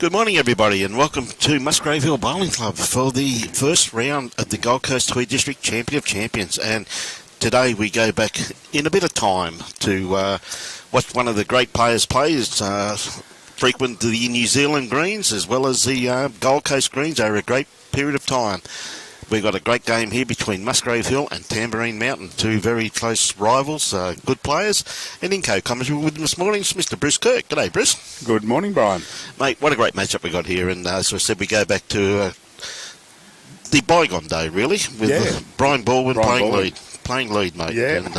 Good morning, everybody, and welcome to Musgrave Hill Bowling Club for the first round of the Gold Coast-Tweed District Champion of Champions. And today we go back in a bit of time to watch one of the great players play. Frequent the New Zealand greens as well as the Gold Coast greens over a great period of time. We've got a great game here between Musgrave Hill and Tamborine Mtn, two very close rivals, good players. And in co-commentary with them this morning is Mr. Bruce Kirk. G'day, Bruce. Good morning, Brian. Mate, what a great matchup we got here. And as I said, we go back to the bygone day, really, with Brian Baldwin playing lead, mate. Yeah. And,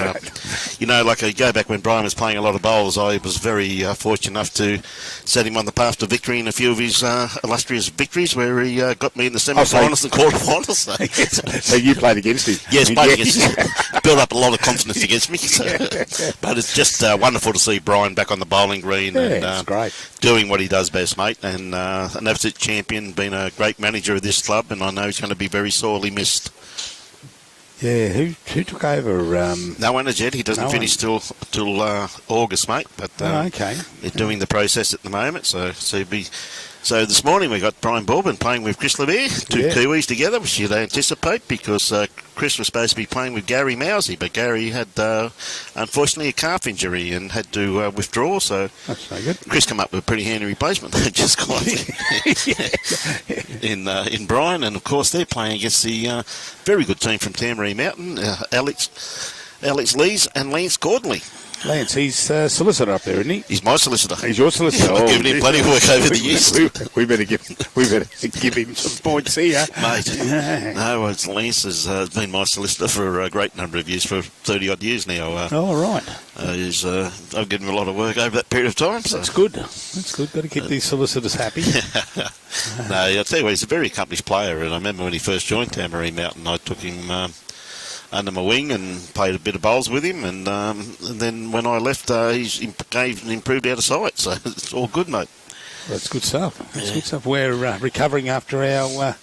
like I go back when Brian was playing a lot of bowls, I was very fortunate enough to set him on the path to victory in a few of his illustrious victories where he got me in the semi-finals and quarter-finals. So you played against him? Yes, played against him. Built up a lot of confidence against me. But it's just wonderful to see Brian back on the bowling green and great. Doing what he does best, mate. And an absolute champion, been a great manager of this club, and I know he's going to be very sorely missed. Yeah, who took over? No one as yet. He doesn't finish till August, mate. But okay. They're doing the process at the moment. So this morning we got Brian Baldwin playing with Chrisley, two Kiwis together, which you'd anticipate because Chris was supposed to be playing with Gary Mousey, but Gary had unfortunately a calf injury and had to withdraw. So that's no good. Chris come up with a pretty handy replacement. They just got in Brian, and of course they're playing against the very good team from Tamborine Mtn, Alex Lees and Lance Cordingley. Lance, he's solicitor up there, isn't he? He's my solicitor. He's your solicitor. I've given him plenty of work over the years. We better give him some points here, mate. No, Lance has been my solicitor for a great number of years, for 30-odd years now. Right. I've given him a lot of work over that period of time. So. That's good. That's good. Got to keep these solicitors happy. No, I'll tell you what, he's a very accomplished player, and I remember when he first joined Tamborine Mtn, I took him under my wing and played a bit of bowls with him, and then when I left, he's improved out of sight, so it's all good, mate. That's good stuff. Good stuff. We're recovering after our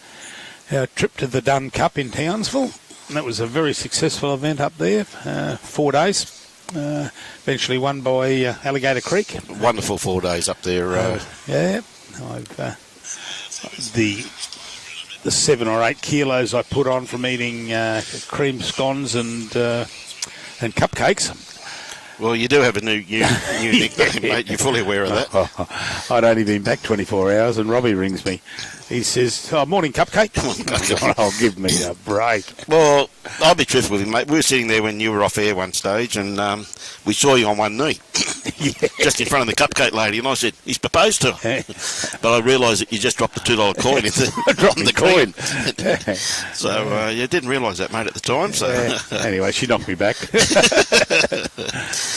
trip to the Dun Cup in Townsville, and that was a very successful event up there, 4 days. Eventually won by Alligator Creek. Wonderful 4 days up there. The 7 or 8 kilos I put on from eating cream scones and cupcakes. Well, you do have a new nickname, mate. You're fully aware of that. I'd only been back 24 hours, and Robbie rings me. He says, morning cupcake. I'll give me a break. Well, I'll be truthful with you, mate. We were sitting there when you were off air one stage, and we saw you on one knee, just in front of the cupcake lady, and I said, he's proposed to her. But I realised that you just dropped the $2 coin dropped the coin. So you didn't realise that, mate, at the time. So anyway, she knocked me back.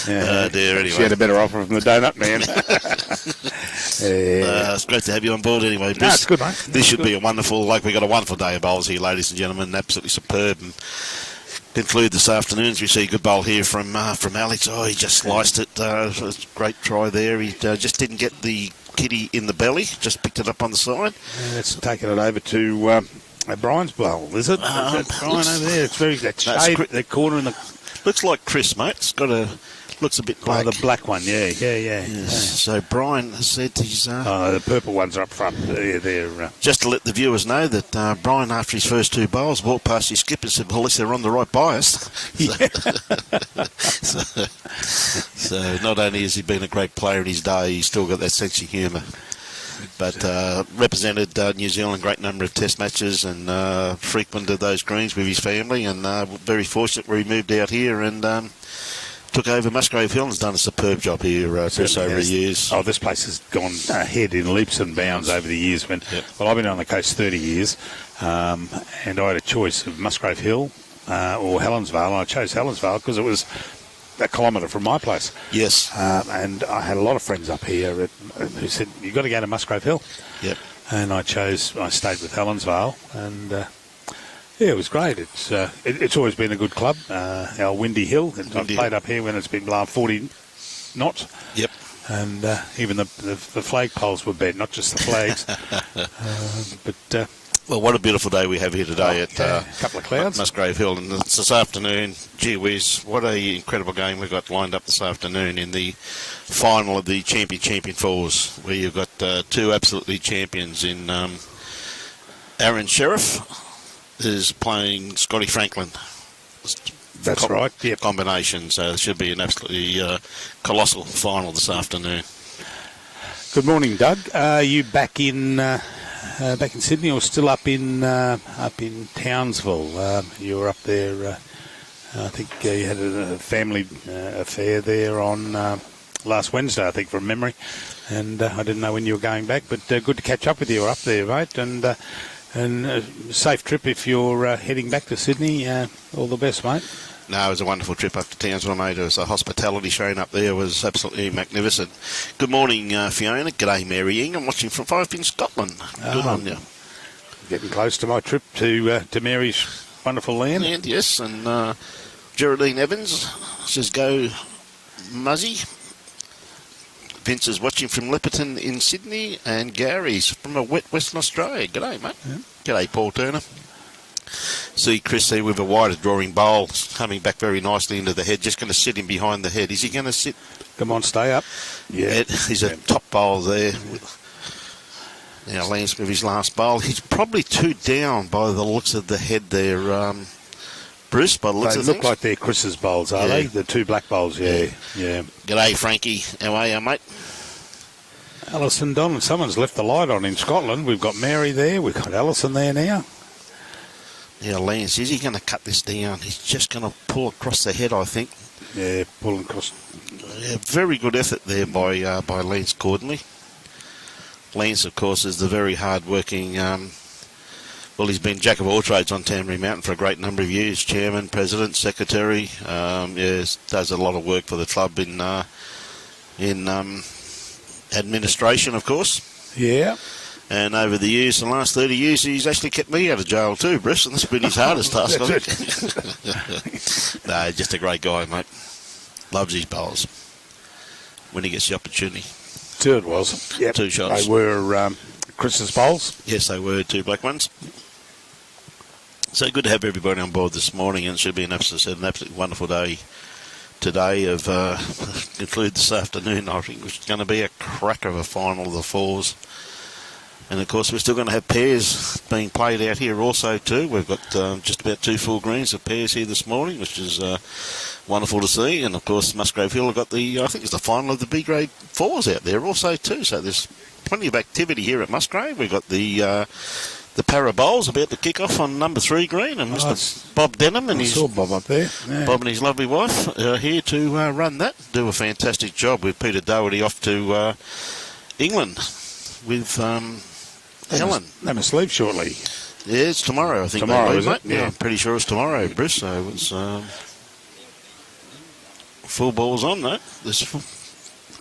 Dear, anyway. She had a better offer from the donut man. It's great to have you on board anyway, Bruce. No, it's good, mate. This should be a wonderful, we got a wonderful day of bowls here, ladies and gentlemen, absolutely superb. And conclude this afternoon as we see a good bowl here from Alex. Oh, he just sliced it. It was a great try there. He just didn't get the kitty in the belly, just picked it up on the side. It's taking it over to Brian's bowl, is it? Brian over there. It's very that shade, that corner in the. Looks like Chris, mate. It's got looks a bit black. Oh, the black one, yeah. Yes. So Brian has said he's... the purple ones are up front. They're just to let the viewers know that Brian, after his first 2 bowls, walked past his skip and said, well, at least they're on the right bias. So not only has he been a great player in his day, he's still got that sense of humour. But represented New Zealand a great number of test matches and frequented those greens with his family, and very fortunate where he moved out here and took over Musgrave Hill and has done a superb job here just over the years. Oh, this place has gone ahead in leaps and bounds over the years. Well, I've been on the coast 30 years, and I had a choice of Musgrave Hill or Helensvale, and I chose Helensvale because it was a kilometre from my place. Yes. And I had a lot of friends up here who said, you've got to go to Musgrave Hill. Yep. And I stayed with Helensvale, and it was great. It's always been a good club. Our Windy Hill. I've played up here when it's been blowing 40 knots. Yep. And even the flagpoles were bent, not just the flags. But Well, what a beautiful day we have here today at a couple of clouds. Musgrave Hill. And it's this afternoon, gee whiz, what a incredible game we've got lined up this afternoon in the final of the Champion Fours, where you've got two absolutely champions in Aaron Sheriff is playing Scotty Franklin. That's right, yep. Combination, so it should be an absolutely colossal final this afternoon. Good morning, Doug. Are you back in Sydney or still up in Townsville? You were up there, I think you had a family affair there on last Wednesday, I think, from memory. And I didn't know when you were going back, but good to catch up with you up there, mate. And a safe trip if you're heading back to Sydney. All the best, mate. No, it was a wonderful trip up to Townsville, mate. It was a hospitality shown up there. It was absolutely magnificent. Good morning, Fiona. G'day, Mary Ing. I'm watching from Fife in Scotland. Good on you. Getting close to my trip to Mary's wonderful land. And yes, and Geraldine Evans says, go Muzzy. Vince is watching from Lipperton in Sydney, and Gary's from a wet Western Australia. G'day, mate. Yeah. G'day, Paul Turner. See Chrisley with a wider drawing bowl coming back very nicely into the head. Just going to sit him behind the head. Is he going to sit? Come on, stay up. Yeah. He's a top bowl there. Now Lance with his last bowl. He's probably two down by the looks of the head there, Bruce, by the looks of things. They look like they're Chris's bowls, are they? The two black bowls, yeah. G'day, Frankie. How are you, mate? Alison Donald. Someone's left the light on in Scotland. We've got Mary there. We've got Alison there now. Yeah, Lance, is he going to cut this down? He's just going to pull across the head, I think. Yeah, pulling across. Yeah, very good effort there by Lance Cordingley. Lance, of course, is the very hard-working... well, he's been jack of all trades on Tamborine Mountain for a great number of years. Chairman, President, Secretary. Does a lot of work for the club in administration, of course. Yeah. And over the years, the last 30 years, he's actually kept me out of jail too, Bruce, and that's been his hardest task, I think. No, just a great guy, mate. Loves his bowls when he gets the opportunity. Two it was. Yep. Two shots. They were Chris's bowls? Yes, they were, two black ones. So good to have everybody on board this morning, and it should be an absolutely wonderful day today of conclude this afternoon. I think it's going to be a cracker of a final of the fours. And of course, we're still going to have pairs being played out here also too. We've got just about 2 full greens of pairs here this morning, which is wonderful to see. And of course, Musgrave Hill have got I think it's the final of the B grade fours out there also too. So there's plenty of activity here at Musgrave. We've got the Para Bowls about to kick off on number 3 green, and Mr. Bob Denham and his Bob up there. Yeah. Bob and his lovely wife are here to run that. Do a fantastic job with Peter Doherty off to England with Helen. They must leave shortly. Yeah, it's tomorrow, I think. Tomorrow, leave, is mate. it? Yeah. I'm pretty sure it's tomorrow, Bruce. So it's full balls on that.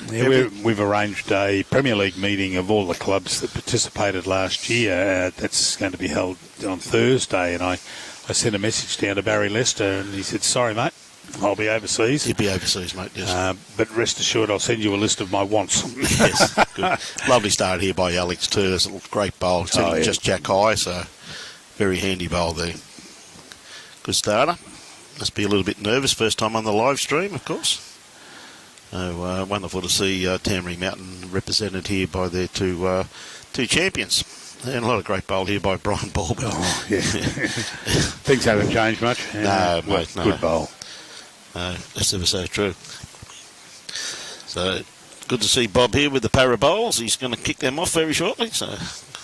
We've arranged a Premier League meeting of all the clubs that participated last year. That's going to be held on Thursday, and I sent a message down to Barry Lester, and he said, sorry, mate, I'll be overseas. You'll be overseas, mate, yes. But rest assured, I'll send you a list of my wants. Yes, good. Lovely start here by Alex too. There's a great bowl. Sitting just jack high, so very handy bowl there. Good starter. Must be a little bit nervous. First time on the live stream, of course. So wonderful to see Tamborine Mountain represented here by their two champions. And a lot of great bowl here by Brian Baldwin. Oh, yeah. Things haven't changed much. No, mate, no. Good bowl. That's ever so true. So good to see Bob here with the Para Bowls. He's going to kick them off very shortly, so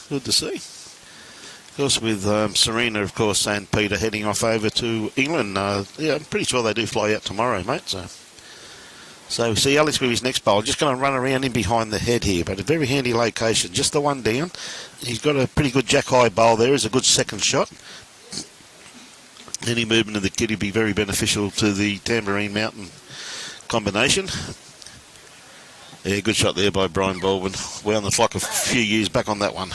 good to see. Of course, with Serena, of course, and Peter heading off over to England. I'm pretty sure they do fly out tomorrow, mate. So we see Alex with his next bowl. Just going to run around in behind the head here, but a very handy location. Just the one down. He's got a pretty good jack-high bowl there. Is a good second shot. Any movement of the kit would be very beneficial to the Tamborine Mountain combination. Yeah, good shot there by Brian Baldwin. We're on the clock a few years back on that one.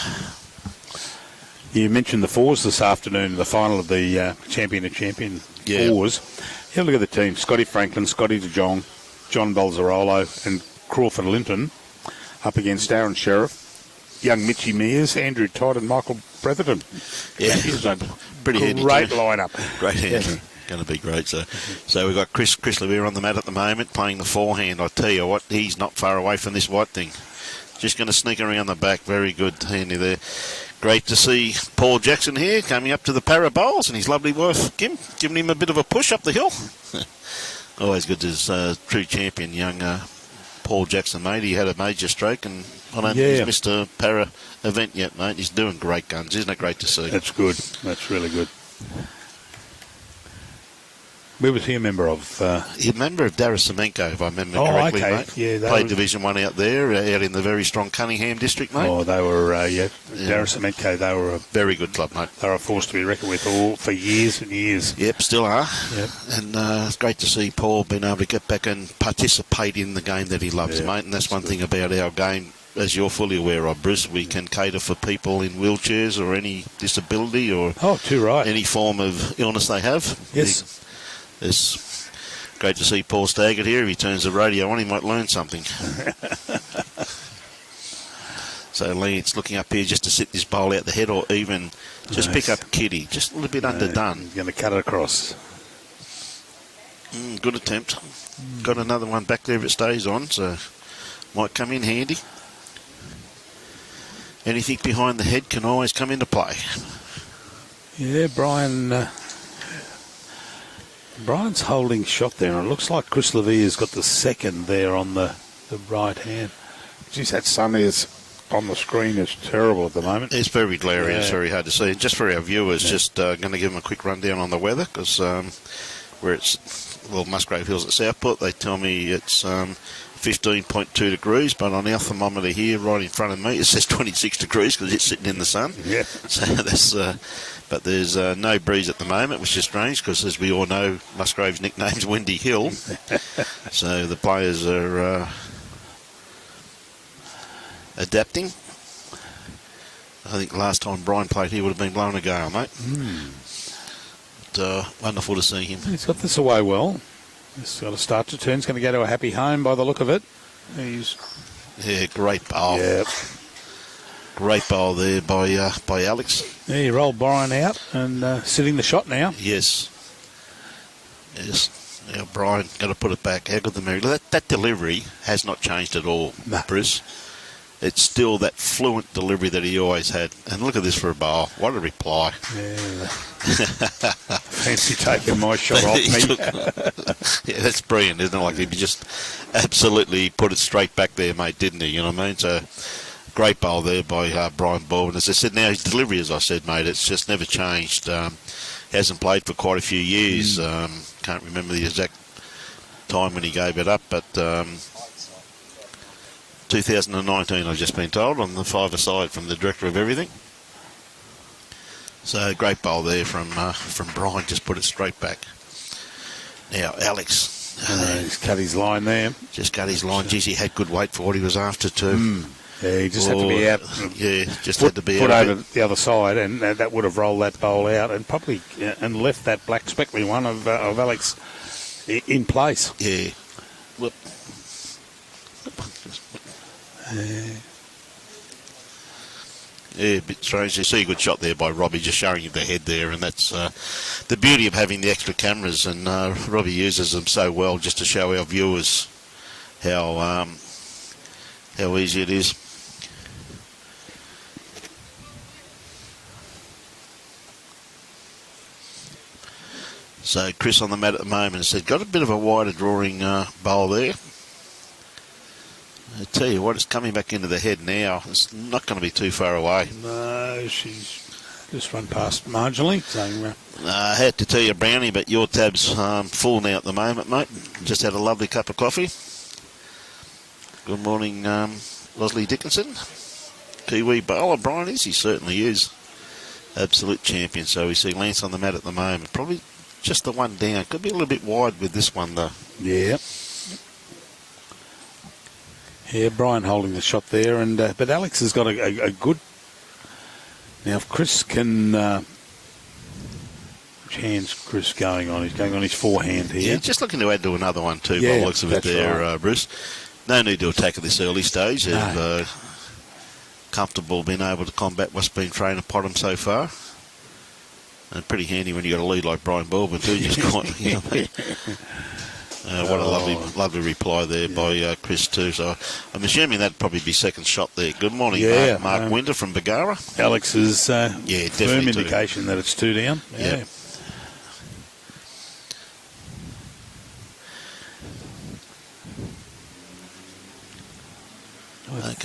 You mentioned the fours this afternoon, the final of the Champion of Champion fours. Have a look at the team. Scotty Franklin, Scotty de Jong, John Balzarolo and Crawford Linton up against Aaron Sheriff, young Mitchy Mears, Andrew Todd and Michael Bretherton. Yeah, He's a pretty handy great too. lineup. Great hand. Yeah. Going to be great. So we've got Chrisley on the mat at the moment, playing the forehand. I tell you what, he's not far away from this white thing. Just going to sneak around the back. Very good handy there. Great to see Paul Jackson here coming up to the para bowls, and his lovely wife Kim giving him a bit of a push up the hill. Always good as true champion, young Paul Jackson, mate. He had a major stroke, and I don't think he's missed a para event yet, mate. He's doing great guns. Isn't it great to see? That's good. That's really good. Where was he a member of? He's a member of Darrasimenko, if I remember correctly, mate. Yeah, played Division 1 out there, out in the very strong Cunningham district, mate. Oh, they were, Darrasimenko, they were a very good club, mate. They were a force to be reckoned with for years and years. Yep, still are. Yep. And it's great to see Paul being able to get back and participate in the game that he loves, mate. And that's one thing about our game, as you're fully aware of, Bruce, we can cater for people in wheelchairs or any disability or any form of illness they have. Yes. It's great to see Paul Staggart here. If he turns the radio on, he might learn something. So Lance looking up here just to sit this bowl out the head, or even just pick up Kitty. Just a little bit underdone. He's going to cut it across. Good attempt. Got another one back there if it stays on, so might come in handy. Anything behind the head can always come into play. Yeah, Brian's holding shot there, and it looks like Chris Lievre's got the second there on the right hand. Geez, that sun is on the screen is terrible at the moment. It's very glary. It's very hard to see. Just for our viewers, just going to give them a quick rundown on the weather, because where it's, Musgrave Hill's at Southport, they tell me it's 15.2 degrees, but on our thermometer here, right in front of me, it says 26 degrees because it's sitting in the sun. Yeah. So that's... but there's no breeze at the moment, which is strange because, as we all know, Musgrave's nickname's Windy Hill. So the players are adapting. I think last time Brian played here would have been blowing a gale, mate. But, wonderful to see him. He's got this away well. He's got a start to turn. He's going to go to a happy home by the look of it. Great bowl. Yeah. Great bowl there by Alex. Yeah, he rolled Brian out and sitting the shot now. Yes. Now Brian got to put it back. How good the Mary. That delivery has not changed at all, Bruce. It's still that fluent delivery that he always had. And look at this for a bowl. What a reply. Yeah. Fancy taking my shot off me. Yeah, that's brilliant, isn't it? Like he just absolutely put it straight back there, mate, didn't he? You know what I mean? So great bowl there by Brian Baldwin. As I said, now his delivery, as I said, mate, it's just never changed. Hasn't played for quite a few years. Can't remember the exact time when he gave it up, but 2019, I've just been told, on the five-a-side from the director of everything. So great bowl there from Brian, just put it straight back. Now Alex, he's cut his line there. Just cut his line. Geez, he had good weight for what he was after too. Yeah, he just had to be out. Yeah, just had to be out. Put over bit. the other side, and that would have rolled that bowl out, and probably and left that black speckly one of Alex in place. Yeah. Whoop. Yeah, a bit strange. You see a good shot there by Robbie, just showing you the head there, and that's the beauty of having the extra cameras, and Robbie uses them so well just to show our viewers how easy it is. So Chris on the mat at the moment said, got a bit of a wider drawing bowl there. I tell you what, it's coming back into the head now. It's not going to be too far away. No, she's just run past marginally. So, I had to tell you, Brownie, but your tab's full now at the moment, mate. Just had a lovely cup of coffee. Good morning, Losley Dickinson. Kiwi bowler, Brian is. He certainly is. Absolute champion. So we see Lance on the mat at the moment. Probably just the one down. Could be a little bit wide with this one, though. Yeah. Yeah, Brian holding the shot there, and but Alex has got a good... Now, if Chris can... which hand's Chris going on? He's going on his forehand here. Yeah, just looking to add to another one too, by the looks of it there, right. Bruce. No need to attack at this early stage. No. comfortable being able to combat what's been thrown upon him so far. And pretty handy when you got a lead like Brian Baldwin too. Just quite, you know what I mean? What a lovely reply there by Chris too. So I'm assuming that'd probably be second shot there. Good morning, Mark Winter from Bagara. Alex's firm definitely indication that it's 2 down. Yeah. I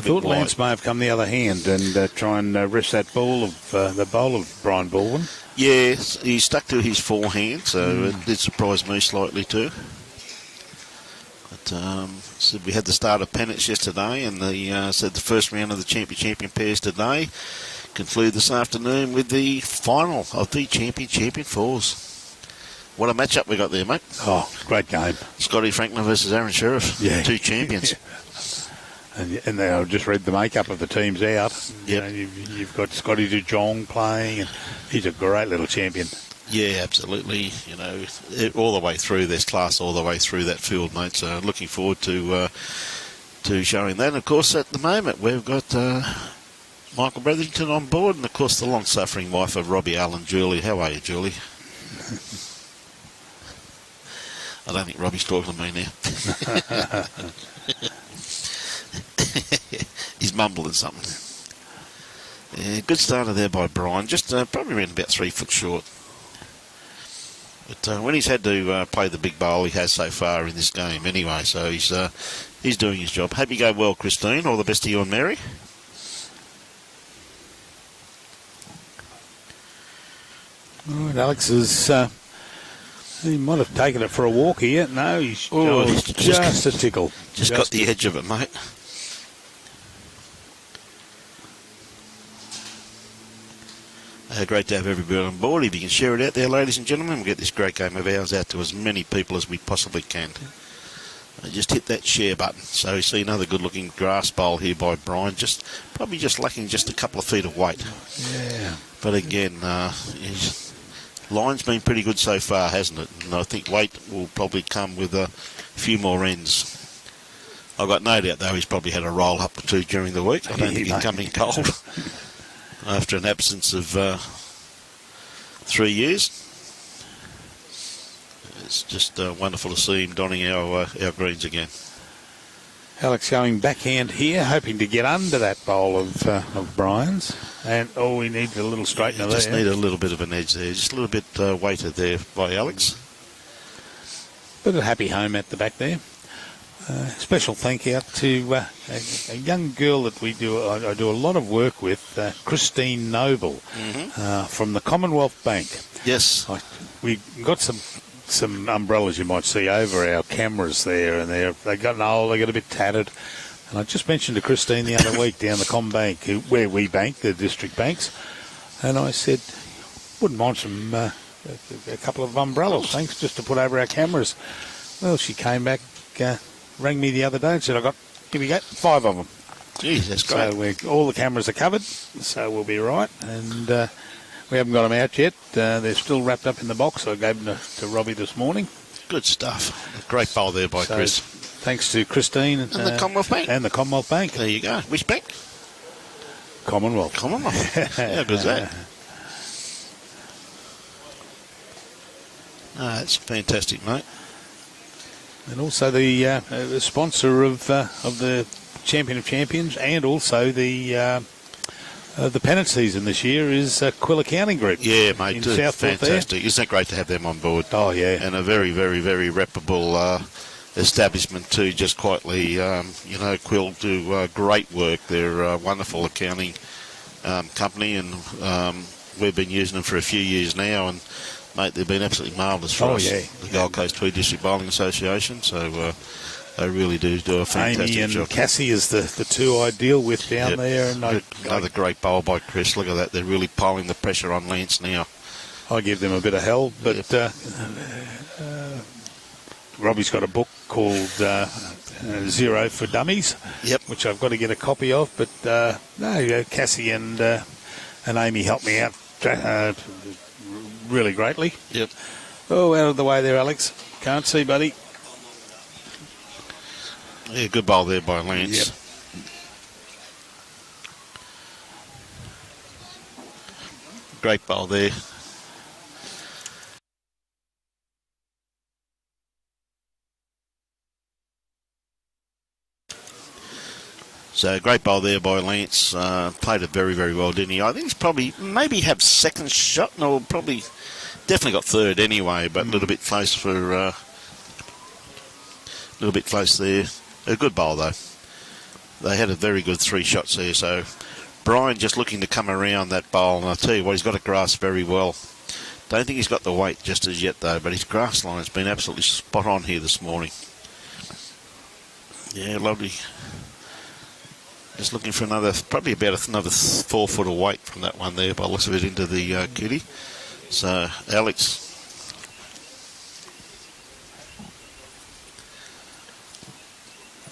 thought Lance may have come the other hand and try and rest that ball of the bowl of Brian Baldwin. Yes, he stuck to his forehand, so it did surprise me slightly too. But so we had the start of pennants yesterday, and said the first round of the champion pairs today conclude this afternoon with the final of the champion fours. What a matchup we got there, mate. Oh, great game. Scotty Franklin versus Aaron Sheriff. Yeah. 2 champions. And I've just read the makeup of the teams out. Yep. You've got Scotty De Jong playing, and he's a great little champion. Yeah, absolutely. All the way through, there's class all the way through that field, mate. So looking forward to showing that. And of course, at the moment, we've got Michael Bretherington on board, and of course, the long-suffering wife of Robbie Allen, Julie. How are you, Julie? I don't think Robbie's talking to me now. He's mumbling something. Yeah, good starter there by Brian. Just probably around about 3 foot short. But when he's had to play the big bowl, he has so far in this game anyway. So he's doing his job. Hope you go well, Christine. All the best to you and Mary. All right, Alex is... he might have taken it for a walk here. No, he's just a tickle. Just got the edge of it, mate. Great to have everybody on board. If you can share it out there, ladies and gentlemen, we'll get this great game of ours out to as many people as we possibly can. Just hit that share button. So you see another good-looking grass bowl here by Brian. Probably just lacking just a couple of feet of weight. Yeah. But again, his line's been pretty good so far, hasn't it? And I think weight will probably come with a few more ends. I've got no doubt, though, he's probably had a roll up or two during the week. I don't think he's come in cold. After an absence of 3 years. It's just wonderful to see him donning our greens again. Alex going backhand here, hoping to get under that bowl of Brian's. And we need a little straightener there. Just need a little bit of an edge there. Just a little bit weighted there by Alex. Bit of a happy home at the back there. Special thank you out to a young girl that I do a lot of work with, Christine Noble, from the Commonwealth Bank. Yes. We got some umbrellas you might see over our cameras there, and they got old, they got a bit tattered. And I just mentioned to Christine the other week down the Combank, where we bank, the district banks, and I said, wouldn't mind some a couple of umbrellas, thanks, just to put over our cameras. Well, she came back, rang me the other day and said, here we go, 5 of them. Geez, that's great. So all the cameras are covered, so we'll be right. And we haven't got them out yet. They're still wrapped up in the box. I gave them to Robbie this morning. Good stuff. A great bowl there by Chris. Thanks to Christine. And the Commonwealth Bank. And the Commonwealth Bank. There you go. Which bank? Commonwealth. How good's that? It's fantastic, mate. And also the sponsor of the Champion of Champions, and also the pennant season this year is Quill Accounting Group. Yeah, mate, in fantastic. There. Isn't it great to have them on board? Oh, yeah. And a very, very, very reputable establishment too. Just quietly, Quill do great work. They're a wonderful accounting company, and we've been using them for a few years now, and mate, they've been absolutely marvellous for us. Yeah. The Gold Coast-Tweed District Bowling Association. So they really do a fantastic Amy and job. Cassie is the two I deal with down there. And another great bowl by Chris. Look at that. They're really piling the pressure on Lance now. I give them a bit of help, but Robbie's got a book called Zero for Dummies, which I've got to get a copy of. But Cassie and Amy helped me out really greatly. Yep. Oh, out of the way there, Alex. Can't see, buddy. Yeah, good bowl there by Lance. Great bowl there. So great bowl there by Lance. Played it very, very well, didn't he? I think he's probably maybe have second shot. No, probably definitely got third anyway, but a little bit close for a little bit close there. A good bowl though. They had a very good 3 shots there. So Brian just looking to come around that bowl, and I'll tell you what, he's got to grasp very well. Don't think he's got the weight just as yet though, but his grass line's been absolutely spot on here this morning. Yeah, lovely. Just looking for another, probably about another 4 foot of weight from that one there by the looks of it into the kitty. So, Alex.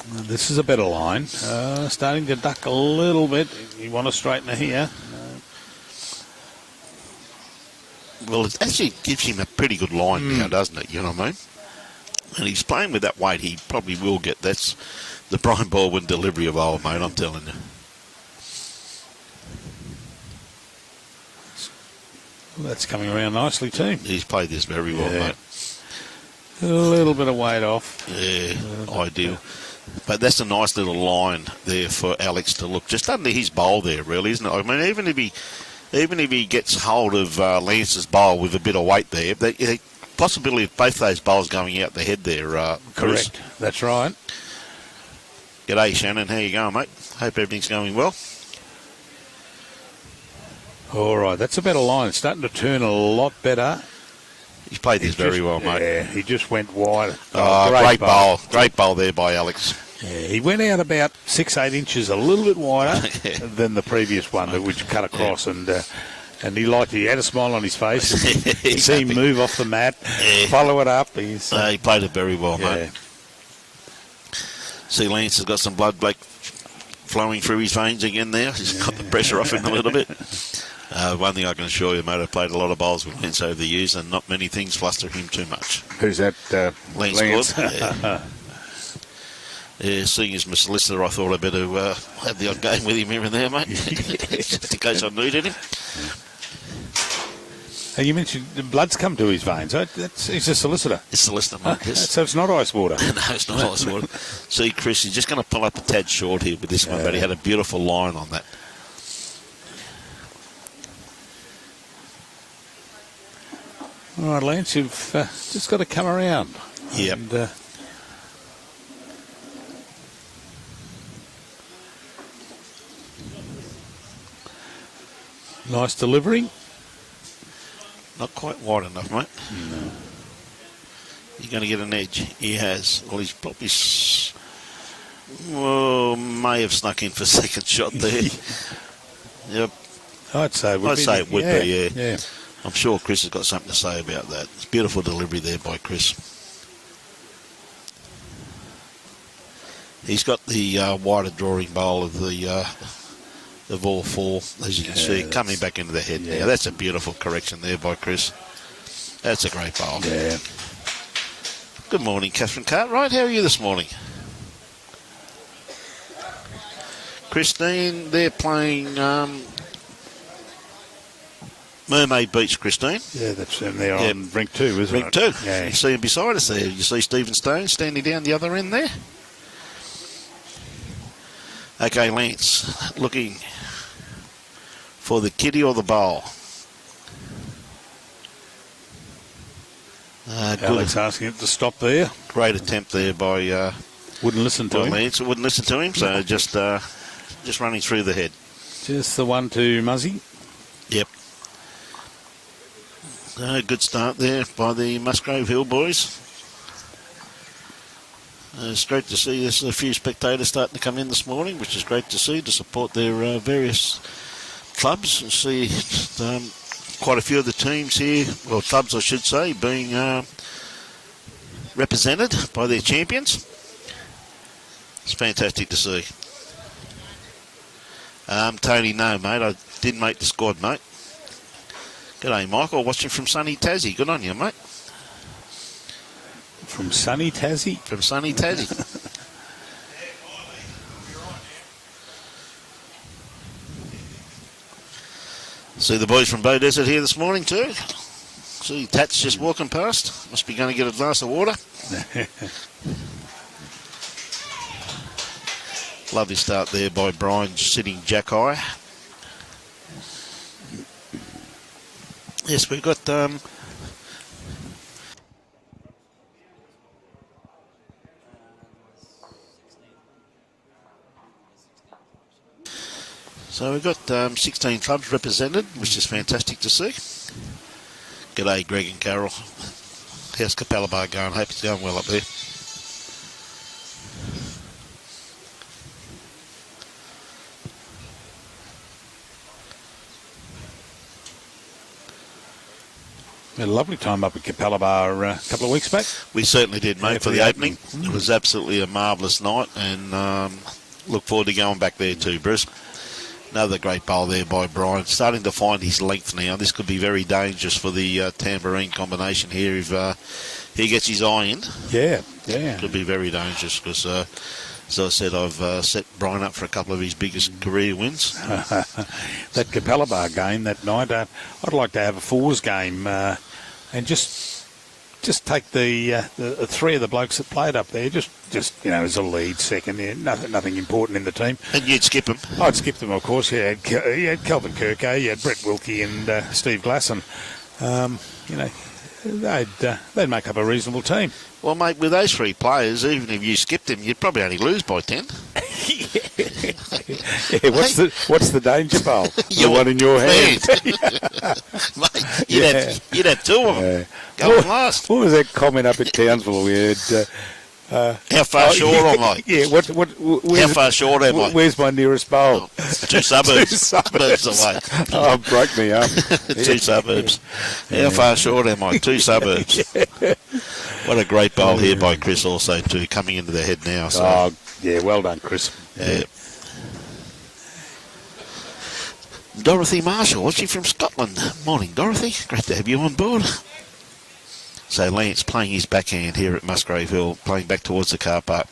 This is a better line. Starting to duck a little bit. You want to straighten it here. Well, it actually gives him a pretty good line now, doesn't it? You know what I mean? And he's playing with that weight, he probably will get. That's the Brian Baldwin delivery of old, mate, I'm telling you. Well, that's coming around nicely too. He's played this very well, mate. A little bit of weight off. Yeah, ideal. But that's a nice little line there for Alex to look just under his bowl there, really, isn't it? I mean, even if he gets hold of Lance's bowl with a bit of weight there, the possibility of both those bowls going out the head there. Chris. Correct. That's right. G'day, Shannon. How you going, mate? Hope everything's going well. All right, that's a better line. It's starting to turn a lot better. He's played this very well, mate. Yeah, he just went wide. Great bowl. Great bowl there by Alex. Yeah, he went out about 6-8 inches, a little bit wider than the previous one, which cut across, and he liked it. He had a smile on his face. You see him move off the mat, follow it up. He played it very well, mate. See, Lance has got some blood flowing through his veins again there. He's got the pressure off him a little bit. One thing I can assure you, mate, I've played a lot of bowls with Lance over the years, and not many things fluster him too much. Who's that? Lance. Yeah, seeing as my solicitor, I thought I'd better have the odd game with him here and there, mate, just in case I needed him. You mentioned the blood's come to his veins. He's a solicitor. It's solicitor, mate. Yes. So it's not ice water. No, it's not ice water. See, Chris, he's just going to pull up a tad short here with this one, but he had a beautiful line on that. All right, Lance, you've just got to come around. Yep. And, nice delivery. Not quite wide enough, mate. No. You're going to get an edge. He has. Well, he's probably may have snuck in for a second shot there. Yep. I'd say it would be, yeah. I'm sure Chris has got something to say about that. It's beautiful delivery there by Chris. He's got the wider drawing bowl of all 4, as you can see, coming back into the head now. That's a beautiful correction there by Chris. That's a great bowl. Yeah. Good morning, Catherine Cartwright. How are you this morning? Christine, they're playing Mermaid Beach, Christine. Yeah, that's them there on rink 2, isn't it? Rink 2. Yeah. You see him beside us there. You see Stephen Stone standing down the other end there. Okay, Lance, looking for the kitty or the bowl. Alex asking it to stop there. Great attempt there by wouldn't listen to him. Lance. Wouldn't listen to him, so just running through the head. Just the one to Muzzy. Yep. Good start there by the Musgrave Hill boys. It's great to see there's a few spectators starting to come in this morning, which is great to see, to support their various clubs, and see quite a few of the teams here, well, clubs I should say, being represented by their champions. It's fantastic to see. Tony, no, mate, I didn't make the squad, mate. G'day, Michael, watching from sunny Tassie. Good on you, mate. From sunny Tassie? From sunny Tassie. See the boys from Bow Desert here this morning too. See Tats just walking past. Must be going to get a glass of water. Lovely start there by Brian sitting jack high. Yes, we've got so we've got 16 clubs represented, which is fantastic to see. G'day, Greg and Carol. How's Capella Bar going? Hope it's going well up there. We had a lovely time up at Capella Bar a couple of weeks back. We certainly did, mate, Yeah, for the opening. It was absolutely a marvellous night, and look forward to going back there too, Bruce. Another great bowl there by Brian. Starting to find his length now. This could be very dangerous for the Tamborine combination here if he gets his eye in. Yeah. Could be very dangerous because, as I said, I've set Brian up for a couple of his biggest career wins. That Capella Bar game that night, I'd like to have a fours game and just take the three of the blokes that played up there, just as a lead second. Yeah, nothing important in the team. And you'd skip them? I'd skip them, of course. Yeah, you had Kelvin Kirko, you had Brett Wilkie and Steve Glasson. They'd make up a reasonable team. Well, mate, with those three players, even if you skipped them, you'd probably only lose by 10. Yeah, what's the danger bowl? The one in your hand. Mate, you'd have two of them going last. What was that comment up at Townsville we had? How far short am I? Yeah, how far short am I? Where's my nearest bowl? 2 suburbs. 2 suburbs away. Oh, broke me up. 2 suburbs. How far short am I? 2 suburbs. What a great bowl here by Chris also too, coming into the head now. So. Oh, yeah, well done, Chris. Yeah. Dorothy Marshall, watching from Scotland. Morning, Dorothy. Great to have you on board. So Lance playing his backhand here at Musgrave Hill, playing back towards the car park.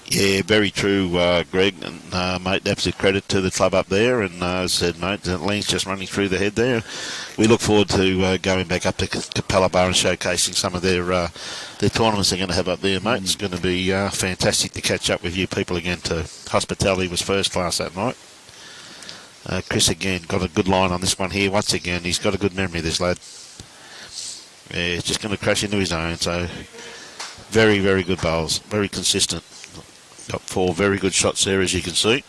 Yeah, very true, Greg. And, mate, absolute credit to the club up there. And as I said, mate, Lance just running through the head there. We look forward to going back up to Capella Bar and showcasing some of their tournaments they're going to have up there, mate. It's going to be fantastic to catch up with you people again too. Hospitality was first class that night. Chris again got a good line on this one here. Once again, he's got a good memory, this lad. Yeah, he's just going to crash into his own. So very, very good bowls. Very consistent. Got 4 very good shots there, as you can see.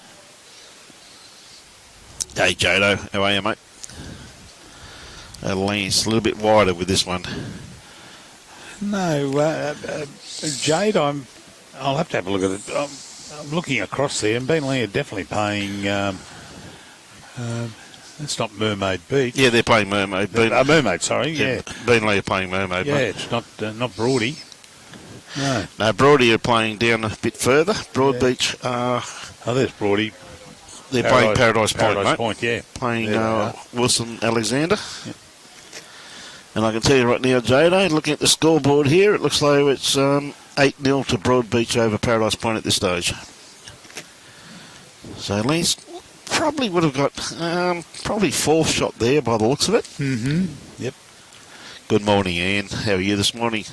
Hey, Jado. How are you, mate? Lance, a little bit wider with this one. No, Jade, I'll have to have a look at it. I'm looking across there, and Beenley are definitely paying... it's not Mermaid Beach. Yeah, they're playing Mermaid. Mermaid, sorry, yeah. Beenley are playing Mermaid. Yeah, mate. it's not Broady. No, Broady are playing down a bit further. Broad Beach. There's Broady. They're playing Paradise Point, Paradise mate. Point, yeah. Playing Wilson Alexander. Yeah. And I can tell you right now, Jado, looking at the scoreboard here, it looks like it's 8-0 to Broad Beach over Paradise Point at this stage. So Lance probably would have got probably 4th shot there by the looks of it. Mm-hmm. Yep. Good morning, Anne. How are you this morning?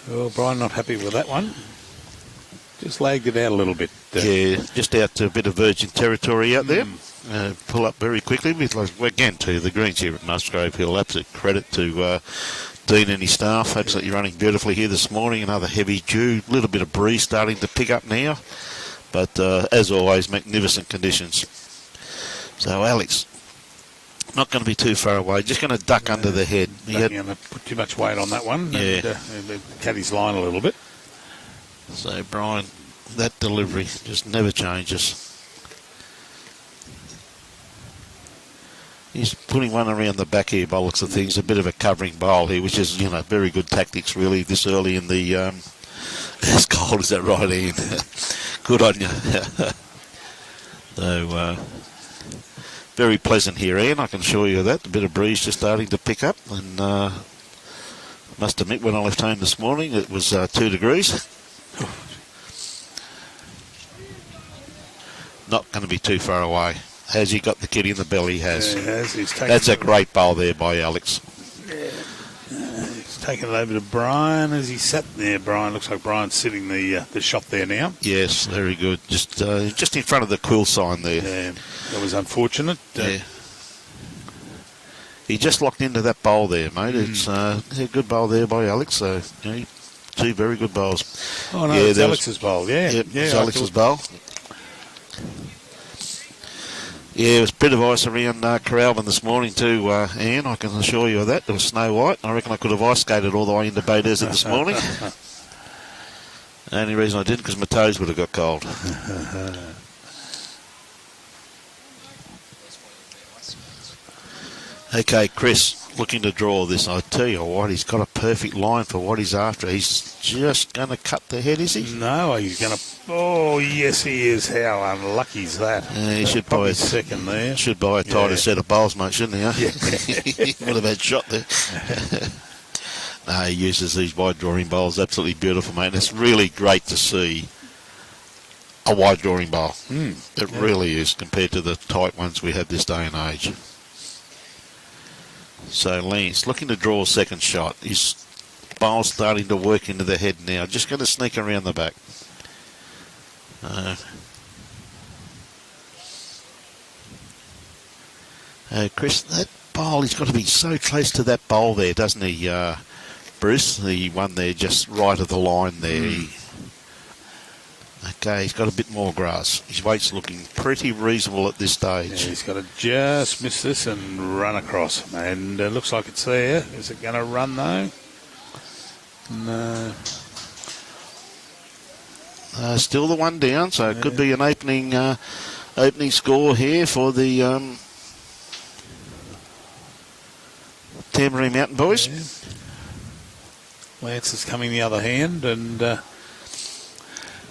Well, Brian, not happy with that one. Just lagged it out a little bit. Yeah, just out to a bit of virgin territory out there. Pull up very quickly. Again, to the greens here at Musgrave Hill. Absolute credit to Dean and his staff. Absolutely running beautifully here this morning. Another heavy dew. A little bit of breeze starting to pick up now. But as always, magnificent conditions. So, Alex, not going to be too far away. Just going to duck under the head. Going to put too much weight on that one. Yeah. And cut his line a little bit. So, Brian, that delivery just never changes. He's putting one around the back here by looks of things. A bit of a covering bowl here, which is, very good tactics, really, this early in the... as cold as that right, Ian. Good on you. So, very pleasant here, Ian. I can assure you of that. A bit of breeze just starting to pick up. And I must admit, when I left home this morning, it was 2 degrees. not going to be too far away. Has he got the kid in the belly? He has. Yeah, he has. He's taken That's a great bowl there by Alex. He's taken it over to Brian as he sat there. Brian, looks like Brian's sitting the shot there now. Yes, very good. Just in front of the quill sign there. Yeah, that was unfortunate. Yeah. He just locked into that bowl there, mate. It's a good bowl there by Alex. So, two very good bowls. Oh, no, it's Alex's bowl, yeah. Yep, it's Alex's bowl. Yeah, it was a bit of ice around Coralvin this morning too, Ian. I can assure you of that. There was snow white. I reckon I could have ice skated all the way into Bay Desert this morning. The only reason I didn't because my toes would have got cold. Okay, Chris, looking to draw this. I tell you what, he's got a perfect line for what he's after. He's just going to cut the head, is he? No, he's going to... Oh, yes, he is. How unlucky is that? Yeah, he should buy a second there. Should buy a tighter set of bowls, mate, shouldn't he? Huh? Yeah. Would have had shot there. No, he uses these wide drawing bowls. Absolutely beautiful, mate. And it's really great to see a wide drawing bowl. It really is compared to the tight ones we have this day and age. So Lance looking to draw a second shot. His bowl's starting to work into the head now. Just going to sneak around the back. Chris, that bowl, he's got to be so close to that bowl there, doesn't he, Bruce? The one there just right of the line there. Okay, he's got a bit more grass. His weight's looking pretty reasonable at this stage. Yeah, he's got to just miss this and run across. And looks like it's there. Is it going to run, though? No. Still the one down, so it could be an opening score here for the Tamborine Mtn boys. Yeah. Lance is coming the other hand and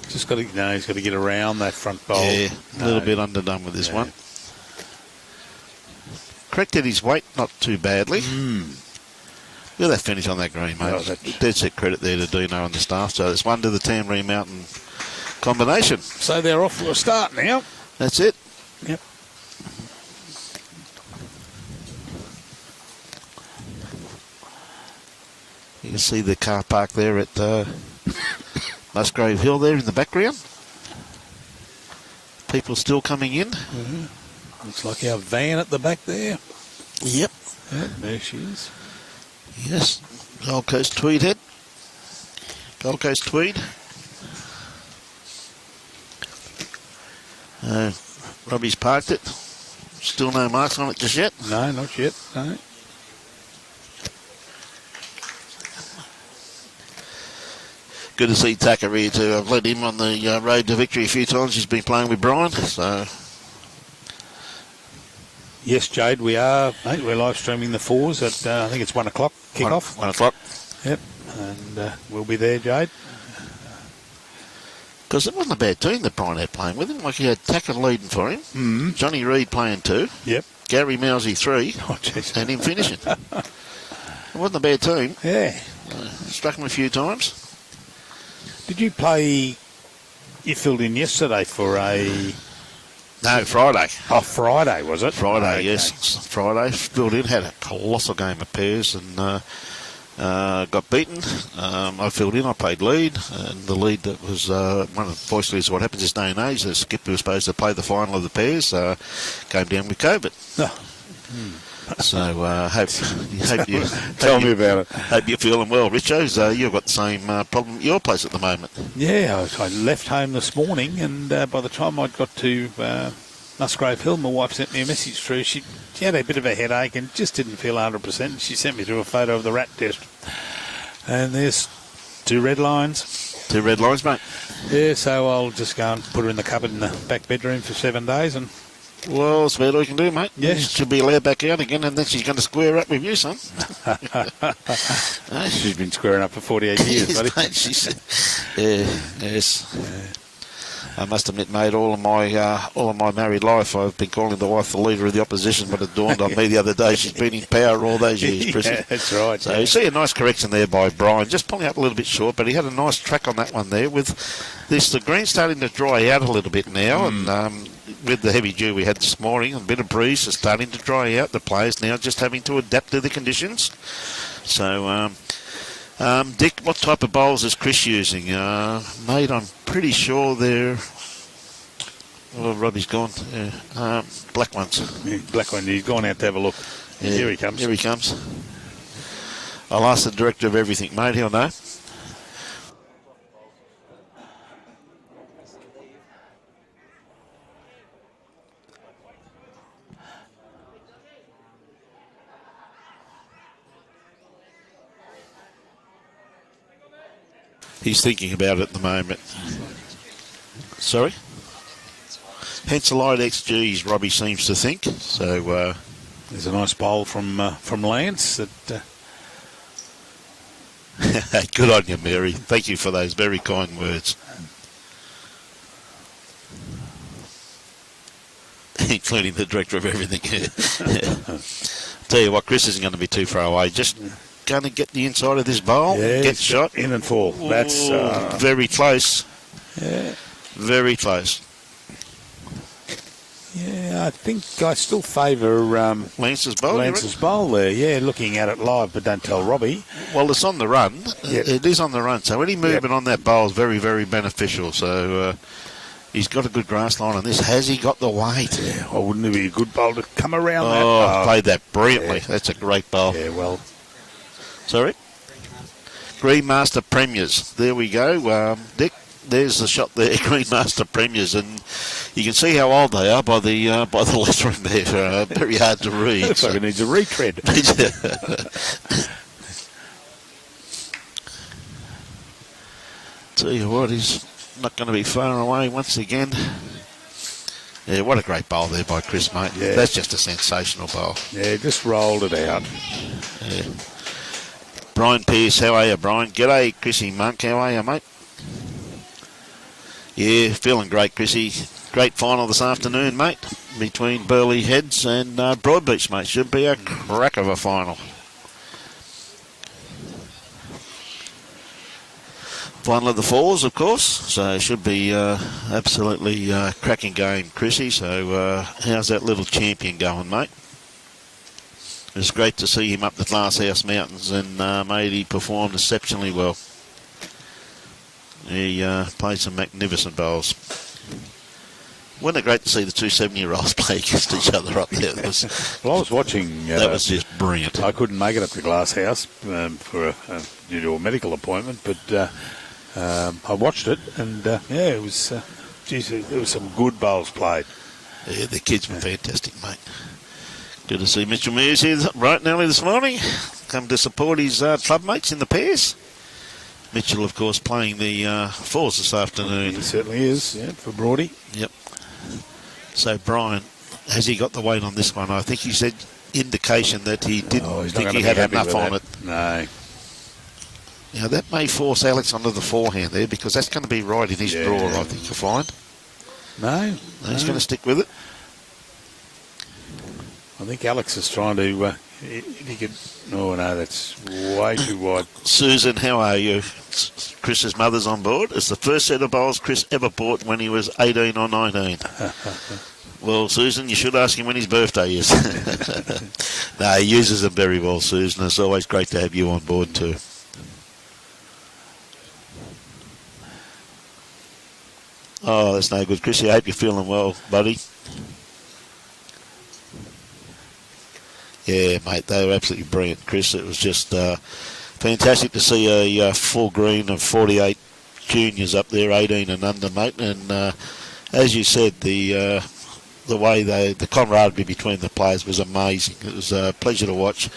just got to, he's got to get around that front bowl. Yeah, a little bit underdone with this one. Corrected his weight not too badly. Look at that finish on that green, mate. Oh, dead set credit there to Dino and the staff. So it's one to the Tamborine Mtn combination. So they're off to a start now. That's it. Yep. You can see the car park there at Musgrave Hill there in the background. People still coming in. Looks like our van at the back there. Yep. There she is. Yes. Gold Coast Tweed head. Gold Coast Tweed. Robbie's parked it. Still no marks on it just yet. No, not yet. No. Good to see Tucker here too. I've led him on the road to victory a few times. He's been playing with Brian, so... Yes, Jade, we are, mate. We're live streaming the fours at, I think it's 1 o'clock kick-off. 1 o'clock. Yep, and we'll be there, Jade. Because it wasn't a bad team that Brian had playing with him. Like he had Tucker leading for him, Johnny Reid playing 2, yep, Gary Mousey 3, and him finishing. It wasn't a bad team. Yeah. Struck him a few times. Did you play, you filled in yesterday for a... No, Friday. Oh, Friday, was it? Friday, okay. Yes. Friday. Filled in, had a colossal game of pairs and got beaten. I filled in, I played lead. And the lead that was one of the voice leads of what happens this day and age, the skip who was supposed to play the final of the pairs came down with COVID. So hope you tell me about it. Hope you're feeling well, Richo. You've got the same problem at your place at the moment. Yeah, I left home this morning, and by the time I got to Musgrave Hill, my wife sent me a message through. She had a bit of a headache and just didn't feel 100%. She sent me through a photo of the rat test, and there's 2 red lines. 2 red lines, mate. Yeah, so I'll just go and put her in the cupboard in the back bedroom for 7 days and. Well, that's about all you can do, mate. Yeah. She'll be allowed back out again, and then she's going to square up with you, son. She's been squaring up for 48 years, buddy. Yes. I must admit, mate, all of my married life, I've been calling the wife the leader of the opposition, but it dawned on me the other day she's been in power all those years, Prissy. Yeah, that's right. So you see a nice correction there by Brian, just pulling up a little bit short, but he had a nice track on that one there with this. The green starting to dry out a little bit now, and with the heavy dew we had this morning, a bit of breeze is starting to dry out. The players now just having to adapt to the conditions. So, Dick, what type of bowls is Chris using? Mate, I'm pretty sure they're... Oh, Robbie's gone. Yeah. Black ones. Yeah, black one. He's gone out to have a look. Yeah, here he comes. Here he comes. I'll ask the director of everything, mate. He'll know. He's thinking about it at the moment. Sorry? Hence the light XGs, Robbie seems to think. So there's a nice bowl from Lance. That good on you, Mary. Thank you for those very kind words. Including the director of everything. Tell you what, Chris isn't going to be too far away. Just going to get the inside of this bowl, get shot. In and fall. That's very close. Yeah. Very close. Yeah, I think I still favour Lance's bowl. Lance's bowl there. Yeah, looking at it live, but don't tell Robbie. Well, it's on the run. Yep. It is on the run. So any movement on that bowl is very, very beneficial. So he's got a good grass line on this. Has he got the weight? Yeah, well, wouldn't it be a good bowl to come around that? Oh, played that brilliantly. Yeah. That's a great bowl. Yeah, well. Sorry? Green Master Premiers. There we go. Dick, there's the shot there. Green Master Premiers. And you can see how old they are by the lettering there. Very hard to read. Looks like it needs a retread. Tell you what, he's not going to be far away once again. Yeah, what a great bowl there by Chris, mate. Yeah. That's just a sensational bowl. Yeah, just rolled it out. Yeah. Brian Pearce, how are you, Brian? G'day, Chrissy Monk, how are you, mate? Yeah, feeling great, Chrissy. Great final this afternoon, mate, between Burleigh Heads and Broadbeach, mate. Should be a crack of a final. Final of the fours, of course, so it should be absolutely cracking game, Chrissy. So how's that little champion going, mate? It's great to see him up the Glasshouse Mountains, and mate, he performed exceptionally well. He played some magnificent bowls. Wasn't it great to see the two 7-year-olds play against each other up there? Well, I was watching. That was just brilliant. I couldn't make it up to Glasshouse due to a medical appointment, but I watched it, and it was. There was some good bowls played. Yeah, the kids were fantastic, mate. Good to see Mitchell Mears here bright and early this morning. Come to support his club mates in the pairs. Mitchell, of course, playing the fours this afternoon. He certainly is, yeah, for Broady. Yep. So, Brian, has he got the weight on this one? I think he said indication that he didn't think he had enough on it. No. Now, that may force Alex onto the forehand there, because that's going to be right in his draw, I think you'll find. No. He's going to stick with it. I think Alex is trying to... if he could... Oh, no, that's way too wide. Susan, how are you? Chris's mother's on board. It's the first set of bowls Chris ever bought when he was 18 or 19. Well, Susan, you should ask him when his birthday is. No, he uses them very well, Susan. It's always great to have you on board too. Oh, that's no good, Chrissy. I hope you're feeling well, buddy. Yeah, mate, they were absolutely brilliant, Chris. It was just fantastic to see a full green of 48 juniors up there, 18 and under, mate. And as you said, the way the camaraderie between the players was amazing. It was a pleasure to watch.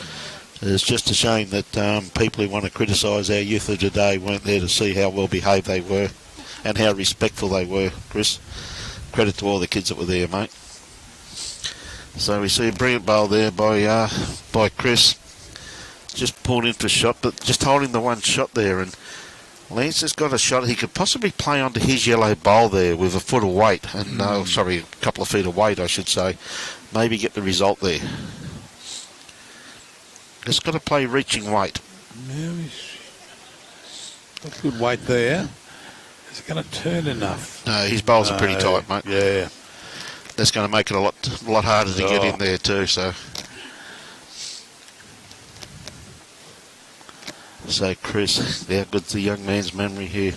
It's just a shame that people who want to criticise our youth of today weren't there to see how well behaved they were and how respectful they were, Chris. Credit to all the kids that were there, mate. So we see a brilliant bowl there by Chris. Just pulled in for shot, but just holding the one shot there. And Lance has got a shot. He could possibly play onto his yellow bowl there with a foot of weight. And a couple of feet of weight, I should say. Maybe get the result there. It's got to play reaching weight. Yeah, he's got good weight there. Is it going to turn enough? No, his bowls are pretty tight, mate. Yeah. that's going to make it a lot harder to get in there too. So Chris, how good's the young man's memory here?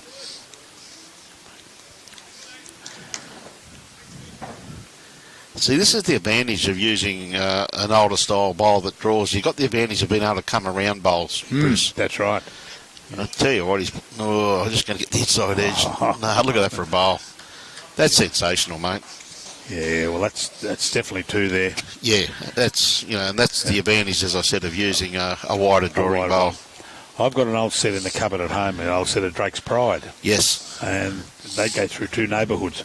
See, this is the advantage of using an older style bowl that draws. You've got the advantage of being able to come around bowls, Chris. That's right. I tell you what, I'm just going to get the inside edge. No, look at that for a bowl. That's sensational, mate. Yeah, well, that's definitely two there. Yeah, that's and that's the advantage, as I said, of using a wider drawing bowl. I've got an old set in the cupboard at home, an old set of Drake's Pride. Yes. And they go through two neighbourhoods,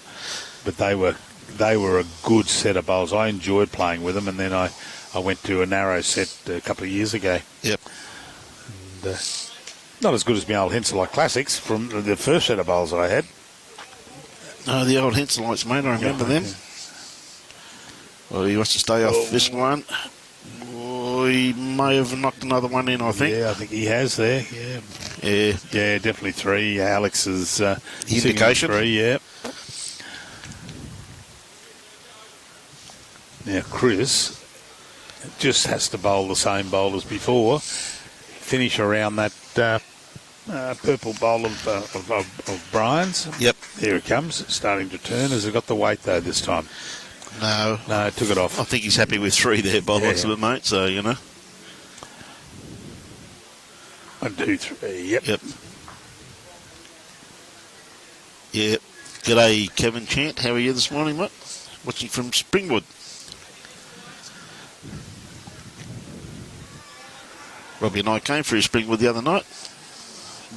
but they were a good set of bowls. I enjoyed playing with them, and then I went to a narrow set a couple of years ago. Yep. And, not as good as my old Henselite Classics from the first set of bowls that I had. Oh, the old Henselites, mate, I remember them. Well, he wants to stay off this one. Oh, he may have knocked another one in, I think. Yeah, I think he has there, Yeah, definitely three. Alex's indication. Three, yeah. Now, Chris just has to bowl the same bowl as before. Finish around that purple bowl of Brian's. Yep. Here it comes, starting to turn. Has it got the weight, though, this time? No, it took it off. I think he's happy with three there by the looks of it, mate, so, 1, 2, 3, yep. Yep. G'day, Kevin Chant. How are you this morning, mate? Watching from Springwood. Robbie and I came through Springwood the other night,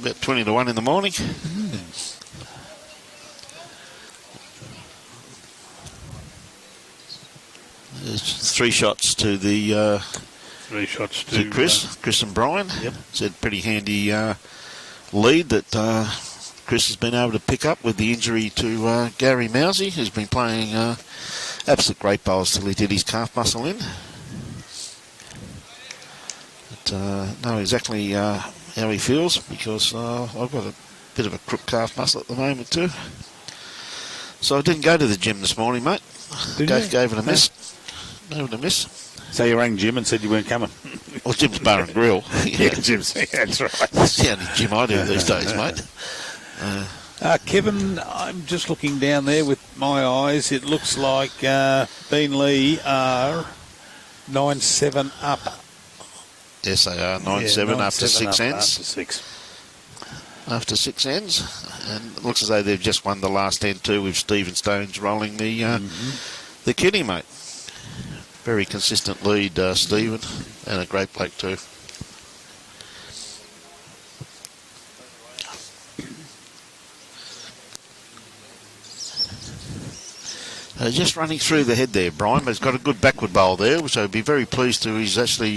about 20 to 1 in the morning. There's 3 shots to the 3 shots to Chris and Brian. Yep. It's a pretty handy lead that Chris has been able to pick up with the injury to Gary Mousey, who's been playing absolute great bowls till he did his calf muscle in. Know exactly how he feels, because I've got a bit of a crook calf muscle at the moment too. So I didn't go to the gym this morning, mate. Gave it a miss. Gave it a miss. So you rang Jim and said you weren't coming? Well, Jim's Bar and Grill. Yeah, Jim's. That's right. That's the only gym I do these days, mate. Kevin, I'm just looking down there with my eyes. It looks like Beenleigh are 9-7 up. Yes, they are. 9-7 after 6 ends. After 6 ends. And it looks as though they've just won the last end too, with Stephen Stones rolling the kitty, mate. Very consistent lead, Stephen, and a great bloke too. Just running through the head there, Brian, but he's got a good backward bowl there, which I'd be very pleased to. He's actually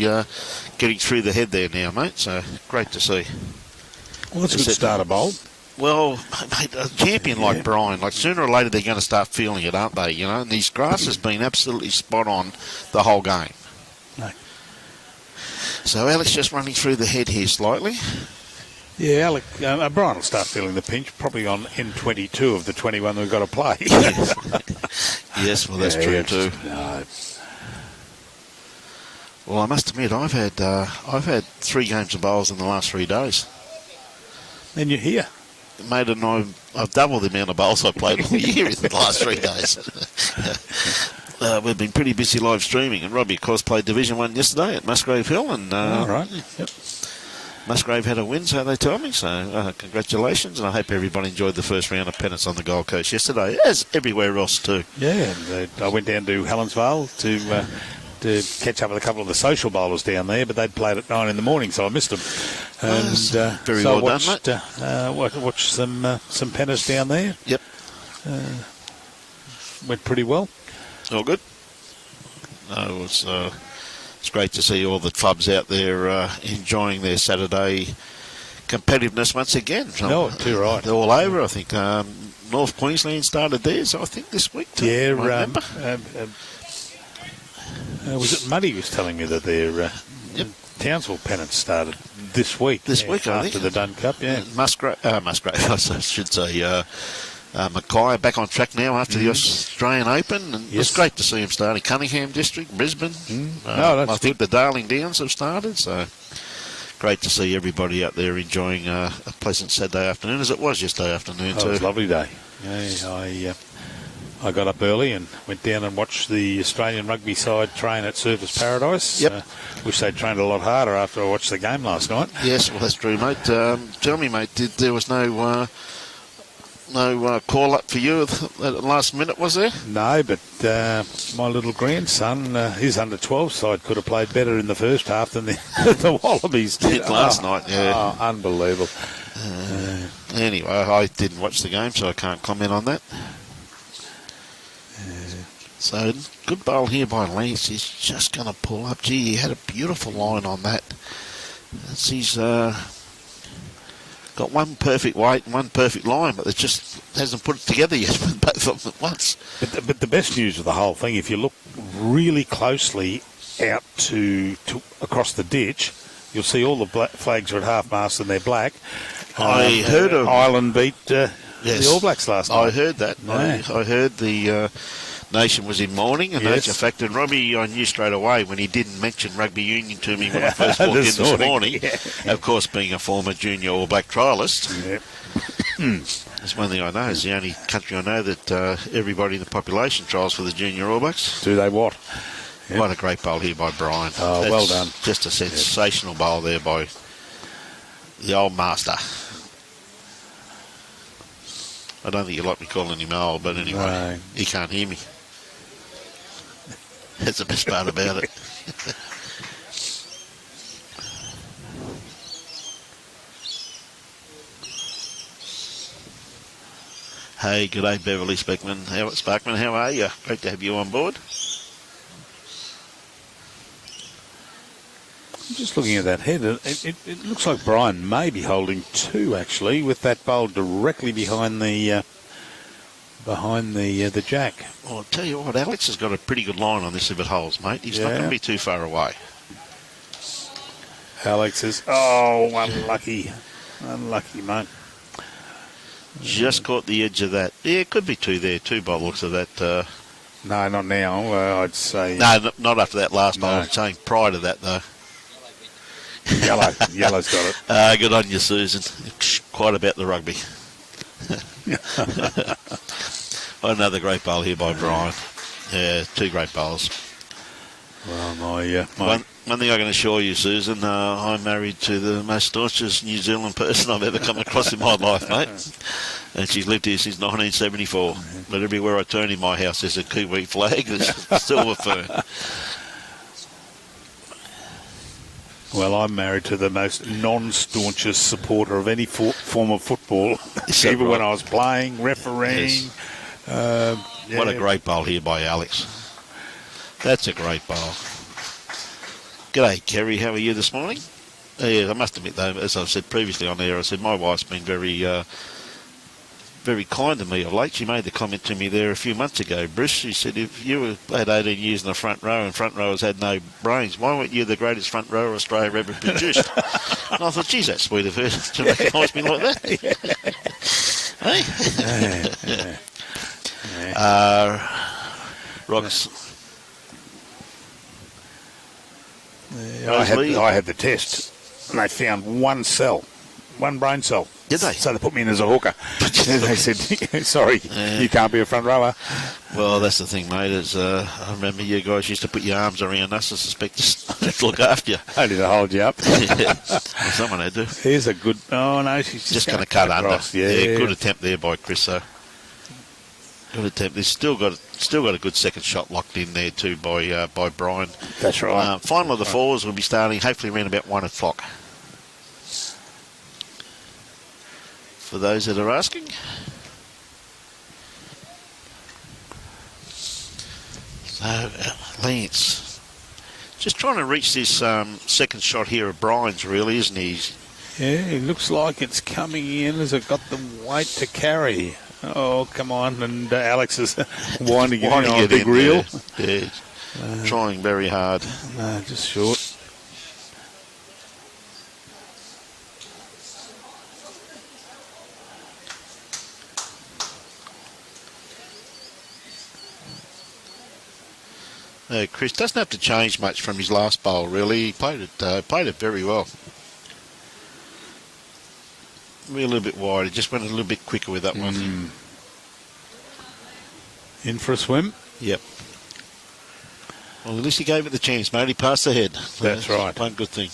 getting through the head there now, mate, so great to see. Well, that's a good starter bowl. Well, mate, a champion like Brian, like sooner or later they're going to start feeling it, aren't they? And his grass has been absolutely spot on the whole game. No. So Alex just running through the head here slightly. Yeah, Alec, Brian will start feeling the pinch, probably on N22 of the 21 we've got to play. Yes, well, that's true too. No. Well, I must admit, I've had 3 games of bowls in the last 3 days. And you're here. Mate, and I've doubled the amount of bowls I played all year in the last 3 days. We've been pretty busy live streaming, and Robbie, of course, played Division 1 yesterday at Musgrave Hill, and all right. Yep. Musgrave had a win, so they told me. So congratulations, and I hope everybody enjoyed the first round of pennants on the Gold Coast yesterday, as everywhere else too. Yeah, and I went down to Helensvale to catch up with a couple of the social bowlers down there, but they'd played at 9 in the morning, so I missed them. And very so well I watched, done, mate. Watched some pennants down there. Yep. Went pretty well. All good. No, it's great to see all the clubs out there enjoying their Saturday competitiveness once again. No, too right. They're all over. I think North Queensland started theirs, I think, this week too. Yeah, remember? Was it Muddy was telling me that their Townsville pennants started this week? This week, I think. After the Dun Cup, yeah. Musgrave, I should say, Mackay back on track now after the Australian Open, and it's great to see him starting. Cunningham District, Brisbane. I think the Darling Downs have started, so great to see everybody out there enjoying a pleasant Saturday afternoon, as it was yesterday afternoon too. It was a lovely day. I got up early and went down and watched the Australian rugby side train at Surfers Paradise. Wish they'd trained a lot harder after I watched the game last night. Yes, well, that's true, mate. Tell me, mate, there was no call up for you at the last minute, was there? No, but my little grandson, his under-12 side could have played better in the first half than the Wallabies did last night. Yeah, unbelievable. Anyway, I didn't watch the game, so I can't comment on that. So, good bowl here by Lance. He's just going to pull up. Gee, he had a beautiful line on that. He's got one perfect weight and one perfect line, but it just hasn't put it together yet, both of them at once. But the best news of the whole thing, if you look really closely out to across the ditch, you'll see all the flags are at half-mast and they're black. I heard of Ireland beat the All Blacks last night. I heard that. Yeah. I heard the nation was in mourning, and that's a fact. And Robbie, I knew straight away when he didn't mention rugby union to me when I first walked in this morning. Of course, being a former junior All Black trialist, that's one thing I know. It's the only country I know that everybody in the population trials for the junior All Blacks. Do they what? What a great bowl here by Brian. Oh, well done. Just a sensational bowl there by the old master. I don't think you like me calling him old, but anyway, he can't hear me. That's the best part about it. Hey, g'day Beverly Sparkman. How are you? Great to have you on board. I'm just looking at that head. It looks like Brian may be holding two, actually, with that bowl directly behind the jack. Well, I'll tell you what, Alex has got a pretty good line on this if it holds, mate. He's not going to be too far away. Alex is, unlucky. Unlucky, mate. Just caught the edge of that. Yeah, it could be two there, too, by the looks of that. No, not now. I'd say... No, not after that last bowl. I'm saying prior to that, though. Yellow's got it. Good on you, Susan. Quite about the rugby. Another great bowl here by Brian. Yeah, two great bowls. Well, one thing I can assure you, Susan, I'm married to the most staunchest New Zealand person I've ever come across in my life, mate. And she's lived here since 1974. But everywhere I turn in my house, there's a Kiwi flag, there's a silver fern. Well, I'm married to the most non-staunchest supporter of any form of football. Even when I was playing, refereeing. What a great bowl here by Alex. That's a great bowl. G'day, Kerry. How are you this morning? Yeah, I must admit, though, as I've said previously on air, I said my wife's been very kind to me of late. She made the comment to me there a few months ago, Bruce. She said, if you had 18 years in the front row and front rowers had no brains, why weren't you the greatest front rower Australia ever produced? And I thought, geez, that's sweet of her to recognise me like that. Rocks. I had the test, and they found one brain cell. Did they? So they put me in as a hooker. They said, sorry, you can't be a front rower. Well, that's the thing, mate. Is I remember you guys used to put your arms around us and suspect to look after you. Only to hold you up. Well, someone had to. Here's a good... Oh, no, she's just going to cut under. Yeah, good attempt there by Chris, though. Good attempt. He's still got a good second shot locked in there too by Brian. That's right. Final of the fours will be starting hopefully around about 1 o'clock. For those that are asking. So, Lance, just trying to reach this second shot here of Brian's, really, isn't he? Yeah, it looks like it's coming in. Has it got the weight to carry? Oh, come on. And Alex is winding it in on a big reel. Yeah, trying very hard. No, just short. Chris doesn't have to change much from his last bowl, really. He played it very well. Maybe a little bit wide. He just went a little bit quicker with that one. In for a swim? Yep. Well, at least he gave it the chance, mate. He passed ahead. That's right. One good thing.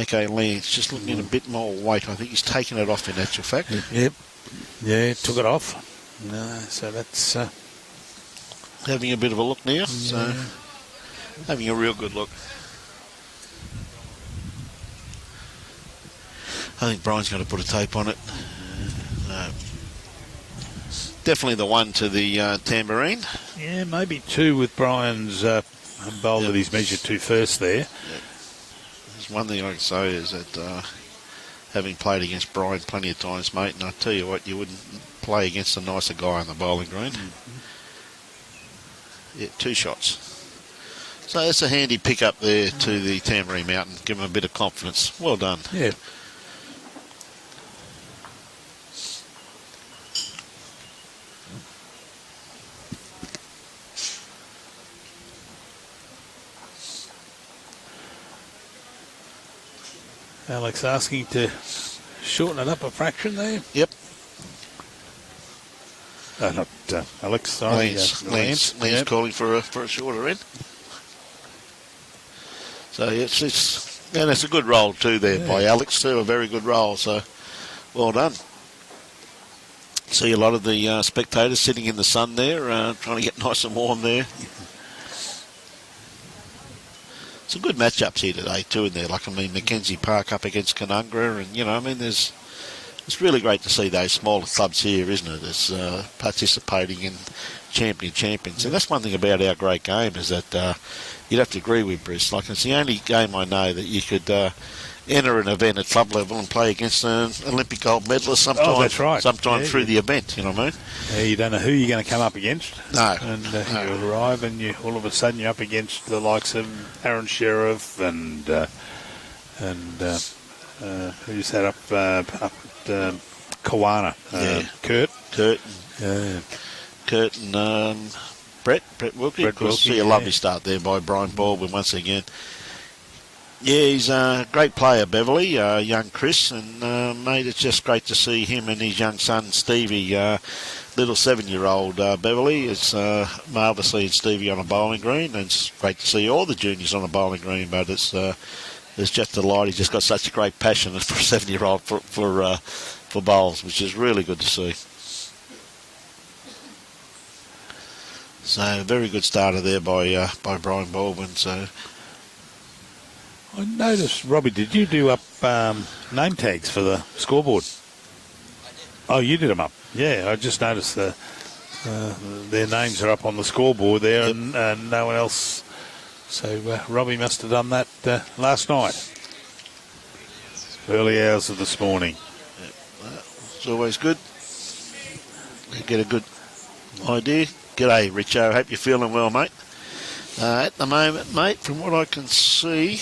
Okay, Lance, just looking at a bit more weight. I think he's taken it off in actual fact. Yep. Yeah, took it off. No, so that's... having a bit of a look now. So, having a real good look. I think Brian's going to put a tape on it. Definitely the one to the Tamborine. Yeah, maybe two with Brian's bowl that he's measured to first there. Yep. There's one thing I can say is that having played against Brian plenty of times, mate, and I tell you what, you wouldn't play against a nicer guy on the bowling green. Yeah, 2 shots. So that's a handy pick up there to the Tamborine Mountain. Give him a bit of confidence. Well done. Yeah. Alex asking to shorten it up a fraction there. Yep. Not Alex, sorry. Lance Yep. calling for a shorter end. So and it's a good roll too there by Alex too, a very good roll. So well done. See a lot of the spectators sitting in the sun there, trying to get nice and warm there. Some good matchups here today too in there. Like, I mean, Mackenzie Park up against Canungra, and, you know, I mean, it's really great to see those smaller clubs here, isn't it? It's participating in champions. And that's one thing about our great game is that you'd have to agree with Bruce. Like, it's the only game I know that you could enter an event at club level and play against an Olympic gold medalist sometime. Oh, that's right. Sometime through the event, you know what I mean? You don't know who you're going to come up against. No. And you arrive and all of a sudden you're up against the likes of Aaron Sheriff and who's that up at Kawana? Kurt. Kurt and Brett Wilkie. Of course, see a lovely start there by Brian Baldwin once again. Yeah, he's a great player, Beverly, young Chris, and mate, it's just great to see him and his young son, Stevie, little 7-year-old Beverly. It's marvellous seeing Stevie on a bowling green, and it's great to see all the juniors on a bowling green, but it's just a delight. He's just got such a great passion for a 7-year-old for bowls, which is really good to see. So, very good starter there by Brian Baldwin, so... I noticed, Robbie, did you do up name tags for the scoreboard? I did. Oh, you did them up. Yeah, I just noticed their names are up on the scoreboard there, and no one else. So Robbie must have done that last night. Early hours of this morning. It's always good. You get a good idea. G'day, Richo. Hope you're feeling well, mate. At the moment, mate, from what I can see...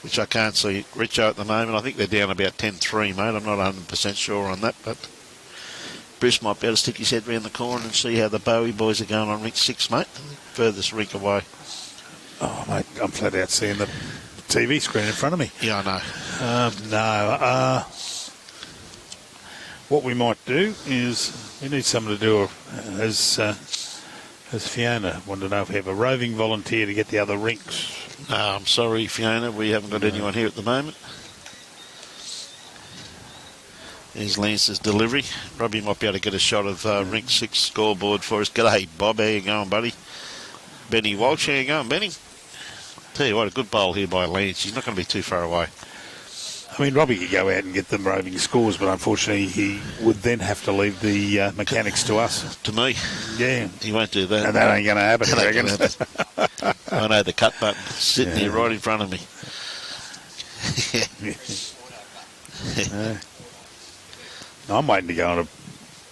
which I can't see Richo at the moment. I think they're down about 10-3, mate. I'm not 100% sure on that, but Bruce might be able to stick his head round the corner and see how the Bowie boys are going on rink 6, mate. Furthest rink away. Oh, mate, I'm flat out seeing the TV screen in front of me. Yeah, I know. What we might do is we need someone to do as Fiona wanted to know if we have a roving volunteer to get the other rinks. No, I'm sorry, Fiona. We haven't got anyone here at the moment. There's Lance's delivery. Robbie might be able to get a shot of rink 6 scoreboard for us. G'day, Bob. How you going, buddy? Benny Walsh. How you going, Benny? Tell you what, a good bowl here by Lance. He's not going to be too far away. I mean, Robbie could go out and get them roving scores, but unfortunately he would then have to leave the mechanics to us. To me? Yeah. He won't do that. And that ain't going to happen, I reckon. I know the cut button sitting here right in front of me. I'm waiting to go on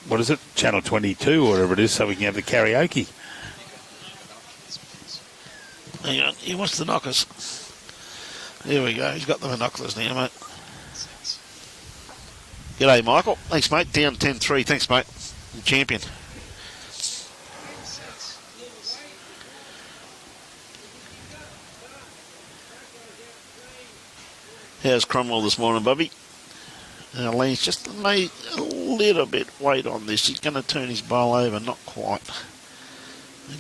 what is it, Channel 22 or whatever it is, so we can have the karaoke. Hang on, he wants the knockers. Here we go, he's got the binoculars now, mate. G'day, Michael. Thanks, mate. Down 10-3. Thanks, mate. Champion. How's Cromwell this morning, Bobby? Lee's just made a little bit weight on this. He's going to turn his bowl over, not quite.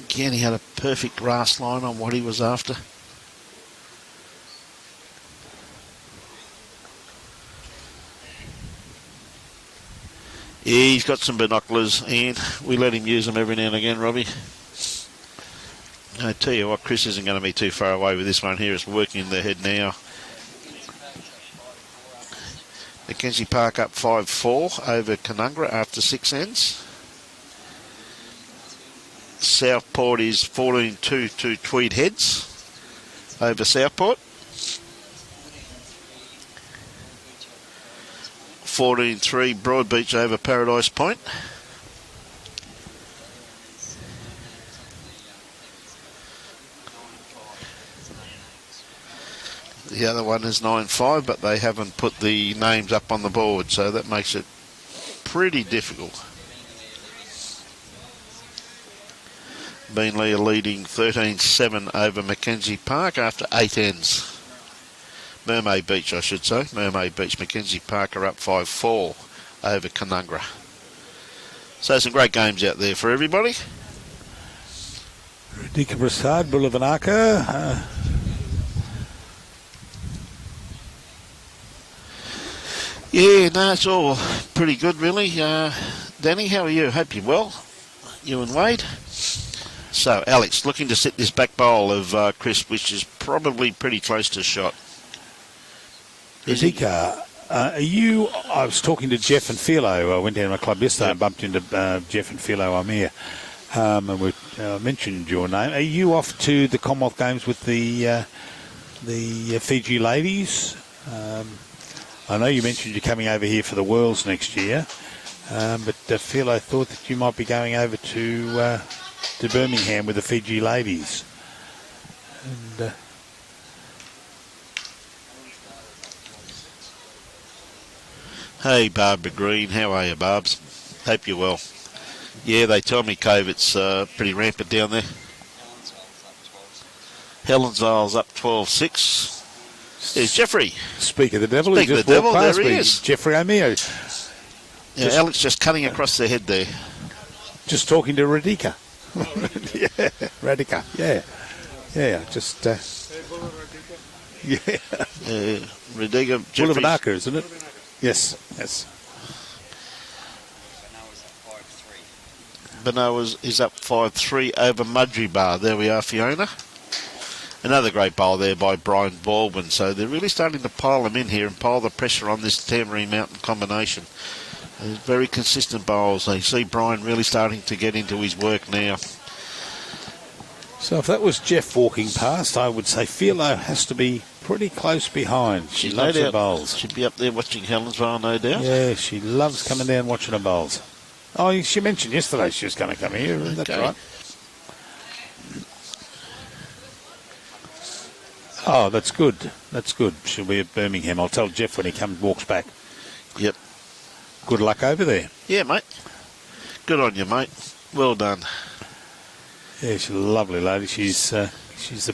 Again, he had a perfect grass line on what he was after. Yeah, he's got some binoculars, and we let him use them every now and again, Robbie. I tell you what, Chris isn't going to be too far away with this one here. It's working in their head now. Mackenzie Park up 5-4 over Conungra after 6 ends. Southport is 14-2 to Tweed Heads over Southport. 14-3 Broadbeach over Paradise Point. The other one is 9-5, but they haven't put the names up on the board, so that makes it pretty difficult. Beanley are leading 13-7 over Mackenzie Park after 8 ends. Mermaid Beach, I should say. Mermaid Beach, Mackenzie Park are up 5-4 over Conungra. So some great games out there for everybody. Radhika Prasad, Bulavanaka. Yeah, no, it's all pretty good, really. Danny, how are you? Hope you're well. You and Wade. So, Alex, looking to set this back bowl of Chris, which is probably pretty close to shot. Radhika, I was talking to Jeff and Philo. I went down to my club yesterday and bumped into Jeff and Philo. I'm here. And we mentioned your name. Are you off to the Commonwealth Games with the Fiji ladies? I know you mentioned you're coming over here for the Worlds next year, but Philo thought that you might be going over to Birmingham with the Fiji ladies. And hey, Barbara Green, how are you, Barbs? Hope you're well. Yeah, they tell me COVID's pretty rampant down there. Helensvale's up 12-6. There's Jeffrey. Speak of the devil. Speak of the devil, there he is. Jeffrey O'Meara. Yeah, Alex just cutting across their head there. Just talking to Radhika. Yeah, Radhika. Yeah. Yeah, just... yeah. Radhika. Bulavanaka, isn't it? Yes, yes. Benoa is up 5-3 over Mudgee Bar. There we are, Fiona. Another great bowl there by Brian Baldwin. So they're really starting to pile them in here and pile the pressure on this Tamborine Mountain combination. There's very consistent bowls. You see Brian really starting to get into his work now. So if that was Jeff walking past, I would say Philo has to be pretty close behind. She loves her bowls. She'd be up there watching Helensvale, no doubt. Yeah, she loves coming down watching her bowls. Oh, she mentioned yesterday she was going to come here. That's right. Oh, that's good. That's good. She'll be at Birmingham. I'll tell Jeff when he walks back. Yep. Good luck over there. Yeah, mate. Good on you, mate. Well done. Yeah, she's a lovely lady. She's the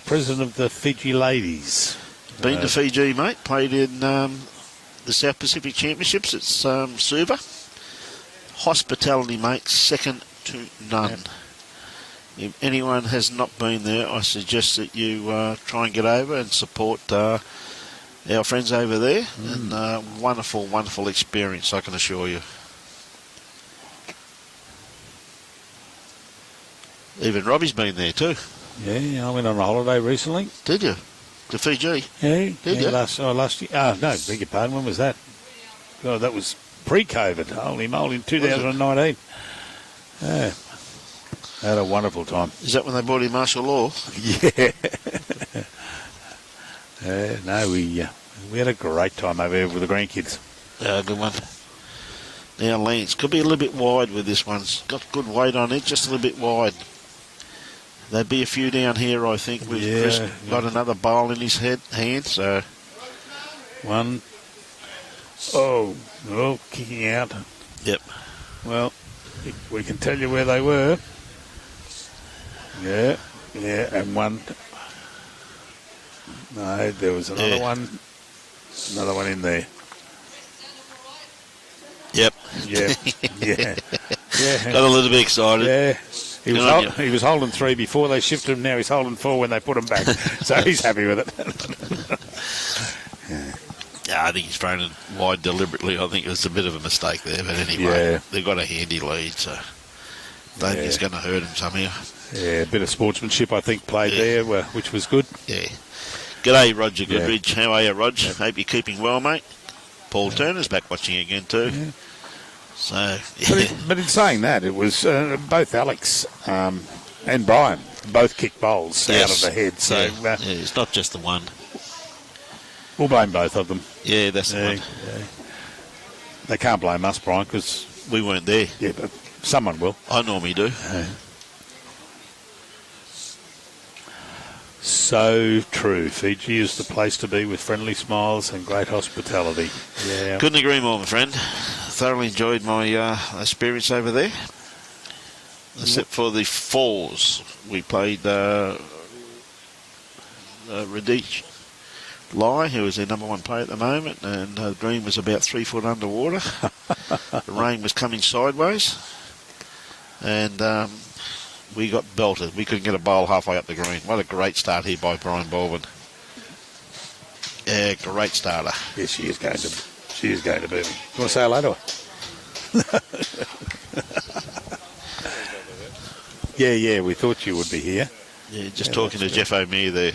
president of the Fiji ladies. Been to Fiji, mate. Played in the South Pacific Championships at Suva. Hospitality, mate, second to none. Yep. If anyone has not been there, I suggest that you try and get over and support our friends over there. And wonderful, wonderful experience, I can assure you. Even Robbie's been there too. Yeah, I went on a holiday recently. Did you? To Fiji? Yeah. Did you? Last year. Oh, no, beg your pardon. When was that? Oh, that was pre-COVID. Holy moly, in 2019. Yeah. I had a wonderful time. Is that when they brought in martial law? Yeah. No, we had a great time over here with the grandkids. Good one. Now, Lance, could be a little bit wide with this one. It's got good weight on it, just a little bit wide. There'd be a few down here, I think, with Chris got another bowl in his hand, so... 1, Oh, kicking out. Yep. Well, we can tell you where they were. Yeah, and one. No, there was another one. Another one in there. Yep. Yeah. Got a little bit excited. Yeah. He was holding 3 before they shifted him. Now he's holding 4 when they put him back. So he's happy with it. Yeah, I think he's thrown it wide deliberately. I think it was a bit of a mistake there. But anyway, they've got a handy lead, so I think it's going to hurt him somehow. Yeah, a bit of sportsmanship, I think, played there, which was good. Yeah. G'day, Roger Goodridge. How are you, Rog? Hope you're keeping well, mate. Paul Turner's back watching again too. Yeah. So, but in saying that, it was both Alex and Brian both kicked bowls out of the head. So it's not just the one. We'll blame both of them. Yeah, that's the one. Yeah. They can't blame us, Brian, because we weren't there. Yeah, but someone will. I normally do. So true. Fiji is the place to be with friendly smiles and great hospitality. Yeah. Couldn't agree more, my friend. Thoroughly enjoyed my experience over there. Except for the fours. We played Radich Lai, who is their number 1 player at the moment, and the green was about 3 foot underwater. The rain was coming sideways. And we got belted. We couldn't get a bowl halfway up the green. What a great start here by Brian Baldwin. Yeah, great starter. Yes, she is going to be. You want to say hello to her? Yeah, we thought you would be here. Yeah, just talking to Jeff O'Meara there.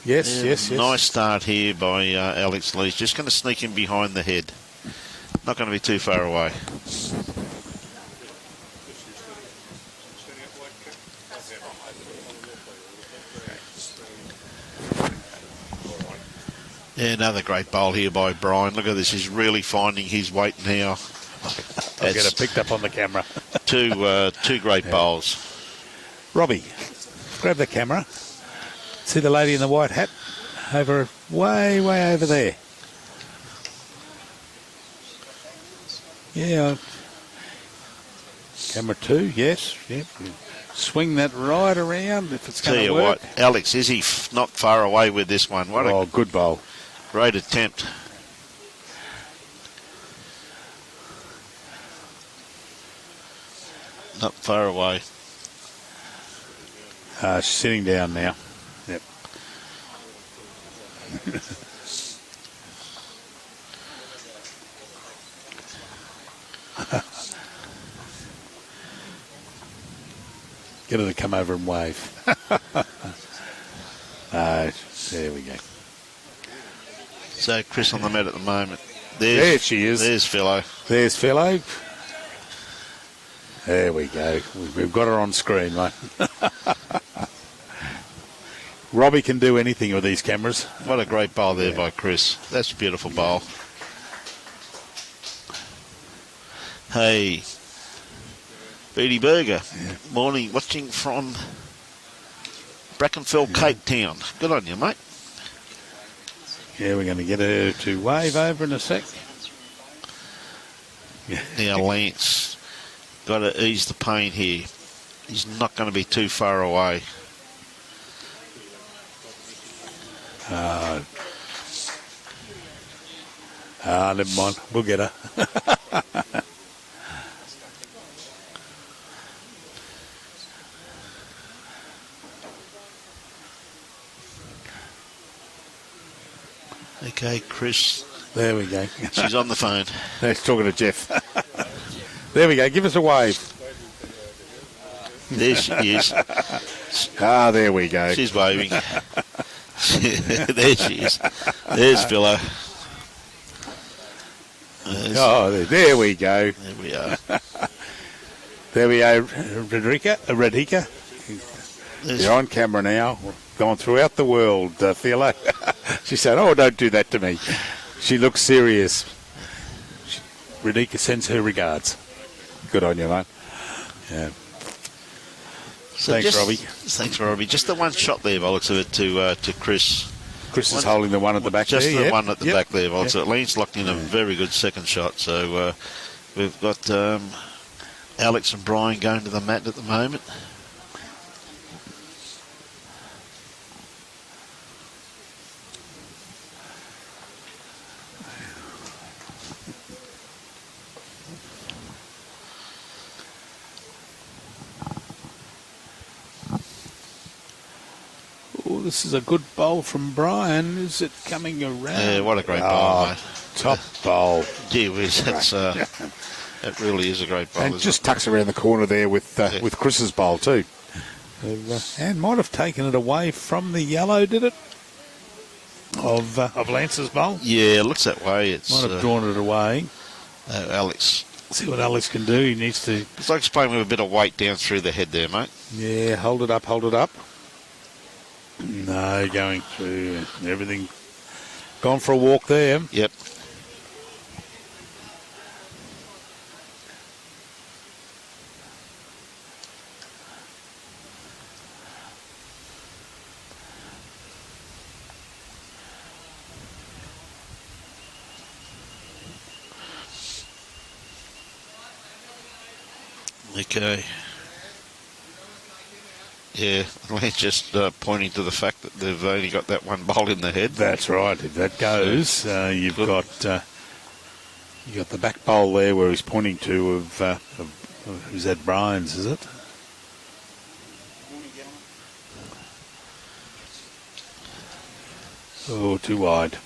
Yes. Nice start here by Alex Lees. Just going to sneak in behind the head. Not going to be too far away. Yeah, another great bowl here by Brian. Look at this. He's really finding his weight now. I'll get it picked up on the camera. two great bowls. Robbie, grab the camera. See the lady in the white hat? Way over there. Yeah. Camera 2, yes. Yep. Swing that right around if it's going to work. Tell you what, Alex, is he not far away with this one? What a good bowl. Great attempt. Not far away. She's sitting down now. Yep. Get her to come over and wave. There we go. So Chris on the mat at the moment. There she is. There's Philo. There's Philo. There we go. We've got her on screen, mate. Robbie can do anything with these cameras. What a great bowl there by Chris. That's a beautiful bowl. Hey, Beatty Burger. Morning, watching from Brackenfell, Cape Town. Good on you, mate. Yeah, we're going to get her to wave over in a sec. Now Lance, got to ease the pain here. He's not going to be too far away. Never mind. We'll get her. Okay, Chris. There we go. She's on the phone. Let's talking to Jeff. There we go. Give us a wave. There she is. There we go. She's waving. There she is. There's Philo. There we go. There we are. There we are, Radhika. You're on camera now. Gone throughout the world, Philo. She said, don't do that to me. She looks serious. Radhika sends her regards. Good on you, mate. Yeah. So Thanks, Robbie. Thanks, Robbie. Just the one shot there, by the looks of it, to Chris. Chris is holding the one at the back just there. the yep. one at the Yep. back there, by the looks Yep. of it. Lean's locked in a very good second shot. So we've got Alex and Brian going to the mat at the moment. Oh, this is a good bowl from Brian. Is it coming around? Yeah, what a great bowl, mate. Top bowl. Gee whiz, that's, that really is a great bowl. And just tucks around the corner there with Chris's bowl too. And might have taken it away from the yellow, did it? Of Lance's bowl? Yeah, it looks that way. It's Might have drawn it away. Alex. See what Alex can do. He needs to... It's like playing with a bit of weight down through the head there, mate. Yeah, hold it up, hold it up. No, going through everything. Gone for a walk there. Yep. Okay. Yeah, Lance just pointing to the fact that they've only got that one bowl in the head. That's right. If that goes, you've got the back bowl there where he's pointing to of who's that? Brian's, is it? Oh, too wide.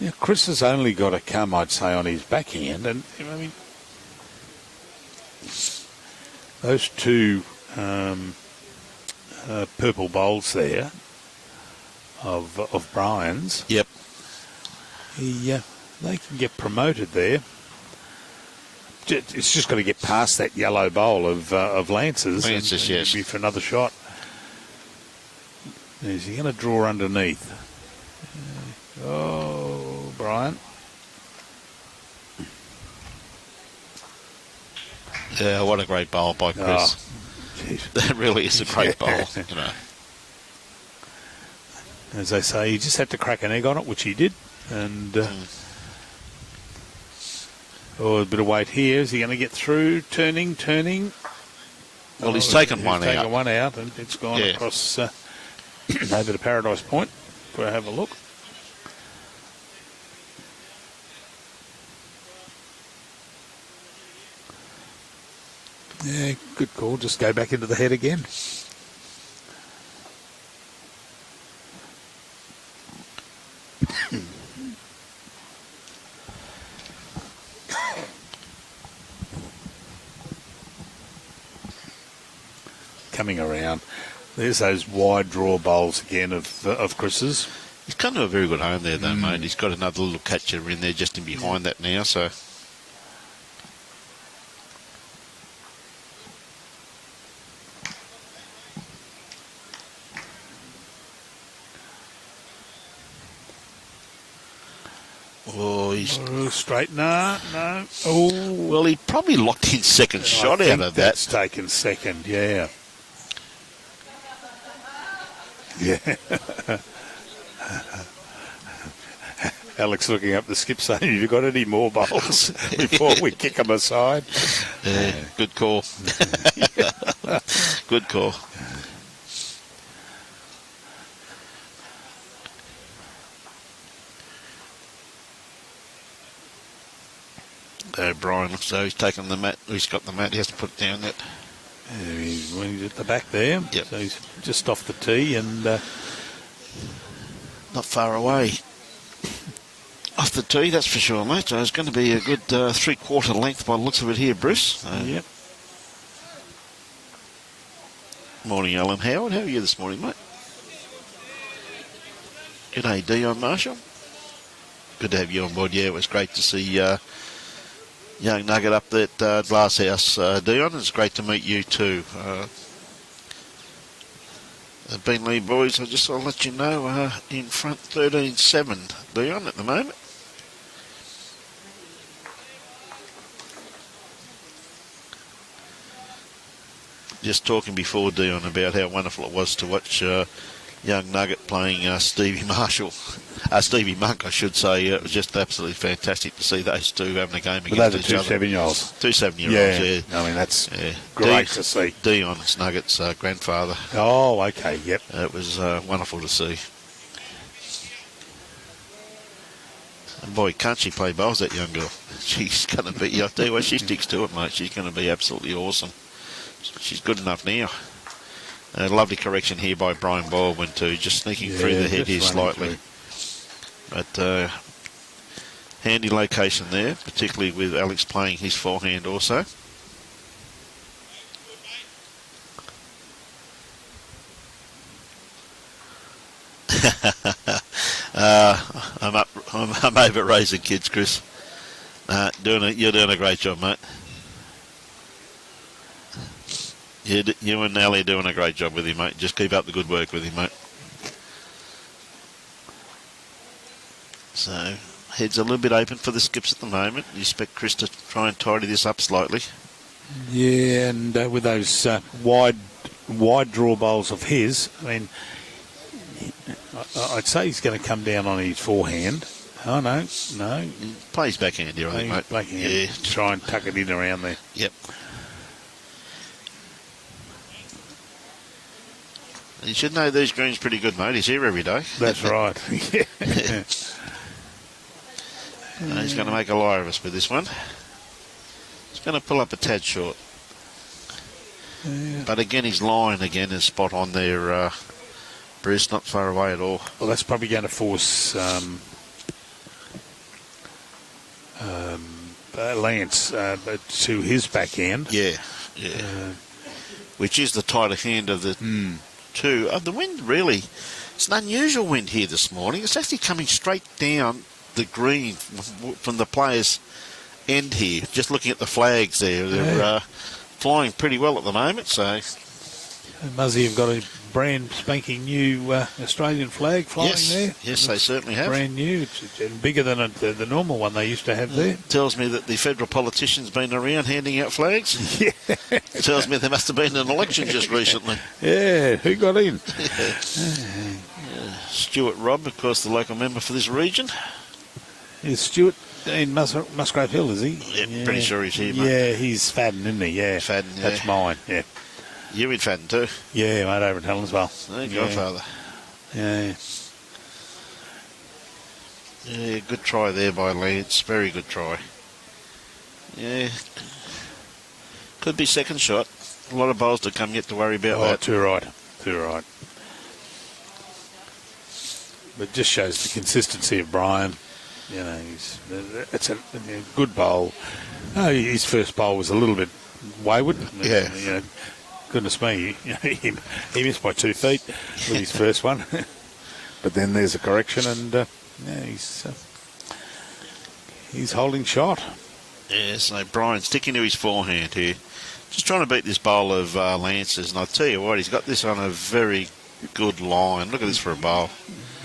Yeah, Chris has only got a come, I'd say, on his backhand, and I mean those two purple bowls there of Brian's. Yep. They can get promoted there. It's just got to get past that yellow bowl of Lance's. Lance's, and yes. Be for another shot. Is he going to draw underneath? Oh, Brian. Yeah, what a great bowl by Chris. Oh, that really is a great bowl, you know. As they say, he just had to crack an egg on it, which he did. And a bit of weight here. Is he going to get through? Turning. Well, he's taken one taken out. one out, and it's gone across over to Paradise Point. Go have a look. Yeah, good call. Just go back into the head again. Coming around. There's those wide draw bowls again of Chris's. He's come to a very good home there, though, mate. He's got another little catcher in there just in behind that now, so... Oh, he's... straight, no. Oh, well, he probably locked his second shot out of that. That's taken second, yeah. Yeah. Alex looking up the skip saying, have you got any more bowls before we kick them aside? Yeah, good call. Good call. Brian looks though he's taken the mat. He's got the mat. He has to put it down that. When he's at the back there. Yep. So he's just off the tee and... not far away. Off the tee, that's for sure, mate. So it's going to be a good 3/4 length by the looks of it here, Bruce. Yep. Morning, Alan Howard. How are you this morning, mate? G'day, Dion Marshall. Good to have you on board. Yeah, it was great to see young nugget up at Glasshouse. Dion, it's great to meet you too. Beenleigh boys, I just want to let you know, in front 13-7, Dion, at the moment. Just talking before, Dion, about how wonderful it was to watch young Nugget playing Stevie Monk, I should say. It was just absolutely fantastic to see those two having a game against each other. 2 7-year-olds. 2 7-year-olds, yeah. I mean, that's great to see. Dion's Nugget's grandfather. Oh, okay, yep. It was wonderful to see. And boy, can't she play bowls, that young girl. She's going to be, I'll tell you what, she sticks to it, mate. She's going to be absolutely awesome. She's good enough now. A lovely correction here by Brian Baldwin too, just sneaking through the head here slightly. But handy location there, particularly with Alex playing his forehand also. I'm over raising kids, Chris. You're doing a great job, mate. You and Nelly are doing a great job with him, mate. Just keep up the good work with him, mate. So, head's a little bit open for the skips at the moment. You expect Chris to try and tidy this up slightly. Yeah, and with those wide draw bowls of his, I mean, I'd say he's going to come down on his forehand. Oh, no. He plays backhand here, I think, mate. Backhand. Yeah. Try and tuck it in around there. Yep. You should know these greens pretty good, mate. He's here every day. That's right. He's going to make a liar of us with this one. He's going to pull up a tad short. Yeah. But again, his line again is spot on there, Bruce, not far away at all. Well, that's probably going to force Lance to his backhand. Yeah. Which is the tighter hand of the two. The wind really, it's an unusual wind here this morning. It's actually coming straight down the green from the players' end here. Just looking at the flags there, they're flying pretty well at the moment. So, Muzzy have got a brand spanking new Australian flag flying there. Yes, they certainly have. Brand new. It's bigger than the normal one they used to have there. Tells me that the federal politician's been around handing out flags. Yeah. Tells me there must have been an election just recently. Yeah, who got in? Stuart Robb, of course, the local member for this region. Is Stuart in Musgrave Hill, is he? Yeah, pretty sure he's here, mate. Yeah, he's Fadden, isn't he? Yeah. Fadden, yeah. That's mine, yeah. You in Fadden too? Yeah, mate, over at Helen as well. There you go, Father. Yeah. Yeah, good try there by Lance. Very good try. Yeah. Could be second shot. A lot of bowls to come yet to worry about that. Too right. But just shows the consistency of Brian. You know, it's a good bowl. His first bowl was a little bit wayward. Yeah. You know, goodness me, he missed by 2 feet with his first one. But then there's a correction, and he's holding shot. Yeah, so Brian sticking to his forehand here. Just trying to beat this bowl of Lance's, and I'll tell you what, he's got this on a very good line. Look at this for a bowl.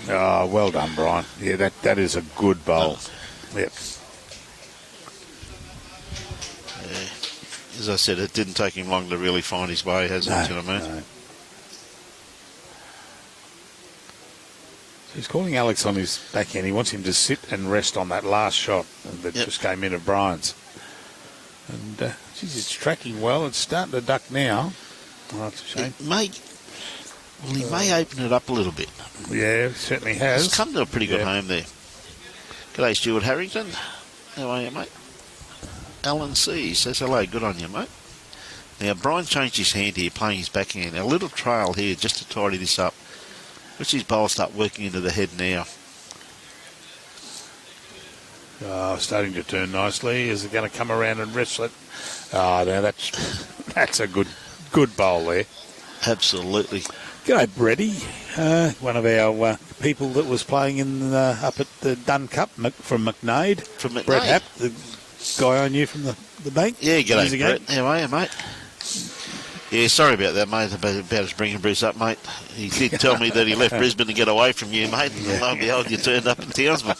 Oh, well done, Brian. Yeah, that is a good bowl. Yep. Yeah. As I said, it didn't take him long to really find his way, has it? You know what I mean? No. So he's calling Alex on his backhand. He wants him to sit and rest on that last shot that just came in of Brian's. And, it's tracking well. It's starting to duck now. Oh, that's a shame. He may open it up a little bit. Yeah, it certainly has. It's come to a pretty good home there. G'day, Stuart Harrington. How are you, mate? Alan C says hello. Good on you, mate. Now, Brian changed his hand here, playing his backhand. A little trail here just to tidy this up. Which his bowl start working into the head now. Starting to turn nicely. Is it going to come around and wrestle it? Now that's a good bowl there. Absolutely. G'day, Brady. One of our people that was playing in up at the Dun Cup from McNade. From McNade. Brett Happ, the guy I knew from the bank. Yeah, years g'day, ago. Brett. How are you, mate? Yeah, sorry about that, mate, about us bringing Bruce up, mate. He did tell me that he left Brisbane to get away from you, mate. And lo and behold, you turned up in Townsville.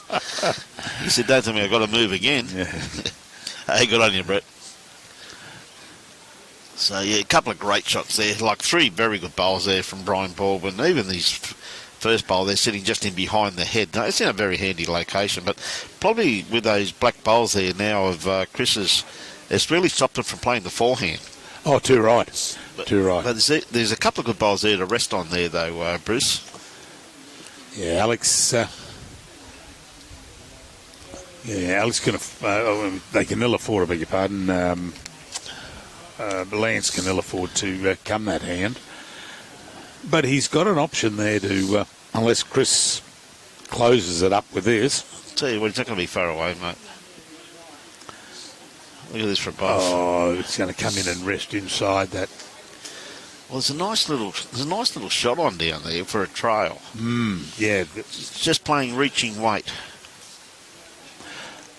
He said, don't tell me I've got to move again. Yeah. Hey, good on you, Brett. So, yeah, a couple of great shots there. Like 3 very good bowls there from Brian Baldwin. Even these first bowl, they're sitting just in behind the head. Now, it's in a very handy location, but probably with those black bowls there now of Chris's, it's really stopped him from playing the forehand. Oh, too right. Too right. But there's a couple of good bowls there to rest on there, though, Bruce. Yeah, Alex. Alex can. They can ill afford. I beg your pardon. Lance can ill afford to come that hand, but he's got an option there to, unless Chris closes it up with this. Tell you what, it's not going to be far away, mate. Look at this for above. Oh, it's going to come in and rest inside that. Well, there's a nice little shot on down there for a trail. Yeah, It's just playing reaching weight.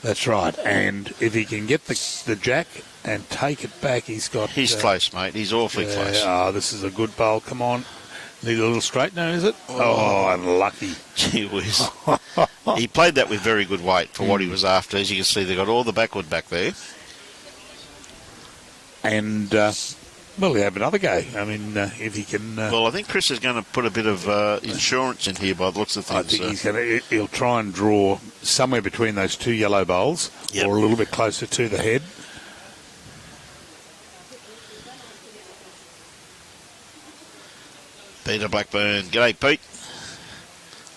that's right. And if he can get the jack and take it back, he's got. He's close, mate. He's awfully close. Oh, this is a good bowl. Come on. Need a little straightener, is it? Oh, unlucky. Gee whiz. He played that with very good weight for what he was after. As you can see, they've got all the backward back there. And, well, he'll have another go. I mean, if he can... Well, I think Chris is going to put a bit of insurance in here by the looks of things. I think he'll try and draw somewhere between those 2 yellow bowls, Yep. or a little bit closer to the head. Peter Blackburn. G'day, Pete.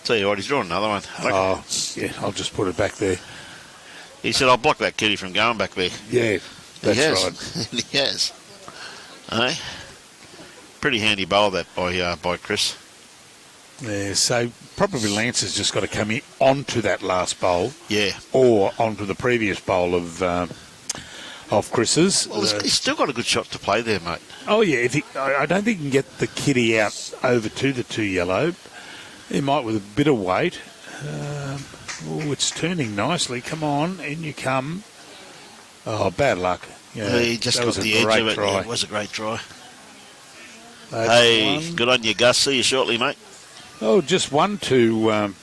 Tell you what, he's drawn another one. Oh, yeah, I'll just put it back there. He said, I'll block that kitty from going back there. Yeah, that's He right. has. He has. Eh? Pretty handy bowl that by Chris. Yeah, so probably Lance has just got to come in onto that last bowl, Yeah. or onto the previous bowl of Chris's. Well, he's still got a good shot to play there, mate. Oh yeah, I don't think he can get the kitty out over to the 2 yellow. He might with a bit of weight. It's turning nicely. Come on, in you come. Oh, bad luck. Yeah, He just got the edge of it. Yeah, it was a great try. That's Hey, one. good on you, Gus. See you shortly, mate. Oh, just one to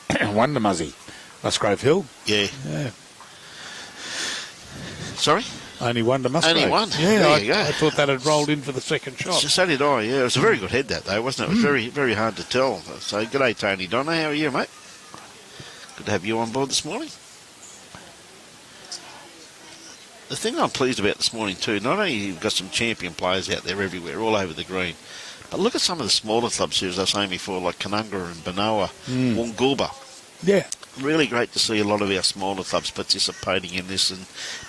Muzzy. Musgrave Hill. Yeah. Yeah. Sorry? Only one to Musgrave. Only one? Yeah, There you go. I thought that had rolled in for the second shot. So did I, yeah. It was a very good head that, though, wasn't it? It was very, very hard to tell. So, g'day, Tony Donna. How are you, mate? Good to have you on board this morning. The thing I'm pleased about this morning, too, not only you've got some champion players out there everywhere, all over the green, but look at some of the smaller clubs here, as I was saying before, like Canunga and Benoa, Woongoolba. Yeah. Really great to see a lot of our smaller clubs participating in this and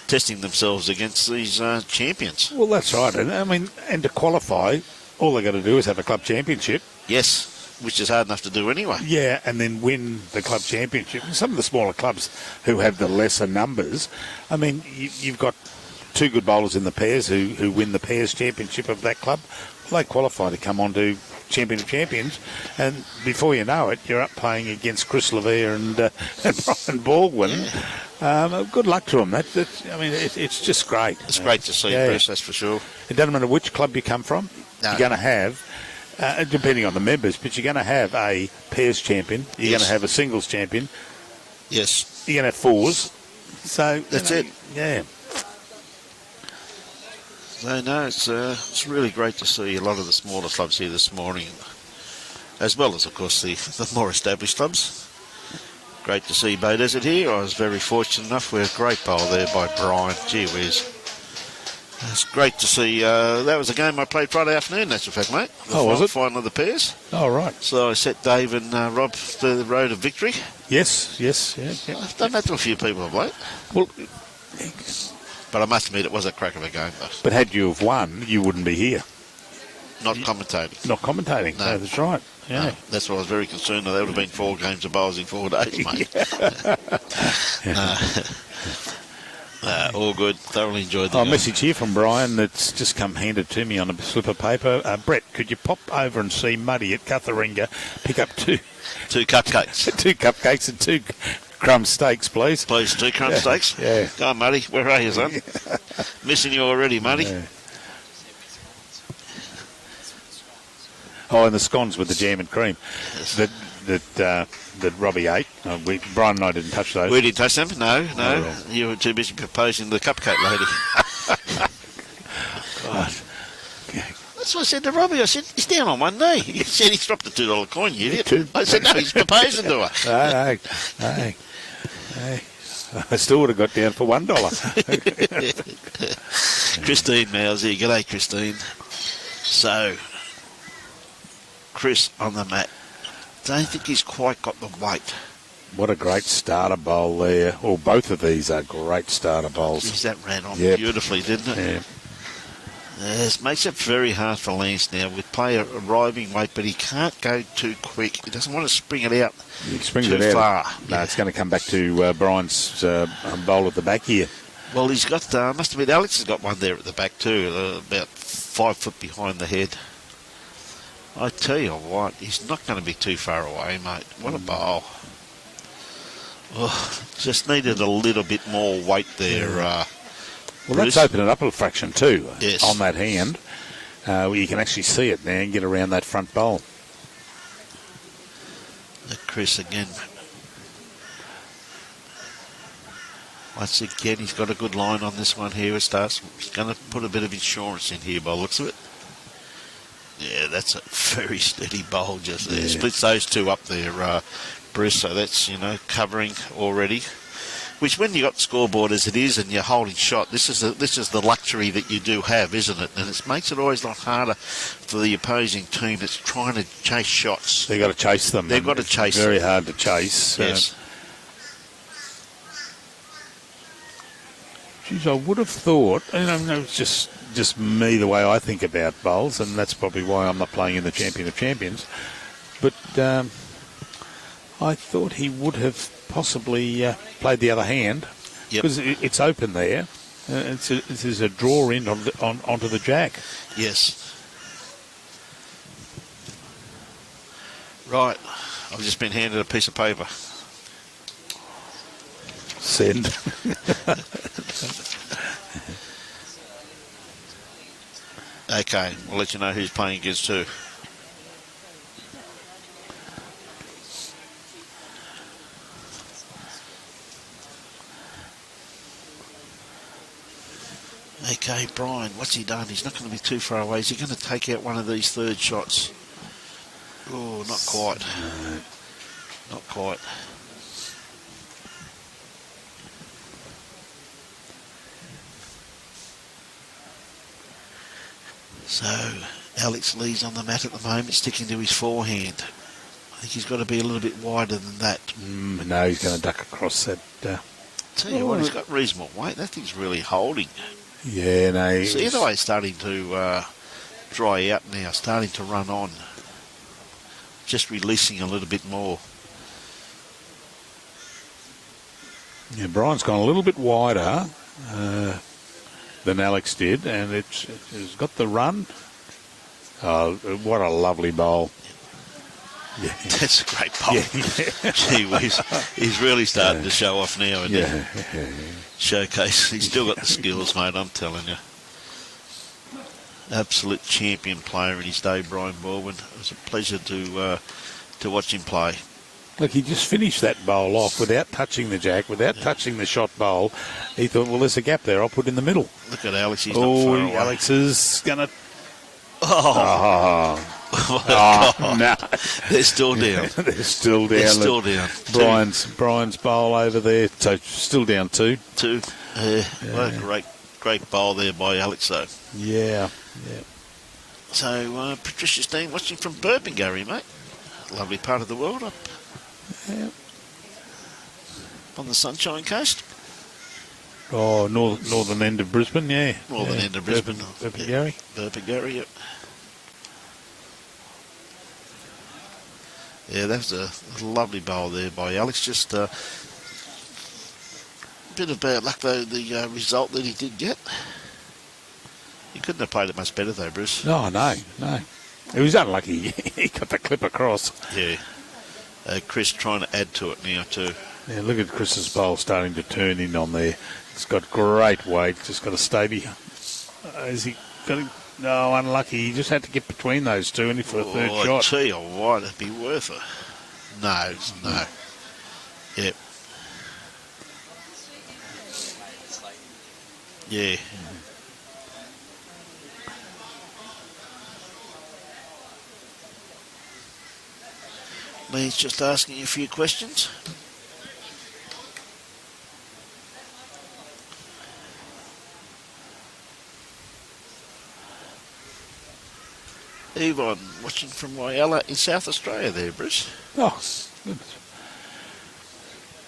testing themselves against these champions. Well, that's right. And I mean, and to qualify, all they got to do is have a club championship. Yes, which is hard enough to do anyway. Yeah, and then win the club championship. And some of the smaller clubs who have the lesser numbers, I mean, you've got 2 good bowlers in the pairs who win the pairs championship of that club. They qualify to come on to Champion of Champions, and before you know it, you're up playing against Chris Lievre and Brian Baldwin. Yeah. Good luck to them. I mean, it's just great. It's great to see, Bruce, that's for sure. It doesn't matter which club you come from. No. You're going to have, depending on the members, but you're going to have a pairs champion. You're going to have a singles champion. Yes. You're going to have 4s. So that's it. Yeah. No, it's really great to see a lot of the smaller clubs here this morning, as well as, of course, the more established clubs. Great to see Bay Desert here. I was very fortunate enough with a great bowl there by Brian. Gee whiz. It's great to see. That was a game I played Friday afternoon, that's a fact, mate. Was it? Final of the pairs. Oh, right. So I set Dave and Rob to the road of victory. Yes. Yeah. I've done that to a few people of late. Well, but I must admit, it was a crack of a game, though. but had you have won, you wouldn't be here. Not commentating. Not commentating. No, that's right. Yeah. No, that's what I was very concerned of. There would have been 4 games of bowls in 4 days, mate. All good. Thoroughly enjoyed the game. Message here from Brian that's just come handed to me on a slip of paper. Brett, could you pop over and see Muddy at Cutharinga, pick up 2 2 cupcakes. 2 cupcakes and 2 crumb steaks, please. Please, 2 crumb steaks. Yeah. Go on, Muddy. Where are you, son? Missing you already, Muddy. Yeah. Oh, and the scones with the jam and cream that Robbie ate. Brian and I didn't touch those. We didn't touch them. No. Oh, You were too busy proposing the cupcake lady. God. That's what I said to Robbie. I said, he's down on one knee. He said he's dropped a $2 coin, you idiot. I said, no, he's proposing to her. No. I still would have got down for $1. Christine Mouse here. G'day, Christine. So, Chris on the mat. Don't think he's quite got the weight. What a great starter bowl there. Well, both of these are great starter bowls. Geez, that ran on Yep. beautifully, didn't it? Yeah. Yes, makes it very hard for Lance now with player arriving weight, but he can't go too quick. He doesn't want to spring it out He springs too it out. far. No, it's going to come back to Brian's bowl at the back here. Well, he's got, must admit, Alex has got one there at the back too, about 5 foot behind the head. I tell you what, he's not going to be too far away, mate. What a bowl. Oh, just needed a little bit more weight there. Well, Bruce? that's opening up a fraction too. Yes. On that hand. Where you can actually see it now and get around that front bowl. Chris again. Once again, he's got a good line on this one here. He's going to put a bit of insurance in here by the looks of it. Yeah, that's a very steady bowl just there. Yeah. Splits those two up there, Bruce. So that's, covering already. Which, when you got the scoreboard as it is and you're holding shot, this is the luxury that you do have, isn't it? And it makes it always a lot harder for the opposing team that's trying to chase shots. They've got to chase them. They've got to chase Very them. hard to chase. Yes. Geez, I would have thought, it's just me, the way I think about bowls, and that's probably why I'm not playing in the Champion of Champions. But I thought he would have possibly played the other hand because it's open there. There's a draw in onto the jack. Yes. Right. I've just been handed a piece of paper. Send. Okay, we'll let you know who's playing against who. Okay, Brian, what's he done? He's not going to be too far away. Is he going to take out one of these third shots? Oh, not quite. No. Not quite. So, Alex Lees on the mat at the moment, sticking to his forehand. I think he's got to be a little bit wider than that. No, he's going to duck across that. Tell you what, he's got reasonable weight. That thing's really holding. Yeah, no. So either way, it's starting to dry out now, starting to run on. Just releasing a little bit more. Yeah, Brian's gone a little bit wider than Alex did, and it's got the run. Oh, what a lovely bowl. Yeah. That's a great bowl. Yeah. Gee whiz. He's really starting to show off now, isn't he? Showcase. He's still got the skills, mate, I'm telling you. Absolute champion player in his day, Brian Baldwin. It was a pleasure to watch him play. Look, he just finished that bowl off without touching the jack, without touching the shot bowl. He thought, well, there's a gap there. I'll put in the middle. Look at Alex. He's not far away. Alex is going to... Oh, no. They're still down. They're still down. They're still down. Brian's bowl over there, so still down 2. 2. What a great bowl there by Alex, though. Yeah. So, Patricia's team watching from Burpengary, mate. Lovely part of the world up on the Sunshine Coast. Oh, northern end of Brisbane, yeah. Northern end of Brisbane. Burpengary. Burpengary, yep. Yeah, that was a lovely bowl there by Alex. Just a bit of bad luck, though, the result that he did get. He couldn't have played it much better, though, Bruce. No. It was unlucky. He got the clip across. Yeah. Chris trying to add to it now, too. Yeah, look at Chris's bowl starting to turn in on there. It's got great weight. Just got a stavy. Is he got? No, unlucky. He just had to get between those two, and for a third shot. I tell you what, it'd be worth it. No, no. Yep. Yeah. Lee's just asking you a few questions. Yvonne, watching from Whyalla in South Australia there, Bruce. Oh, goodness.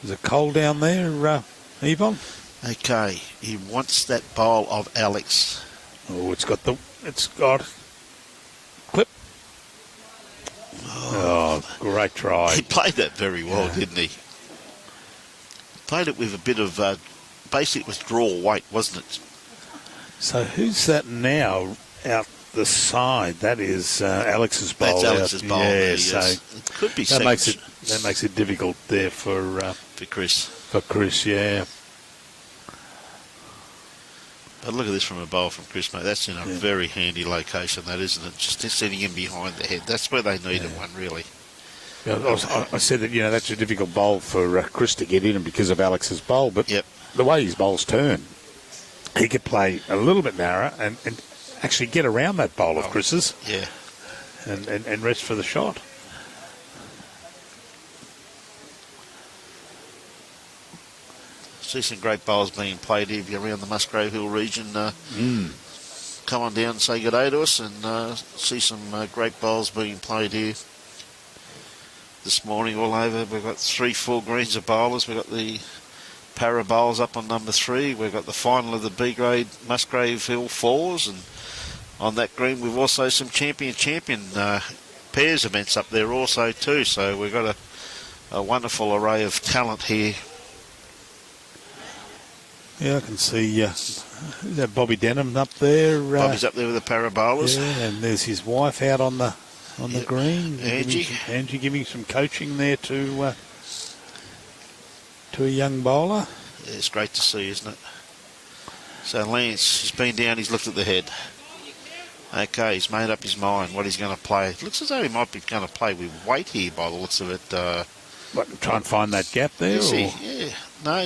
Is it cold down there, Yvonne? Okay, he wants that bowl of Alex. Oh, it's got clip. Oh, great try. He played that very well, didn't he? Played it with a bit of basic withdrawal weight, wasn't it? So who's that now out the side? That is Alex's bowl. That's Alex's bowl. Yeah, there, so it could be that makes it difficult there for Chris. For Chris, yeah. But look at this from a bowl from Chris, mate. That's in a very handy location, that, isn't it? Just sitting in behind the head. That's where they needed one, really. Yeah, I said that, that's a difficult bowl for Chris to get in because of Alex's bowl, but the way his bowls turn, he could play a little bit narrower and actually get around that bowl of Chris's. Yeah. And rest for the shot. See some great bowls being played here if you're around the Musgrave Hill region. Come on down and say good day to us, and see some great bowls being played here this morning all over. We've got 3-4 greens of bowlers. We've got the para bowls up on number 3. We've got the final of the B grade Musgrave Hill 4s, and on that green we've also some champion pairs events up there also too. So we've got a wonderful array of talent here. Yeah, I can see that Bobby Denham up there. Bobby's up there with the parabolas. Yeah, and there's his wife out on the green. Angie giving some coaching there to a young bowler. Yeah, it's great to see, isn't it? So Lance, he's been down, he's looked at the head. Okay, he's made up his mind what he's going to play. It looks as though he might be going to play with weight here by the looks of it. Try and find that gap there? Yeah. No,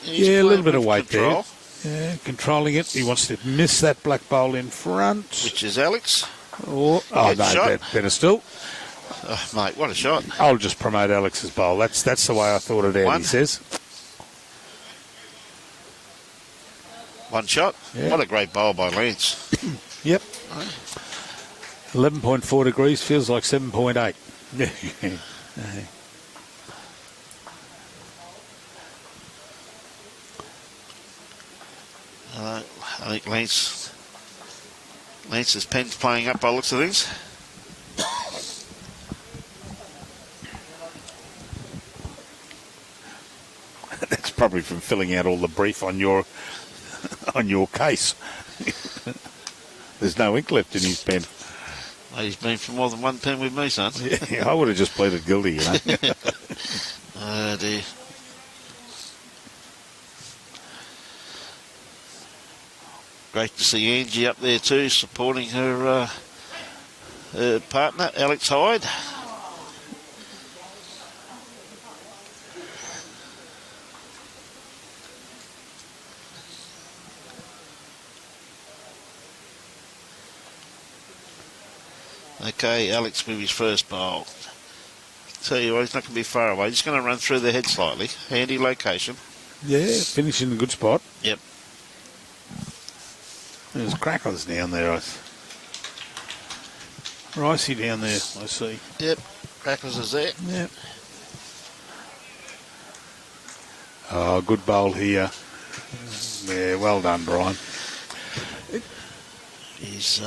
he's a little bit of weight control there. Yeah, controlling it. He wants to miss that black bowl in front. Which is Alex. No, better still. Oh, mate, what a shot. I'll just promote Alex's bowl. That's the way I thought it out, he says. One shot. Yeah. What a great bowl by Lance. Yep. 11.4 degrees, feels like 7.8. I think Lance's pen's playing up by the looks of things. That's probably from filling out all the brief on your case. There's no ink left in his pen. Mate, he's been for more than one pen with me, son. Yeah, I would have just pleaded guilty, Oh, dear. Great to see Angie up there too, supporting her partner, Alex Hyde. Okay, Alex with his first bowl. Tell you what, he's not going to be far away. Just going to run through the head slightly. Handy location. Yeah, finishing in a good spot. Yep. There's crackers down there. Ricey down there, I see. Yep, crackers is there. Yep. Oh, good bowl here. Yeah, well done, Brian. He's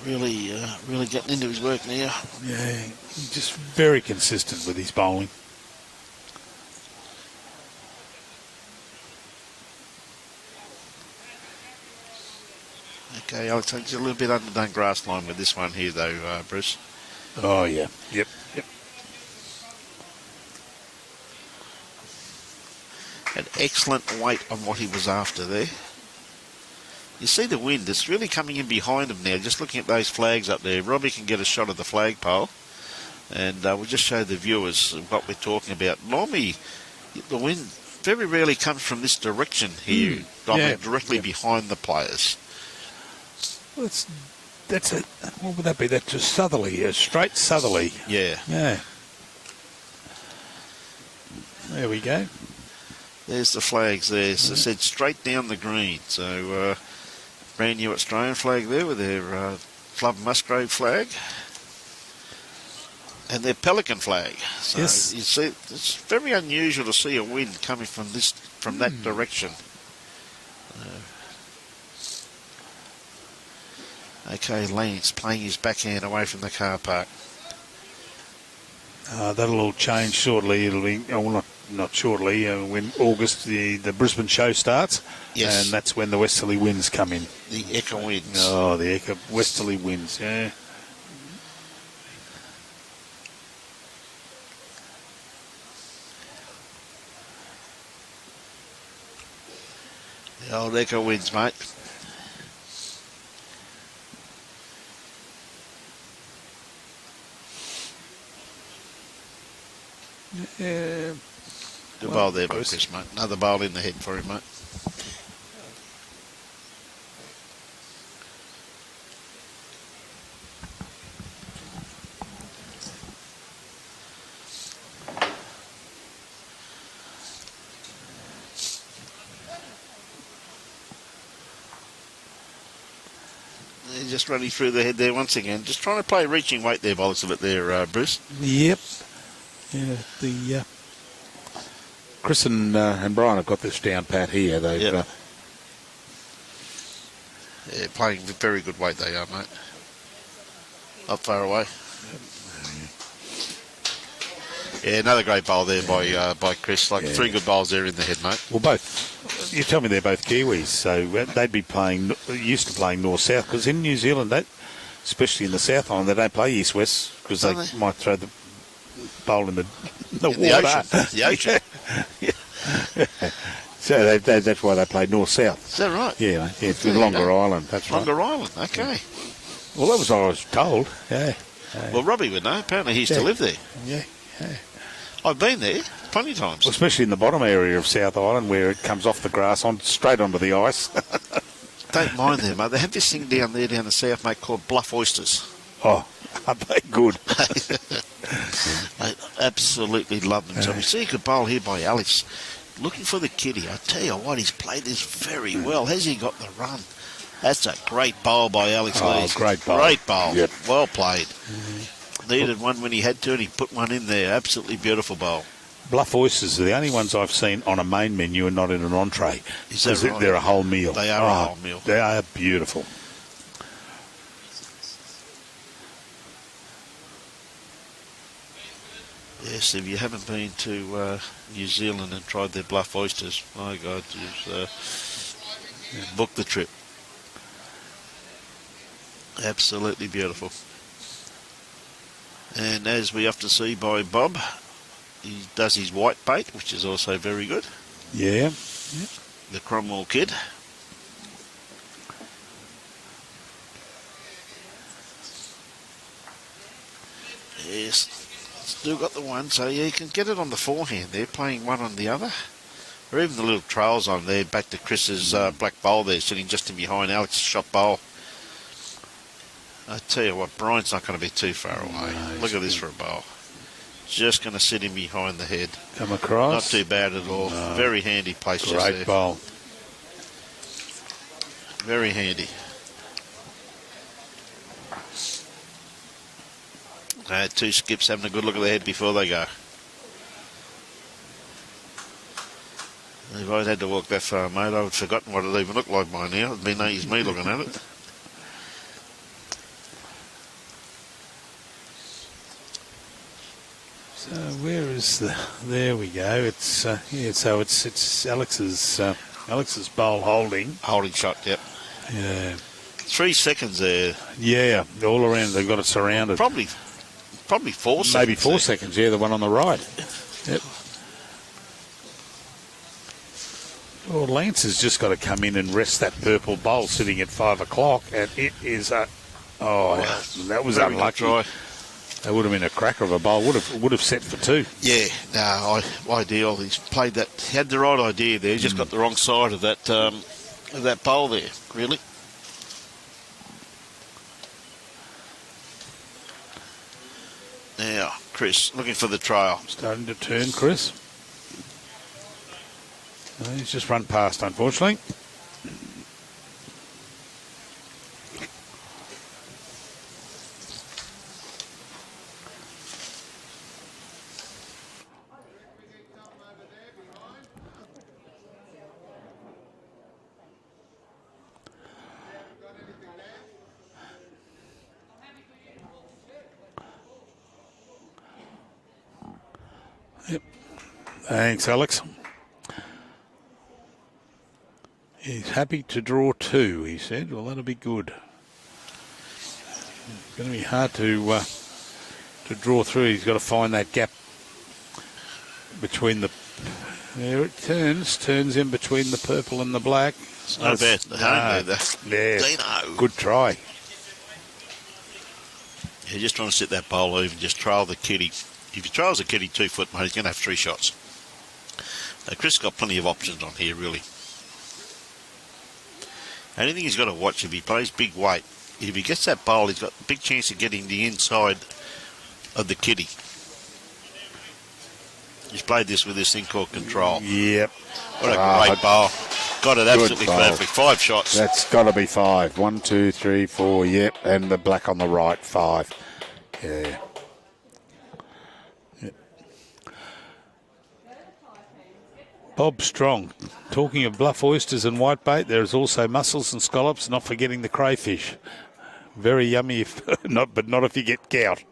really getting into his work now. Yeah, he's just very consistent with his bowling. Okay, Alex, it's a little bit underdone grass line with this one here, though, Bruce. Oh, yeah. Yep. an excellent weight on what he was after there. You see the wind, it's really coming in behind him now, just looking at those flags up there. Robbie can get a shot of the flagpole, and we'll just show the viewers what we're talking about. Normally, the wind very rarely comes from this direction here, directly behind the players. Well, that's a, what would that be? That's a southerly, a straight southerly. Yeah. Yeah. There we go. There's the flags there. So said straight down the green. So brand new Australian flag there with their Club Musgrave flag. And their Pelican flag. So yes. You see, it's very unusual to see a wind coming from that direction. Okay, Lance playing his backhand away from the car park. That'll all change shortly. It'll be, well, not shortly, when August the Brisbane show starts. Yes. And that's when the westerly winds come in. The Eka winds. Oh, the Eka westerly winds, yeah. The old Eka winds, mate. Yeah. Good bowl there by Chris, mate. Another bowl in the head for him, mate. They're just running through the head there once again. Just trying to play reaching weight there by the looks of it there, Bruce. Yep. Yeah, the Chris and Brian have got this down pat here. They've yeah, playing very good weight they are, mate. Not far away. Yeah, another great bowl there by Chris. Like 3 good bowls there in the head, mate. Well, both. You tell me they're both Kiwis, so they'd be used to playing north-south, because in New Zealand, especially in the South Island, they don't play east-west, because they might throw the bowl in the water. The ocean. So that's why they play north-south. Is that right? Yeah, it's Longer Island. That's right. Longer Island, okay. Well, that was what I was told. Yeah. Well, Robbie would know. Apparently he used to live there. Yeah. I've been there plenty of times. Well, especially in the bottom area of South Island, where it comes off the grass straight onto the ice. Don't mind them, mate. They have this thing down there down the south, mate, called bluff oysters. Oh, are they good? I absolutely love them. So we see a good bowl here by Alex. Looking for the kitty. I tell you what, he's played this very well. Has he got the run? That's a great bowl by Alex Lees. Great bowl. Great bowl. Yep. Well played. Needed one when he had to, and he put one in there. Absolutely beautiful bowl. Bluff oysters are the only ones I've seen on a main menu and not in an entree. Is that right? They're a whole meal. They are a whole meal. They are beautiful. Yes, if you haven't been to New Zealand and tried their bluff oysters, my God, book the trip. Absolutely beautiful. And as we often see by Bob, he does his white bait, which is also very good. Yeah. The Cromwell kid. Yes, still got the one, so yeah, you can get it on the forehand there, playing one on the other. Or even the little trails on there, back to Chris's black bowl there, sitting just in behind Alex's shot bowl. I tell you what, Brian's not going to be too far away. No, look at this for a bowl. Just going to sit him behind the head. Come across. Not too bad at all. No. Very handy place just there. Great bowl. Very handy. Two skips having a good look at the head before they go. If I'd had to walk that far, mate, I would have forgotten what it even looked like by now. It'd been me looking at it. So where is the? There we go. It's So it's Alex's bowl holding shot. Yep. Yeah. 3 seconds there. Yeah, all around they've got it surrounded. Probably 4 seconds. Maybe 4 seconds. Yeah, the one on the right. Yep. Well, Lance has just got to come in and rest that purple bowl sitting at 5 o'clock, and it is a... Oh, that was unlucky. That would have been a cracker of a bowl. Would have set for 2. Yeah, no, ideal. He's played that. He had the right idea there. He just got the wrong side of that bowl there, really. Now, Chris, looking for the trail. Starting to turn, Chris. He's just run past, unfortunately. Yep. Thanks, Alex. He's happy to draw 2, he said. Well, that'll be good. It's going to be hard to draw through. He's got to find that gap between the... There it turns in between the purple and the black. It's not bad. Yeah, Dino. good try. Yeah, just trying to set that bowl even, just trail the kitty. If he trails the kitty 2 foot, mate, he's going to have 3 shots. Chris got plenty of options on here, really. Only thing he's got to watch, if he plays big weight, if he gets that bowl, he's got a big chance of getting the inside of the kitty. He's played this with this thing called control. Yep. What a great bowl. Got it absolutely perfect. 5 shots. That's got to be 5. 1, 2, 3, 4, yep. And the black on the right, 5. Yeah. Yep. Bob Strong. Talking of bluff oysters and whitebait, there is also mussels and scallops, not forgetting the crayfish. Very yummy, but not if you get gout.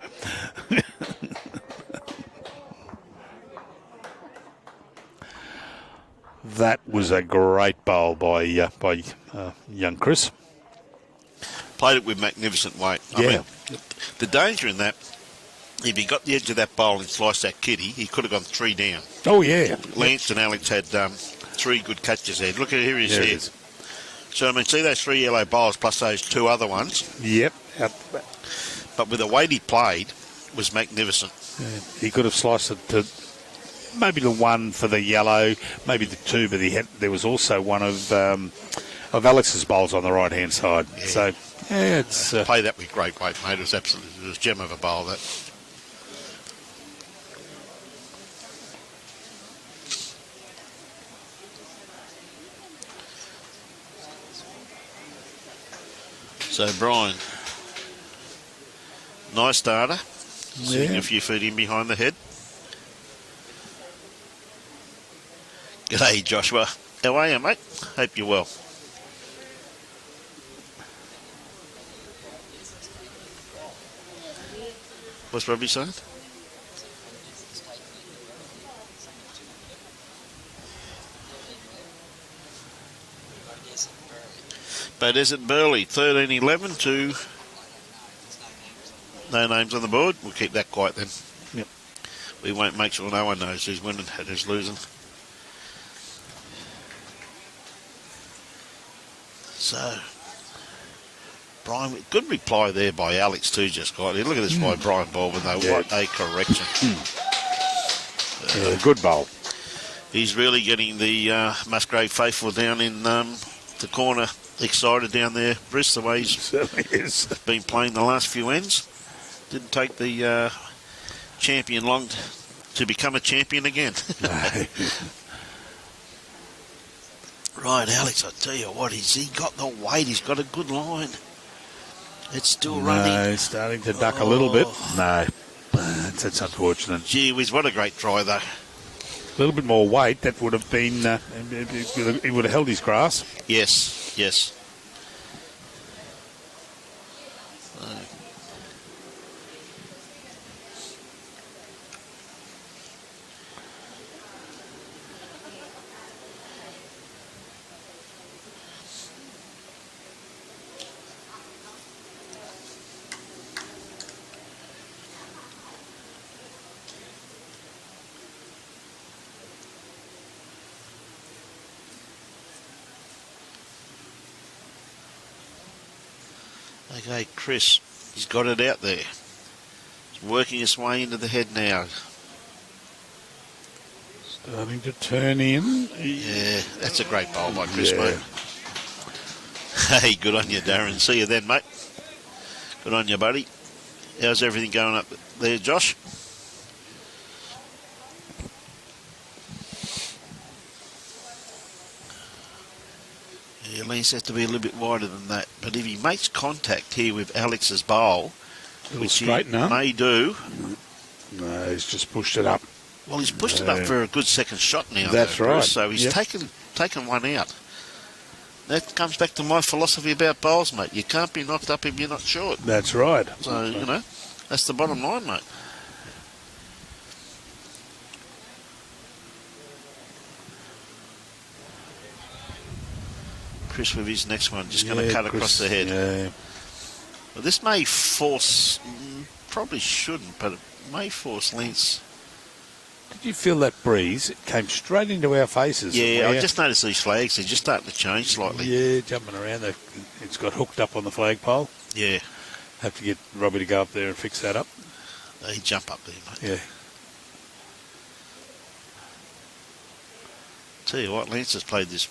That was a great bowl by young Chris. Played it with magnificent weight. I mean, the danger in that, if he got the edge of that bowl and sliced that kitty, he could have gone 3 down. Oh, yeah. Lance and Alex had 3 good catches there. Look at here he is. So, I mean, see those 3 yellow bowls plus those 2 other ones? Yep. But with the weight he played was magnificent. Yeah. He could have sliced it to maybe the 1 for the yellow, maybe the 2, but there was also one of Alex's bowls on the right-hand side. Yeah. So, yeah, it's... Play that with great weight, mate. It was a gem of a bowl, that. So, Brian, nice starter. Seeing a few feet in behind the head. G'day, Joshua. How are you, mate? Hope you're well. What's Robbie saying? But is it Burley? 13-11 to... No names on the board. We'll keep that quiet then. Yep. We won't make sure no one knows who's winning and who's losing. So, Brian, good reply there by Alex too, just got it. Look at this by Brian Baldwin though. Yeah. What a correction. Good bowl. He's really getting the Musgrave faithful down in the corner excited down there, Briss, the way he's been playing the last few ends. Didn't take the champion long to become a champion again. Right, Alex, I tell you what, he got the weight. He's got a good line. It's still running. No, starting to duck a little bit. No, that's unfortunate. Gee whiz, what a great try, though. A little bit more weight, that would have been, he would have held his grass. Yes, yes. Okay, Chris, he's got it out there. He's working his way into the head now. Starting to turn in. Yeah, that's a great bowl by Chris, Yeah. mate. Hey, good on you, Darren. See you then, mate. Good on you, buddy. How's everything going up there, Josh? Yeah, Lance has to be a little bit wider than that. But if he makes contact here with Alex's bowl, which he may do... No, he's just pushed it up. Well, he's pushed it up for a good second shot now. That's though, right. Chris, so he's taken one out. That comes back to my philosophy about bowls, mate. You can't be knocked up if you're not short. That's right. So, you know, that's the bottom line, mate. Chris with his next one, just going to cut across the head. Yeah. Well, this may force, probably shouldn't, but it may force Lance. Did you feel that breeze? It came straight into our faces. Yeah, I just noticed these flags, they're just starting to change slightly. Yeah, jumping around. It's got hooked up on the flagpole. Yeah. Have to get Robbie to go up there and fix that up. They jump up there, mate. Yeah. Tell you what, Lance has played this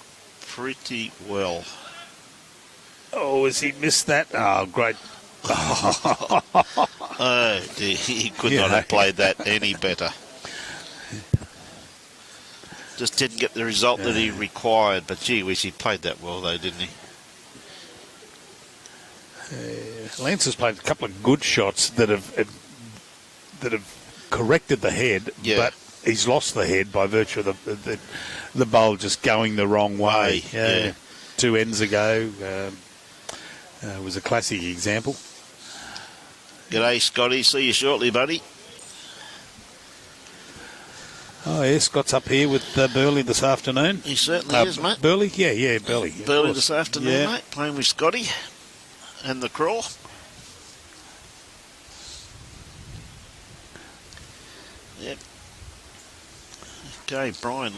pretty well. Oh, has he missed that? Oh, great. Oh, dear, he could not have played that any better. Just didn't get the result that he required, but gee whiz, he played that well though, didn't he? Lance has played a couple of good shots that have corrected the head, but he's lost the head by virtue of the bowl just going the wrong way. Yeah. 2 ends ago was a classic example. G'day, Scotty. See you shortly, buddy. Oh, yeah, Scott's up here with Burley this afternoon. He certainly is, mate. Burley? Yeah, Burley. Burley this afternoon, mate, playing with Scotty and the crawl. Yep. Okay, Brian.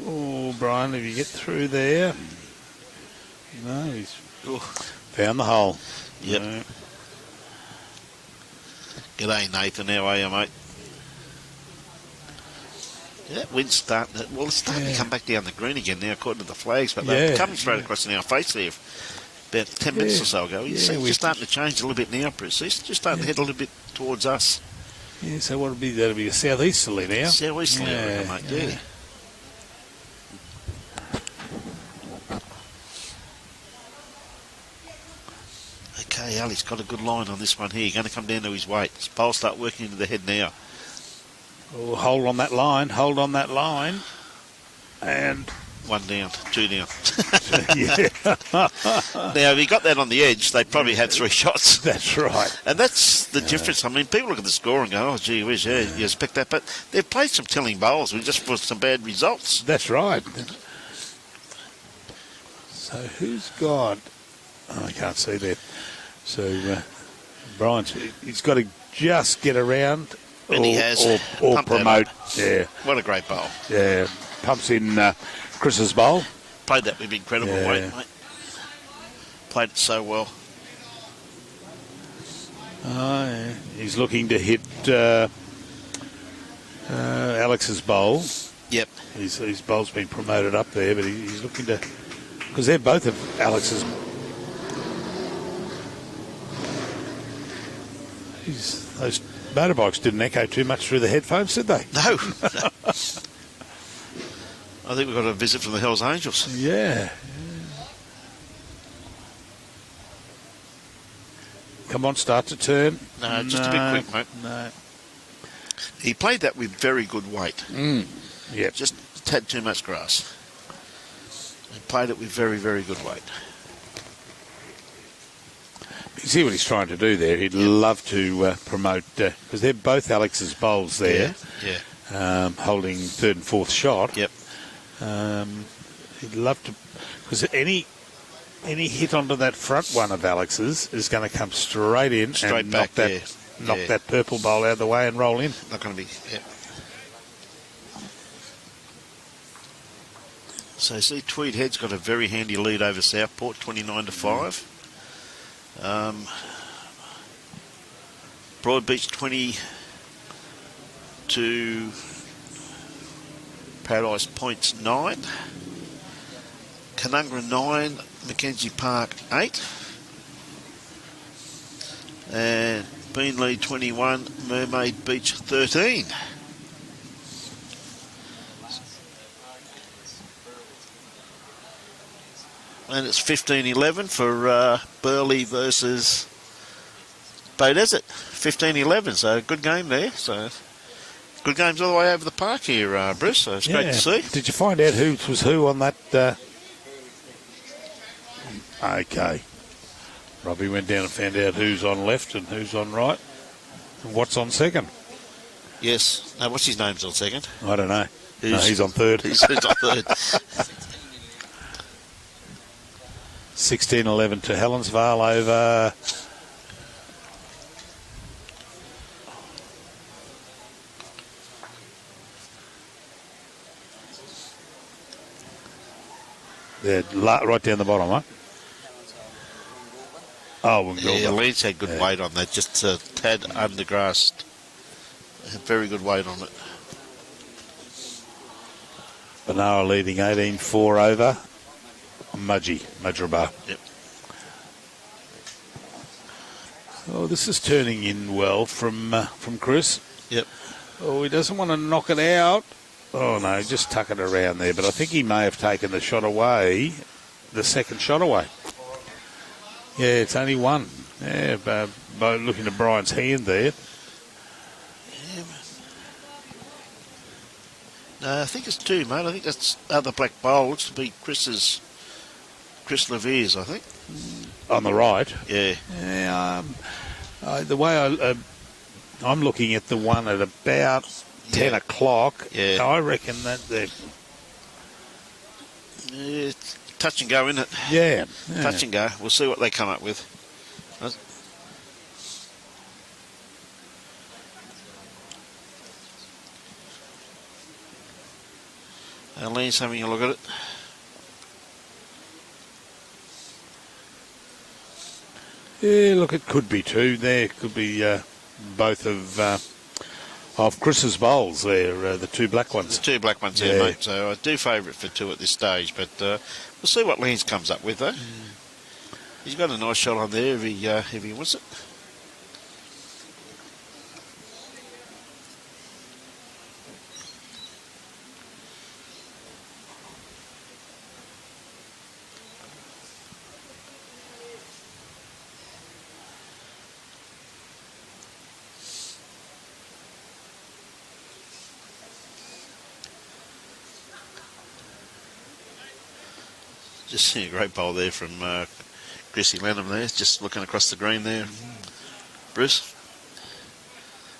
Oh, Brian, if you get through there. No, he's found the hole. Yep. No. G'day, Nathan. How are you, mate? Yeah, wind's starting it's starting to come back down the green again now, according to the flags, but they're coming straight across in our face there about 10 minutes or so ago. You see, we're starting to change a little bit now, Chris. It's just starting to head a little bit towards us. Yeah, so that'll be a southeasterly now. Southeasterly, I reckon, mate, yeah. Okay, Ali's got a good line on this one here. Going to come down to his weight. His bowl's start working into the head now. Oh, hold on that line, and 1 down, 2 down. yeah. Now, if he got that on the edge, they probably had 3 shots. That's right. And that's the difference. I mean, people look at the score and go, oh, gee whiz, you expect that. But they've played some telling bowls with just for some bad results. That's right. So who's got... Oh, I can't see that. So Brian's... He's got to just get around... And he has. Or promote. Yeah. What a great bowl. Yeah. Pumps in Chris's bowl. Played that with incredible weight, mate. Played it so well. Oh, yeah. He's looking to hit Alex's bowl. Yep. His bowl's been promoted up there, but he's looking to... Because they're both of Alex's... Those motorbikes didn't echo too much through the headphones, did they? No. I think we've got a visit from the Hells Angels. Yeah. Come on, start to turn. No, just a bit quick, mate. No. He played that with very good weight. Yep. Just a tad too much grass. He played it with very, very good weight. You see what he's trying to do there. He'd love to promote, because they're both Alex's bowls there. Yeah. Holding third and fourth shot. Yep. He'd love to, because any hit onto that front one of Alex's is going to come straight in and knock that purple bowl out of the way and roll in. Not going to be. Yeah. So see, Tweed Head's got a very handy lead over Southport, 29-5. Broadbeach 20 to Paradise Points 9. Canungra 9, Mackenzie Park 8. And Beanley 21, Mermaid Beach 13. And it's 15-11 for Burleigh versus Bay Desert. 15-11, so good game there. So good games all the way over the park here, Bruce. So it's great to see. Did you find out who was who on that? Okay. Robbie went down and found out who's on left and who's on right and what's on second. Yes. No, what's his name's on second? I don't know. No, he's on third. He's on third. 16-11 to Helensvale over. They're right down the bottom, right? Oh, yeah, Leeds had good weight on that, just a tad undergrassed. Very good weight on it. Benara leading 18-4 over Mudgeraba. Yep. Oh, this is turning in well from Chris. Yep. Oh, he doesn't want to knock it out. Oh, no, just tuck it around there. But I think he may have taken the shot away, the second shot away. Yeah, it's only one. Yeah, by looking at Brian's hand there. Yeah, no, I think it's two, mate. I think that's other black bowls to be Chris Lievre's, I think. On the right? Yeah. Yeah, the way I'm looking at the one at about 10 o'clock. Yeah. I reckon that they're... Yeah, it's touch and go, isn't it? Yeah. Touch and go. We'll see what they come up with. Lee's having a look at it. Yeah, look, it could be two there. Could be both of Chris's bowls there, the two black ones. The two black ones there, mate. So I do favour it for two at this stage, but we'll see what Leeds comes up with, though. He's got a nice shot on there if he wants it. Just seeing a great bowl there from Chrissy Lenham there, just looking across the green there. Bruce?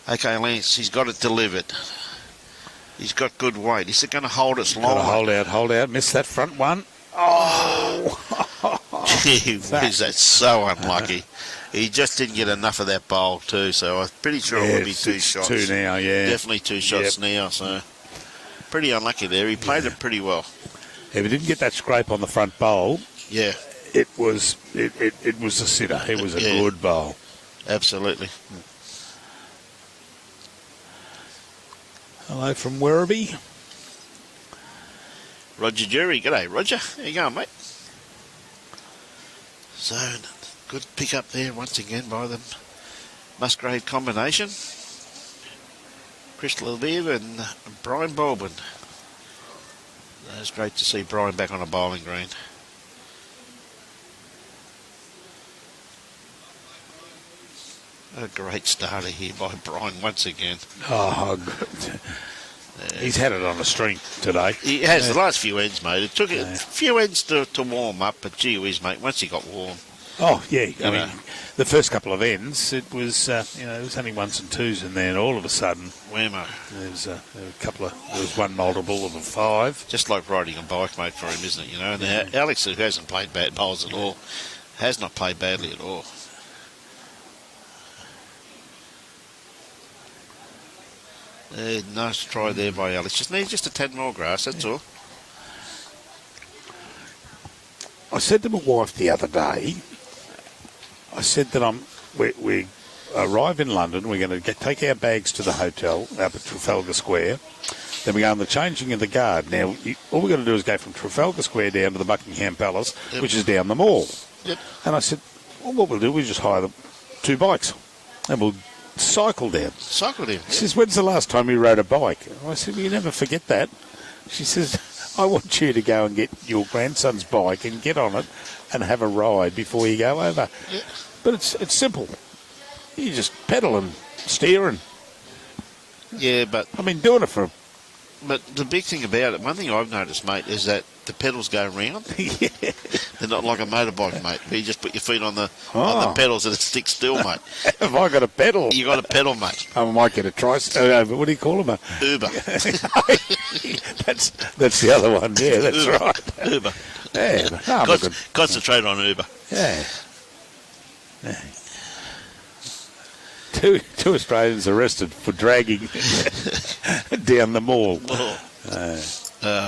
Okay, Lance, he's got it delivered. He's got good weight. Is it going to hold its long? Hold out. Missed that front one. Oh! Gee whiz, that's so unlucky. He just didn't get enough of that bowl too, so I'm pretty sure it will be two shots. Two now, yeah. Definitely two shots now, so pretty unlucky there. He played it pretty well. If he didn't get that scrape on the front bowl, yeah, it was a sitter. It was a good bowl. Absolutely. Hello from Werribee. Roger Jury. G'day, Roger. How you going, mate? So, good pick up there once again by the Musgrave combination. Chris Lievre and Brian Baldwin. It's great to see Brian back on a bowling green. A great starter here by Brian once again. Oh, good. He's had it on a string today. He has the last few ends, mate. It took a few ends to warm up, but gee whiz, mate, once he got warm. Oh, yeah. I mean, the first couple of ends, it was, there was only ones and twos in there, and all of a sudden, whammo. There was one multiple of a 5. Just like riding a bike, mate, for him, isn't it? You know, and Alex, who hasn't played bad bowls at all, has not played badly at all. Nice try there by Alex. Just needs just a tad more grass, that's all. I said to my wife the other day, I said that we arrive in London. We're going to take our bags to the hotel up at Trafalgar Square. Then we go on the changing of the guard. Now, all we've got to do is go from Trafalgar Square down to the Buckingham Palace, which is down the mall. Yep. And I said, well, what we'll do, we just hire 2 bikes and we'll cycle down. Cycle down. She says, when's the last time you rode a bike? And I said, well, you never forget that. She says, I want you to go and get your grandson's bike and get on it and have a ride before you go over. Yep. But it's simple. You just pedal and steer and... Yeah, but... I've been doing it for... But the big thing about it, one thing I've noticed, mate, is that the pedals go round. Yeah. They're not like a motorbike, mate. You just put your feet on the pedals and it sticks still, mate. Have I got a pedal? You got a pedal, mate. I might get a tricycle. What do you call them? Uber. That's the other one. Yeah, that's Uber. right. Uber. Yeah. Concentrate on Uber. Yeah. Two Australians arrested for dragging down the mall.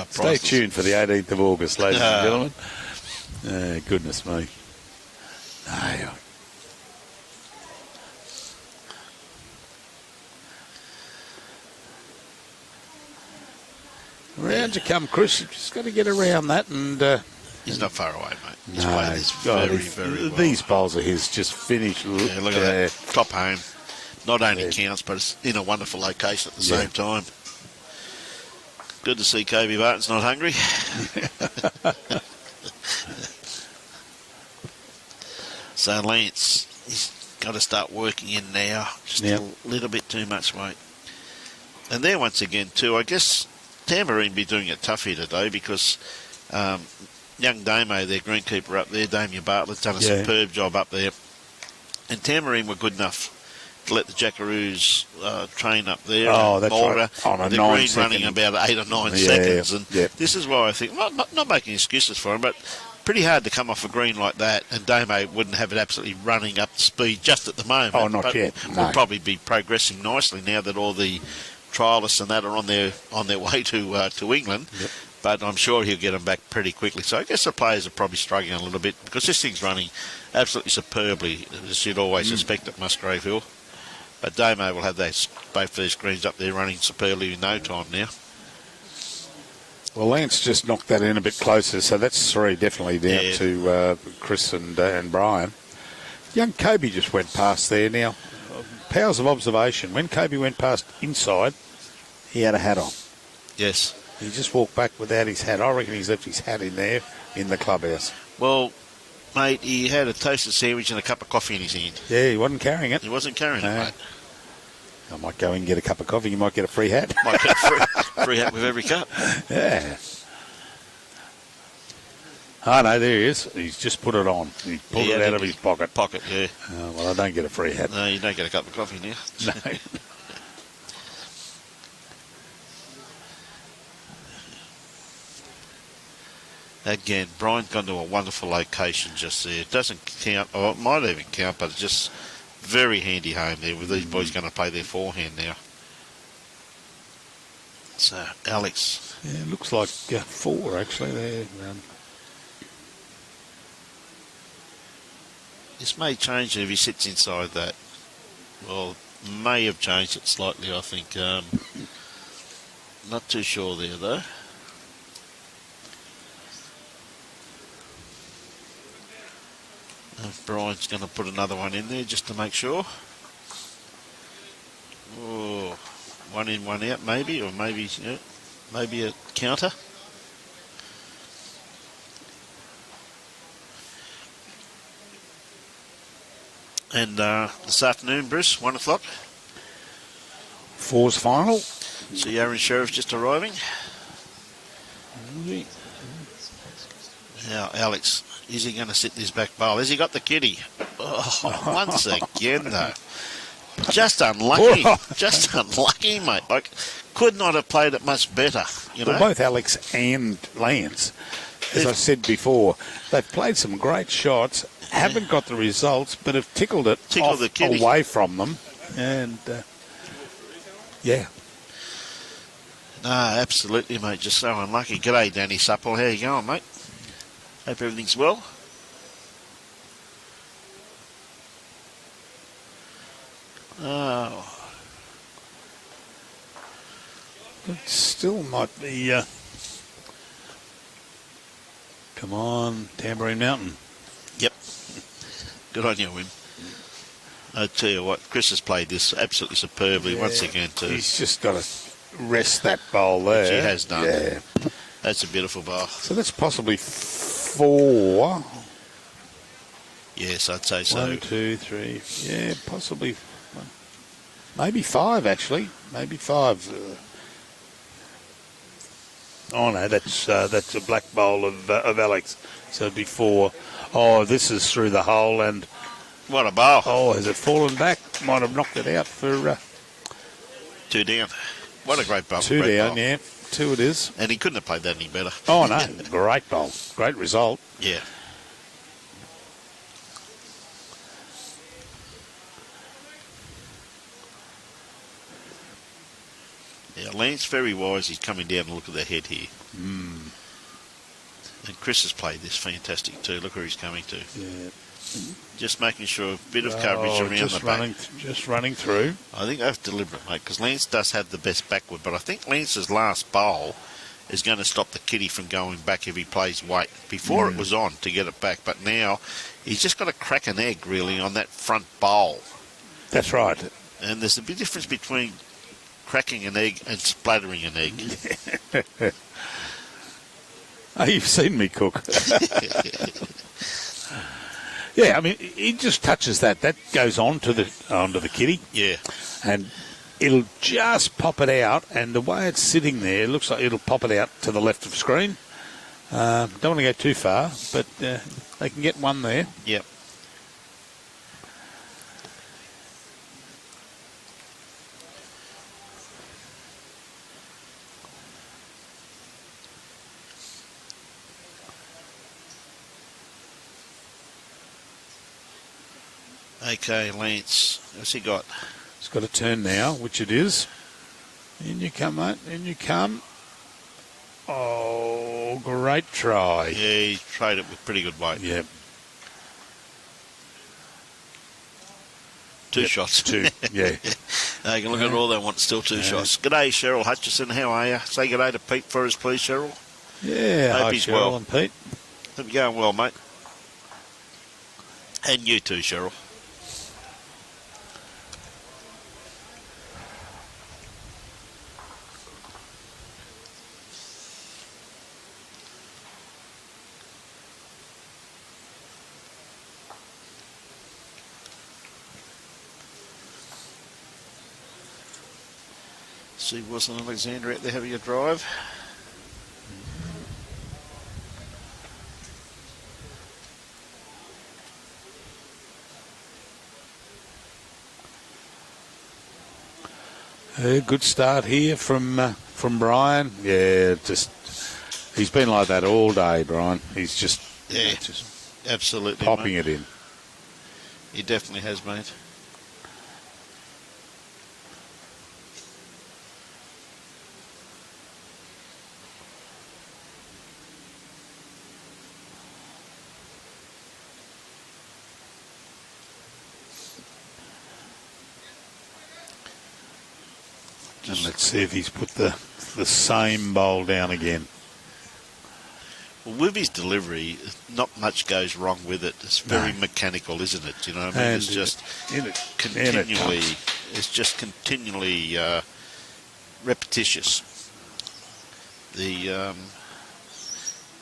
Stay tuned for the 18th of August, ladies and gentlemen. Goodness me. No. Around you come, Chris. You've just got to get around that and... He's not far away, mate. He's no, played this very well. These bowls of his just finished. Yeah, look at that. Top home. Not only counts, but it's in a wonderful location at the same time. Good to see Kobe Barton's not hungry. So Lance, he's got to start working in now. Just a little bit too much weight. And there once again too, I guess Tamborine be doing it tough here today because young Damo, their greenkeeper up there, Damien Bartlett's done a superb job up there. And Tamborine were good enough to let the Jackaroos train up there. Oh, that's right. On a the 9 green second. running about 8 or 9 seconds. And this is why I think, not making excuses for him, but pretty hard to come off a green like that, and Damo wouldn't have it absolutely running up to speed just at the moment. Oh, not yet. No. Will probably be progressing nicely now that all the trialists and that are on their way to England. Yep. But I'm sure he'll get them back pretty quickly. So I guess the players are probably struggling a little bit because this thing's running absolutely superbly, as you'd always suspect at Musgrave Hill. But Damo will have both of these greens up there running superbly in no time now. Well, Lance just knocked that in a bit closer, so that's 3 definitely down to Chris and Brian. Young Kobe just went past there now. Powers of observation. When Kobe went past inside, he had a hat on. Yes. He just walked back without his hat. I reckon he's left his hat in there in the clubhouse. Well, mate, he had a toasted sandwich and a cup of coffee in his hand. Yeah, he wasn't carrying it. He wasn't carrying it, mate. I might go and get a cup of coffee. You might get a free hat. Might get a free hat with every cup. Yeah. Oh, no, there he is. He's just put it on. He pulled it out of his pocket. Yeah. Well, I don't get a free hat. No, you don't get a cup of coffee now. No. Again, Brian's gone to a wonderful location just there. It doesn't count, or it might even count, but it's just very handy home there with these boys going to play their forehand now. So, Alex. Yeah, it looks like 4 actually there. This may change if he sits inside that. Well, may have changed it slightly, I think. Not too sure there, though. Brian's going to put another one in there just to make sure. Oh, 1 in, 1 out, maybe, or maybe a counter. And this afternoon, Bruce, 1 o'clock. 4's final. So Aaron Sheriff's just arriving. Now, Alex, is he going to sit this back bowl? Has he got the kitty? Oh, once again, though. Just unlucky. Just unlucky, mate. Like, could not have played it much better, you know? Well, both Alex and Lance, as I said before, they've played some great shots, haven't got the results, but have tickled it away from them. And, yeah. No, absolutely, mate. Just so unlucky. G'day, Danny Supple. How you going, mate? Hope everything's well. Oh. It still might be... come on, Tamborine Mtn. Yep. Good on you, Wim. I tell you what, Chris has played this absolutely superbly once again too. He's just got to rest that bowl there. Which he has done. Yeah. That's a beautiful bowl. So that's possibly 4. Yes, I'd say so. 1, 2, 3. Yeah, possibly. Maybe 5, actually. Maybe 5. Oh, no, that's a black bowl of Alex. So it'd be 4. Oh, this is through the hole and... What a bowl. Oh, has it fallen back? Might have knocked it out for... 2 down. What a great bowl. 2 great down, bowl. yeah. 2 it is. And he couldn't have played that any better. Oh, no. Great bowl. Great result. Yeah. Yeah, Lance very wise. He's coming down and look at the head here. And Chris has played this fantastic too. Look where he's coming to. Yeah. Just making sure a bit of coverage around just the back. Just running through. I think that's deliberate, mate, because Lance does have the best backward, but I think Lance's last bowl is going to stop the kitty from going back if he plays weight. Before it was on to get it back, but now he's just got to crack an egg, really, on that front bowl. That's right. And there's a big difference between cracking an egg and splattering an egg. Oh, you've seen me cook. Yeah, I mean, he just touches that. That goes onto the kitty. Yeah. And it'll just pop it out, and the way it's sitting there, it looks like it'll pop it out to the left of screen. Don't want to go too far, but they can get one there. Yep. Okay, Lance, what's he got? It's got a turn now, which it is. In you come, mate. In you come. Oh, great try. Yeah, he tried it with pretty good weight. Yeah. 2 shots. 2, yeah. Now you can look at all they want, still 2 shots. G'day, Cheryl Hutchison. How are you? Say g'day to Pete for us, please, Cheryl. Yeah, Hope hi, he's Cheryl well. and Pete. Hope you're going well, mate. And you too, Cheryl. See Wilson Alexander out there having a drive. Good start here from Brian. Yeah, just he's been like that all day, Brian. He's just Absolutely, popping mate. it in. He definitely has, mate. And let's see if he's put the same bowl down again. Well, with his delivery, not much goes wrong with it. It's very mechanical, isn't it? You know what I mean? And It's just in it continually, comes. it's just continually repetitious. The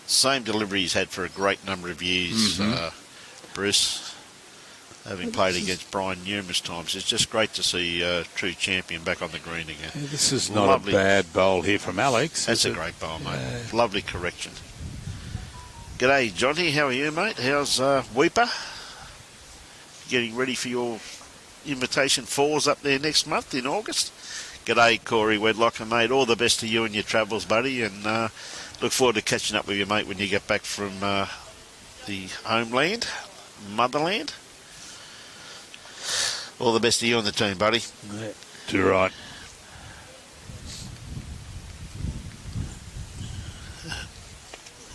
same delivery he's had for a great number of years, Bruce. Having played against Brian numerous times, it's just great to see a true champion back on the green again. Yeah, this is not Lovely. a bad bowl here from Alex. That's a great bowl, mate. Lovely correction. G'day, Johnny. How are you, mate? How's Weeper? Getting ready for your invitation falls up there next month in August. G'day, Corey Wedlocker, mate. All the best to you and your travels, buddy, and look forward to catching up with you, mate, when you get back from the homeland, motherland. All the best to you and the team, buddy. Yeah. Too right.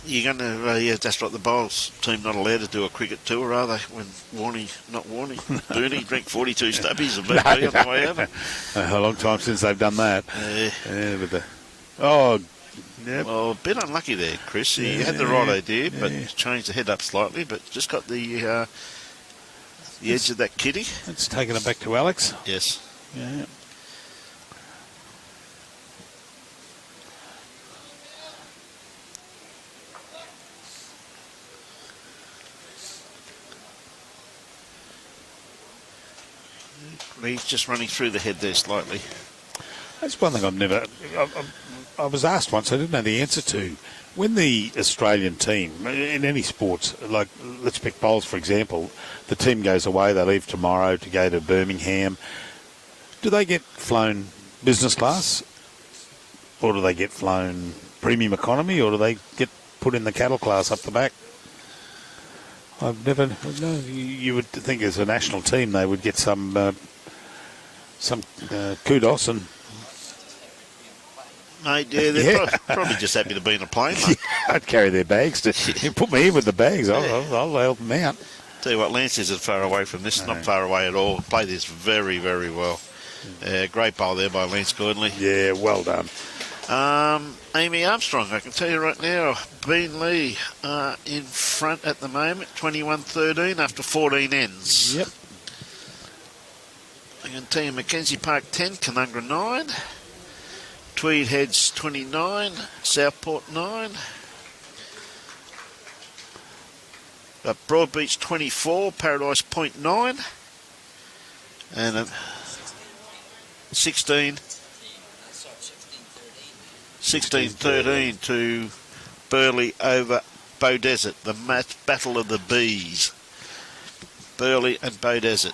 You're going to, yeah, that's right, the bowls team not allowed to do a cricket tour, are they? When Booney drink 42 stubbies of BP on the way over. A long time since they've done that. Yeah. With the, yep. Well, a bit unlucky there, Chris. He had the right idea, but changed the head up slightly, but just got the edge of that kitty. It's taken it back to Alex. Yes. Yeah. He's just running through the head there slightly. That's one thing I was asked once, I didn't know the answer to. When the Australian team, in any sports, like let's pick bowls for example, the team goes away, they leave tomorrow to go to Birmingham, do they get flown business class? Or do they get flown premium economy? Or do they get put in the cattle class up the back? I've never. No, you would think as a national team they would get some kudos and. Mate, yeah, they're probably just happy to be in a plane. Mate. Yeah, I'd carry their bags. You put me in with the bags. I'll help them out. Tell you what, Lance isn't far away from this. No. Not far away at all. Played this very, very well. Great bowl there by Lance Cordingley. Yeah, well done. Amy Armstrong, I can tell you right now, Bean Lee in front at the moment, 21-13 after 14 ends. Yep. I can tell you Mackenzie Park 10, Canungra 9, Tweed Heads 29, Southport 9, Broadbeach 24, Paradise Point 9, and 16-13 to Burleigh over Bow Desert, the battle of the bees. Burleigh and Bow Desert.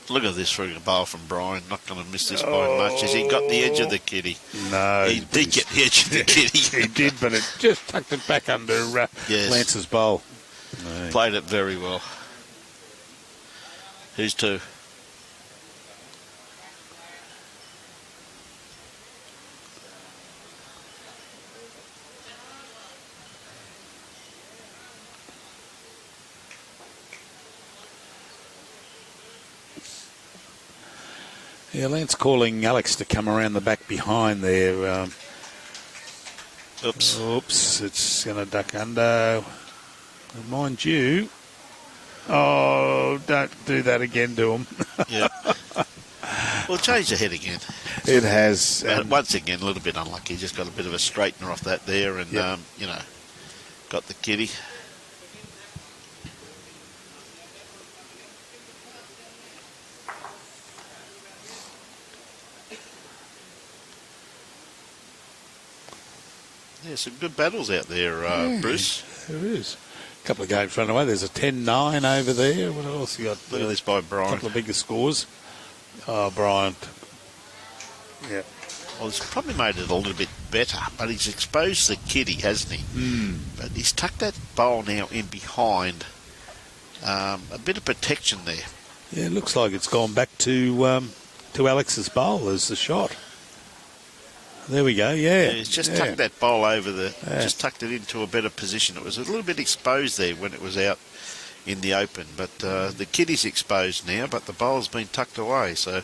Look at this for a bowl from Brian. Not going to miss this by much. Has he got the edge of the kitty? No. He did get the edge of the kitty. He did, but it just tucked it back under Lance's bowl. No. Played it very well. Who's two? Yeah, Lance calling Alex to come around the back behind there. Oops, it's going to duck under. Mind you. Oh, don't do that again to him. Yeah. Well, change the head again. It has. Once again, a little bit unlucky. Just got a bit of a straightener off that there and, got the kitty. Yeah, some good battles out there, Bruce. There is. A couple of games run away. There's a 10-9 over there. What else you got? Look at this by Brian. A couple of bigger scores. Oh, Brian. Yeah. Well, he's probably made it a little bit better, but he's exposed the kitty, hasn't he? But he's tucked that bowl now in behind. A bit of protection there. Yeah, it looks like it's gone back to Alex's bowl as the shot. There we go, yeah. He's just tucked that bowl over just tucked it into a better position. It was a little bit exposed there when it was out in the open, but the kitty's exposed now, but the bowl's been tucked away, so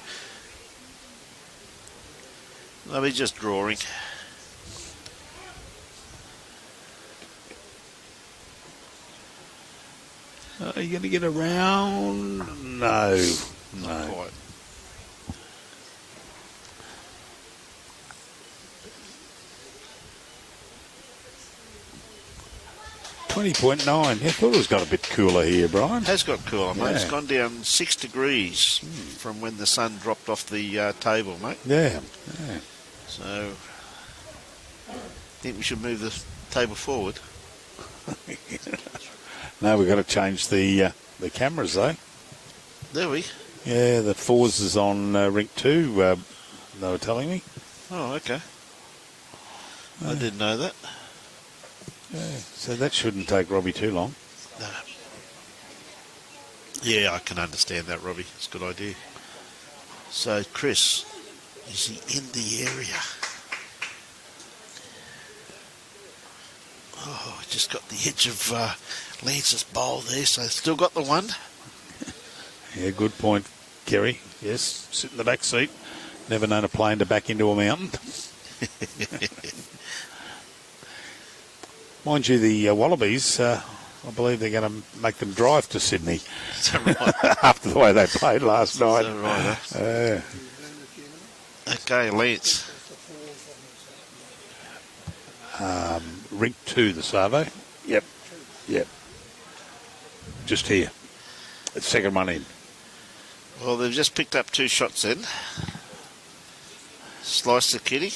they'll be just drawing. Are you going to get around? No. Not quite. 20.9. I thought it was got a bit cooler here, Brian. It has got cooler, mate. Yeah. It's gone down 6 degrees from when the sun dropped off the table, mate. Yeah. So, I think we should move the table forward. No, we've got to change the cameras, though. There we. Yeah, the fours is on rink 2, they were telling me. Oh, okay. I didn't know that. Yeah, so that shouldn't take Robbie too long. No. Yeah, I can understand that, Robbie. It's a good idea. So, Chris, is he in the area? Oh, just got the edge of Lance's bowl there, so still got the one. Yeah, good point, Kerry. Yes, sit in the back seat. Never known a plane to back into a mountain. Mind you, the Wallabies, I believe they're going to make them drive to Sydney. Is that right? After the way they played last night. Is that right, Okay, Lance. Rink 2, the Savo. Yep. Just here. The second one in. Well, they've just picked up 2 shots in. Slice the kitty.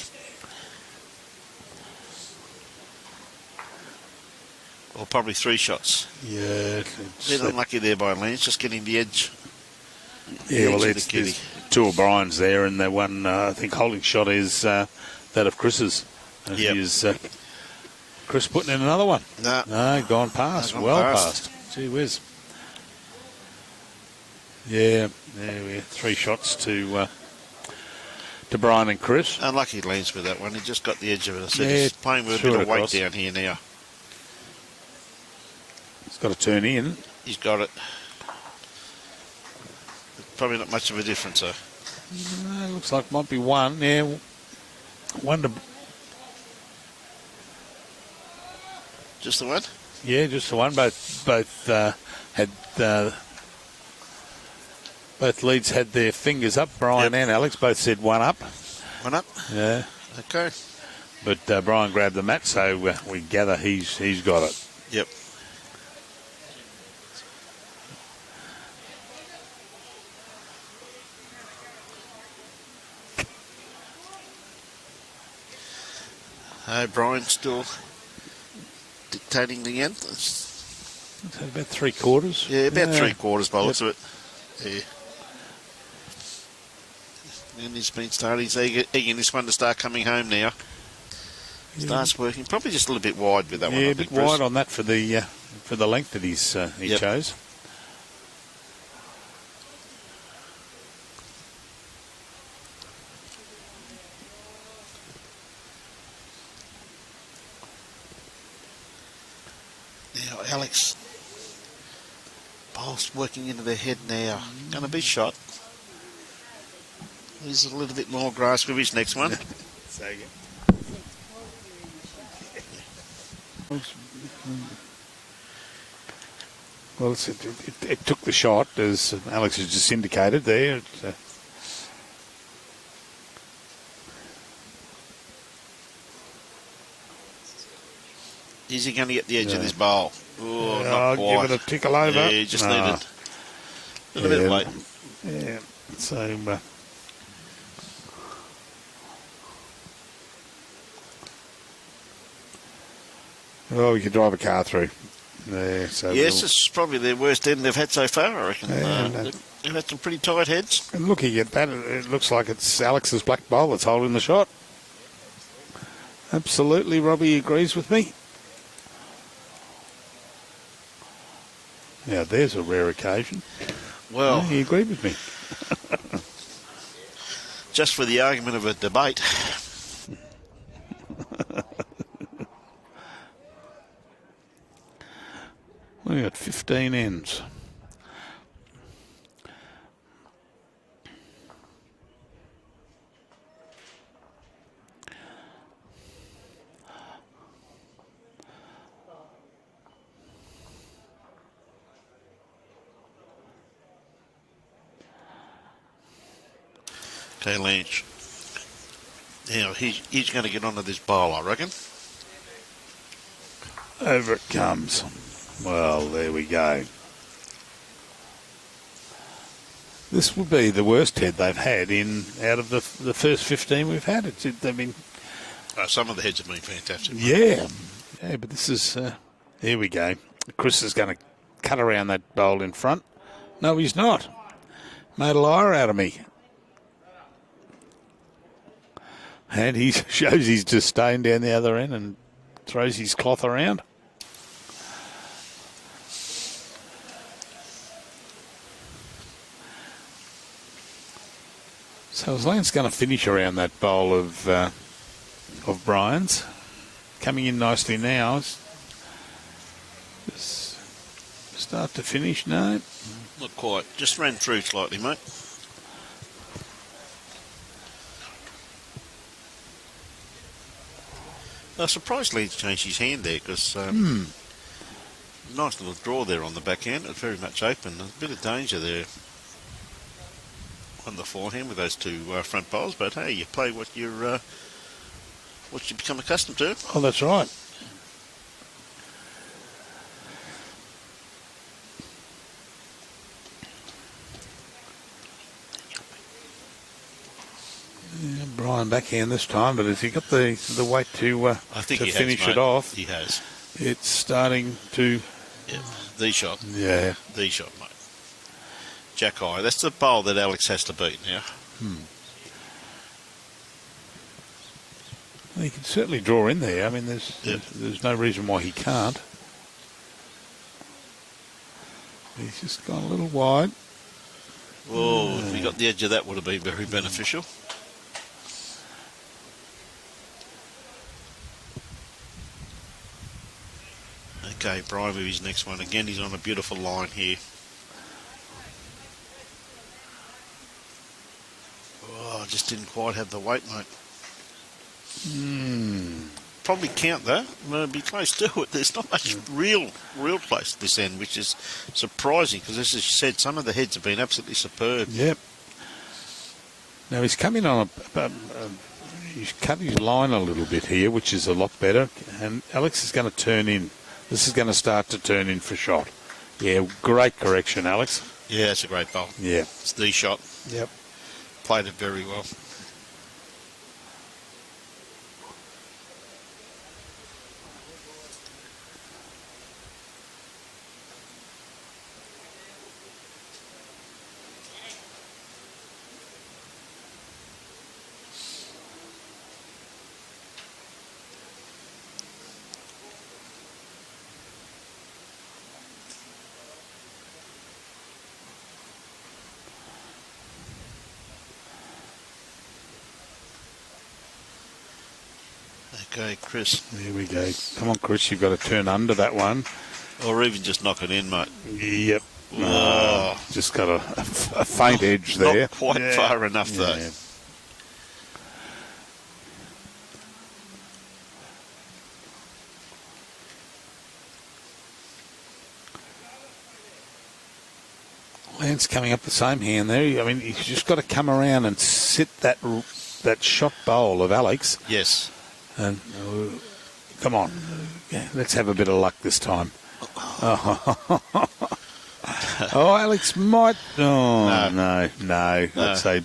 Or probably 3 shots. Yeah. Bit unlucky there by Lance, just getting the edge. Yeah, well, the kitty. there's 2 O'Briens there, and the one, I think, holding shot is that of Chris's. And he's Chris putting in another one. No, gone past. Well past. Gee whiz. Yeah, there we are. 3 shots to Brian and Chris. Unlucky Lance with that one. He just got the edge of it. I said Yeah, he's playing with a threw bit it of weight across. down here now. He's got to turn in. He's got it. Probably not much of a difference, though. No, looks like might be one. Yeah, one to. Just the one? Yeah, just the one. Both had both leads had their fingers up. Brian and Alex both said one up. One up? Yeah. Okay. But Brian grabbed the mat, so we gather he's got it. Yep. Brian still dictating the end. So about 3/4. Yeah, about 3/4 by the looks of it. Yeah. And he's been starting. He's egging this one to start coming home now. Starts working. Probably just a little bit wide with that one. Yeah, I a bit think, Bruce. wide on that for the length that he chose. Now, Alex. Ball's working into their head now. Going to be shot. He's a little bit more grasp with his next one. Say again. Well, it took the shot, as Alex has just indicated there. Is he going to get the edge of this bowl? Oh, not quite. Give it a tickle over. Yeah, he just needed a little bit of weight. Yeah, so... well, we could drive a car through. There, so Yes, it's probably their worst end they've had so far, I reckon. They've had some pretty tight heads. And looking at that, it looks like it's Alex's black bowl that's holding the shot. Absolutely, Robbie agrees with me. Now, there's a rare occasion. Well, Yeah, he agreed with me. just for the argument of a debate. We got 15 ends. Okay, Lynch. Now, he's going to get onto this bowl, I reckon. Over it comes. Well, there we go. This would be the worst head they've had out of the first 15 we've had. They've been... Some of the heads have been fantastic. Yeah, but this is... here we go. Chris is going to cut around that bowl in front. No, he's not. Made a liar out of me. And he shows his disdain down the other end and throws his cloth around. So is Lance going to finish around that bowl of Brian's? Coming in nicely now. Start to finish, no. Not quite. Just ran through slightly, mate. Surprised Leeds changed his hand there because nice little draw there on the backhand. It's very much open. There's a bit of danger there on the forehand with those two front bowls. But hey, you play what you become accustomed to. Oh, that's right. Yeah, Brian backhand this time, but has he got the weight to I think to he finish has, it mate. off? He has. It's starting to. Yeah, the shot. Yeah. The shot, mate. Jack high. That's the bowl that Alex has to beat now. Well, he can certainly draw in there. I mean, there's no reason why he can't. He's just gone a little wide. Oh, if he got the edge of that, would have been very beneficial. Okay, Brian with his next one. Again, he's on a beautiful line here. Oh, just didn't quite have the weight, mate. Probably count though. Well, it'd be close to it. There's not much real close to this end, which is surprising because, as you said, some of the heads have been absolutely superb. Yep. Now he's coming on he's cut his line a little bit here, which is a lot better. And Alex is going to turn in. This is going to start to turn in for shot. Yeah, great correction, Alex. Yeah, it's a great bowl. Yeah. It's the shot. Yep. Played it very well. Okay, Chris. There we go. Come on, Chris, you've got to turn under that one. Or even just knock it in, mate. Yep. Oh. Just got a faint edge there. Not quite far enough, though. Yeah. Lance coming up the same hand there. I mean, he's just got to come around and sit that shot bowl of Alex. Yes. And come on, let's have a bit of luck this time. Oh, Alex might. Oh no. Let's say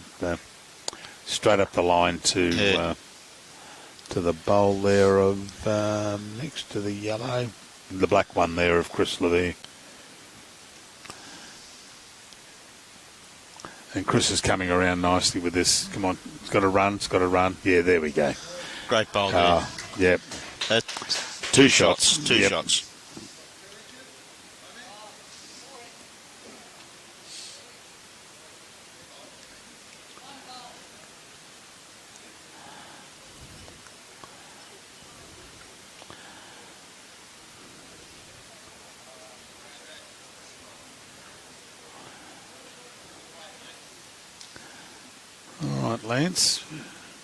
straight up the line to the bowl there of next to the yellow, the black one there of Chrisley there. And Chris is coming around nicely with this. Come on, it's got to run. Yeah, there we go. Great bowl there. Yep. Two shots. Two shots. All right, Lance.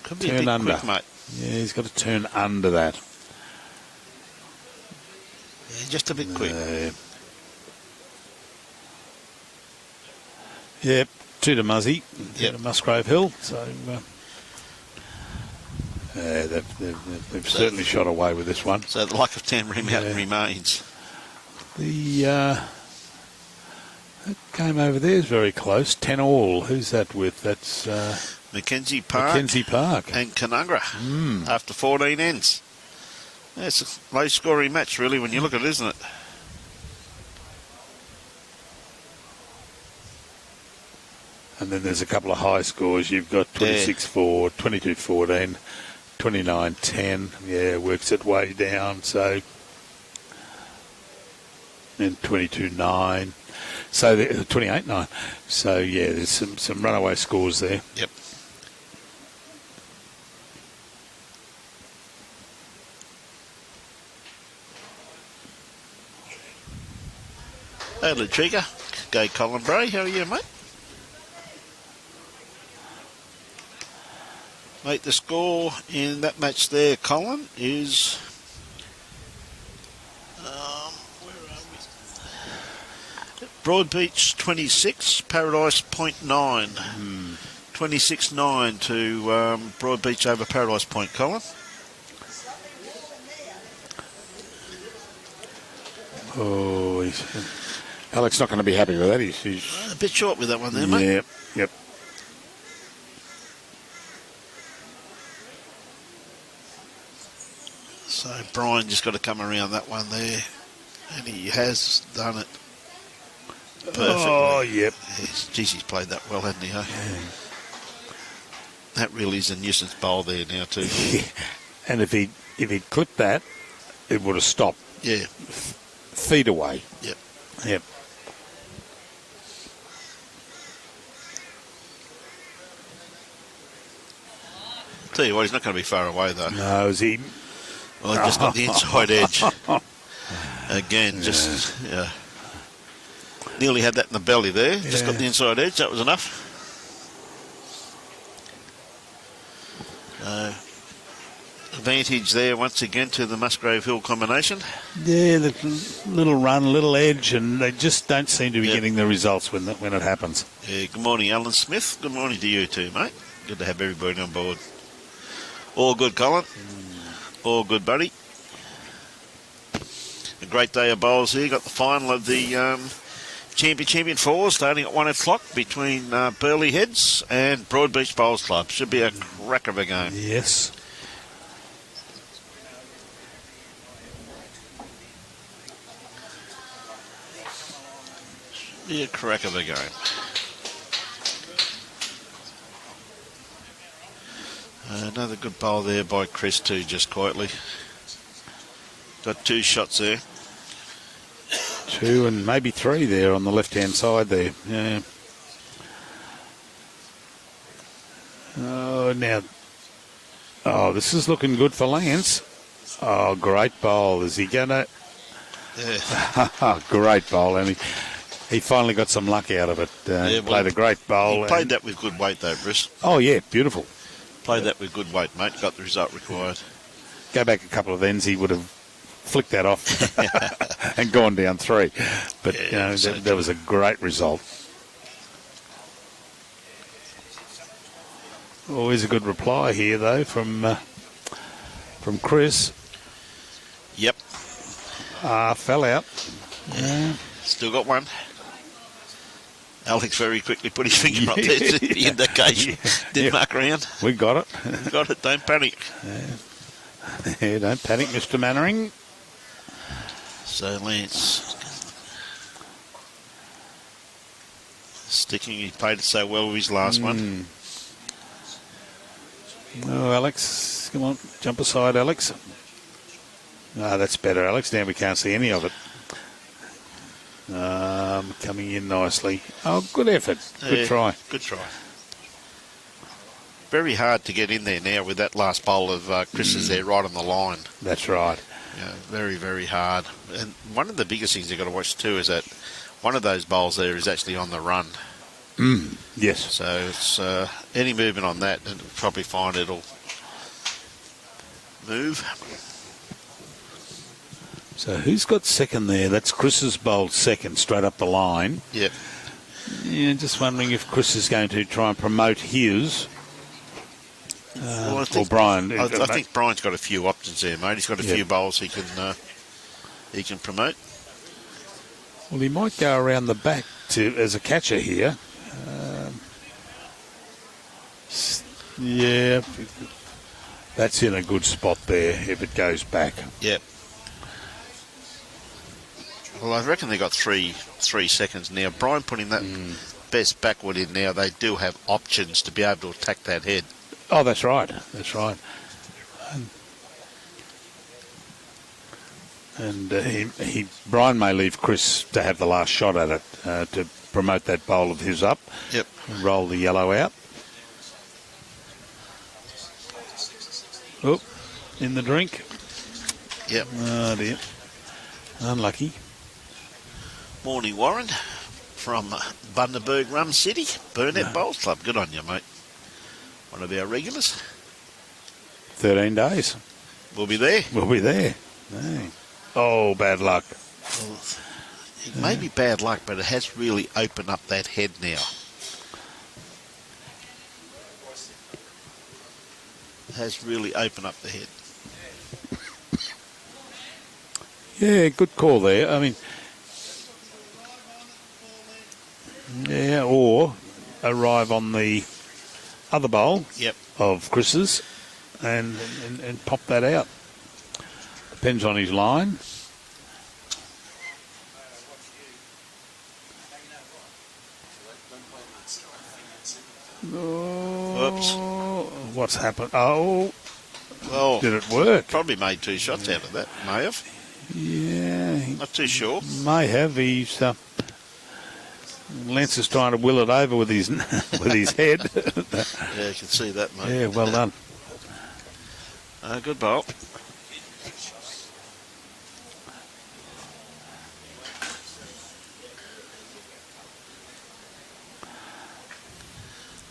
Could be turn a bit under. quick, mate. Yeah, he's got to turn under that. Yeah, just a bit quick. Yep, two to Muzzy, to Musgrave Hill. So they've certainly shot away with this one. So the luck of Tamborine Mtn remains. That game over there is very close. 10-all. Who's that with? That's Mackenzie Park. And Canungra after 14 ends. Yeah, it's a low-scoring match, really, when you look at it, isn't it? And then there's a couple of high scores. You've got 26-4, 22-14, 29-10. Yeah, works its way down. So, and 22-9. So 28-9. So yeah, there's some runaway scores there. Yep. Hello, Trigger. Go Colin Bray. How are you, mate? Mate, the score in that match there, Colin, is... where are we? Broadbeach 26, Paradise 0.9. 26-9 to Broadbeach over Paradise Point, Colin. Oh, Alex not going to be happy with that. He's A bit short with that one there, mate. Yep. So Brian just got to come around that one there, and he has done it perfectly. Oh, yep. Geez, he's played that well, hasn't he? Huh? Yeah. That really is a nuisance bowl there now too. Yeah. And if he'd clipped that, it would have stopped. Yeah. Feet away. Yep. Tell you what, he's not going to be far away though. No, is he? Well, he just got the inside edge. Again, just nearly had that in the belly there. Yeah. Just got the inside edge. That was enough. Advantage there once again to the Musgrave Hill combination. Yeah, the little run, little edge, and they just don't seem to be getting the results when it happens. Yeah, good morning, Alan Smith. Good morning to you too, mate. Good to have everybody on board. All good, Colin. All good, buddy. A great day of bowls here. Got the final of the Champion 4 starting at 1 o'clock between Burleigh Heads and Broadbeach Bowls Club. Should be a crack of a game. Yes. Be a crack of a game. Another good bowl there by Chris too, just quietly. Got 2 shots there. 2 and maybe 3 there on the left-hand side there. Yeah. Oh, now. Oh, this is looking good for Lance. Oh, great bowl. Is he going to... Yeah. Great bowl, and he finally got some luck out of it. Played a great bowl. He played that with good weight though, Bruce. Oh, yeah, beautiful. Played that with good weight, mate. Got the result required. Go back a couple of ends, he would have flicked that off and gone down 3. But that was a great result. Always a good reply here, though, from Chris. Yep. Fell out. Yeah. Still got one. Alex very quickly put his finger up there to the indication. Didn't muck around. We got it. We got it. Don't panic. Yeah, don't panic, Mr. Mannering. So Lance sticking. He played it so well with his last one. Oh, Alex. Come on. Jump aside, Alex. That's better, Alex. Now we can't see any of it. Coming in nicely. Oh, good effort. Good try. Good try. Very hard to get in there now with that last bowl of Chris's there right on the line. That's right. Yeah, very, very hard. And one of the biggest things you've got to watch too is that one of those bowls there is actually on the run. Yes. So it's any movement on that, and you'll probably find it'll move. So who's got second there? That's Chris's bowled second, straight up the line. Yep. Yeah, just wondering if Chris is going to try and promote his. Well, or Brian. I think Brian's got a few options there, mate. He's got a few bowls he can promote. Well, he might go around the back as a catcher here. Yeah, that's in a good spot there if it goes back. Yep. Well, I reckon they got three seconds now. Brian putting that best backward in now. They do have options to be able to attack that head. Oh, that's right. That's right. And Brian may leave Chris to have the last shot at it to promote that bowl of his up. Yep. And roll the yellow out. Oh, in the drink. Yep. Oh, dear. Unlucky. Morning, Warren, from Bundaberg Rum City, Burnett Bowls Club. Good on you, mate. One of our regulars. 13 days. We'll be there. We'll be there. Hey. Oh, bad luck. Well, it may be bad luck, but it has really opened up that head now. It has really opened up the head. Yeah, good call there. I mean, yeah, or arrive on the other bowl of Chris's and pop that out. Depends on his line. Whoops. What's happened? Oh, well, did it work? Probably made 2 shots out of that. May have. Yeah. Not too sure. May have. He's Lance is trying to will it over with his with his head. Yeah, you can see that, mate. Yeah, well done. Good bowl.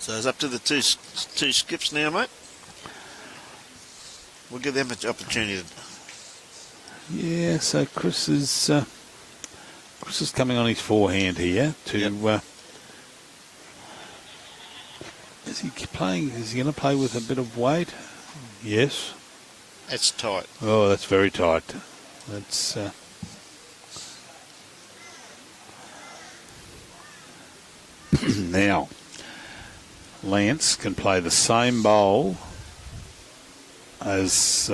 So it's up to the two skips now, mate. We'll give them an opportunity. Yeah, so Chris is coming on his forehand here to. Is he playing? Is he going to play with a bit of weight? Yes. That's tight. Oh, that's very tight. That's. Now, Lance can play the same bowl as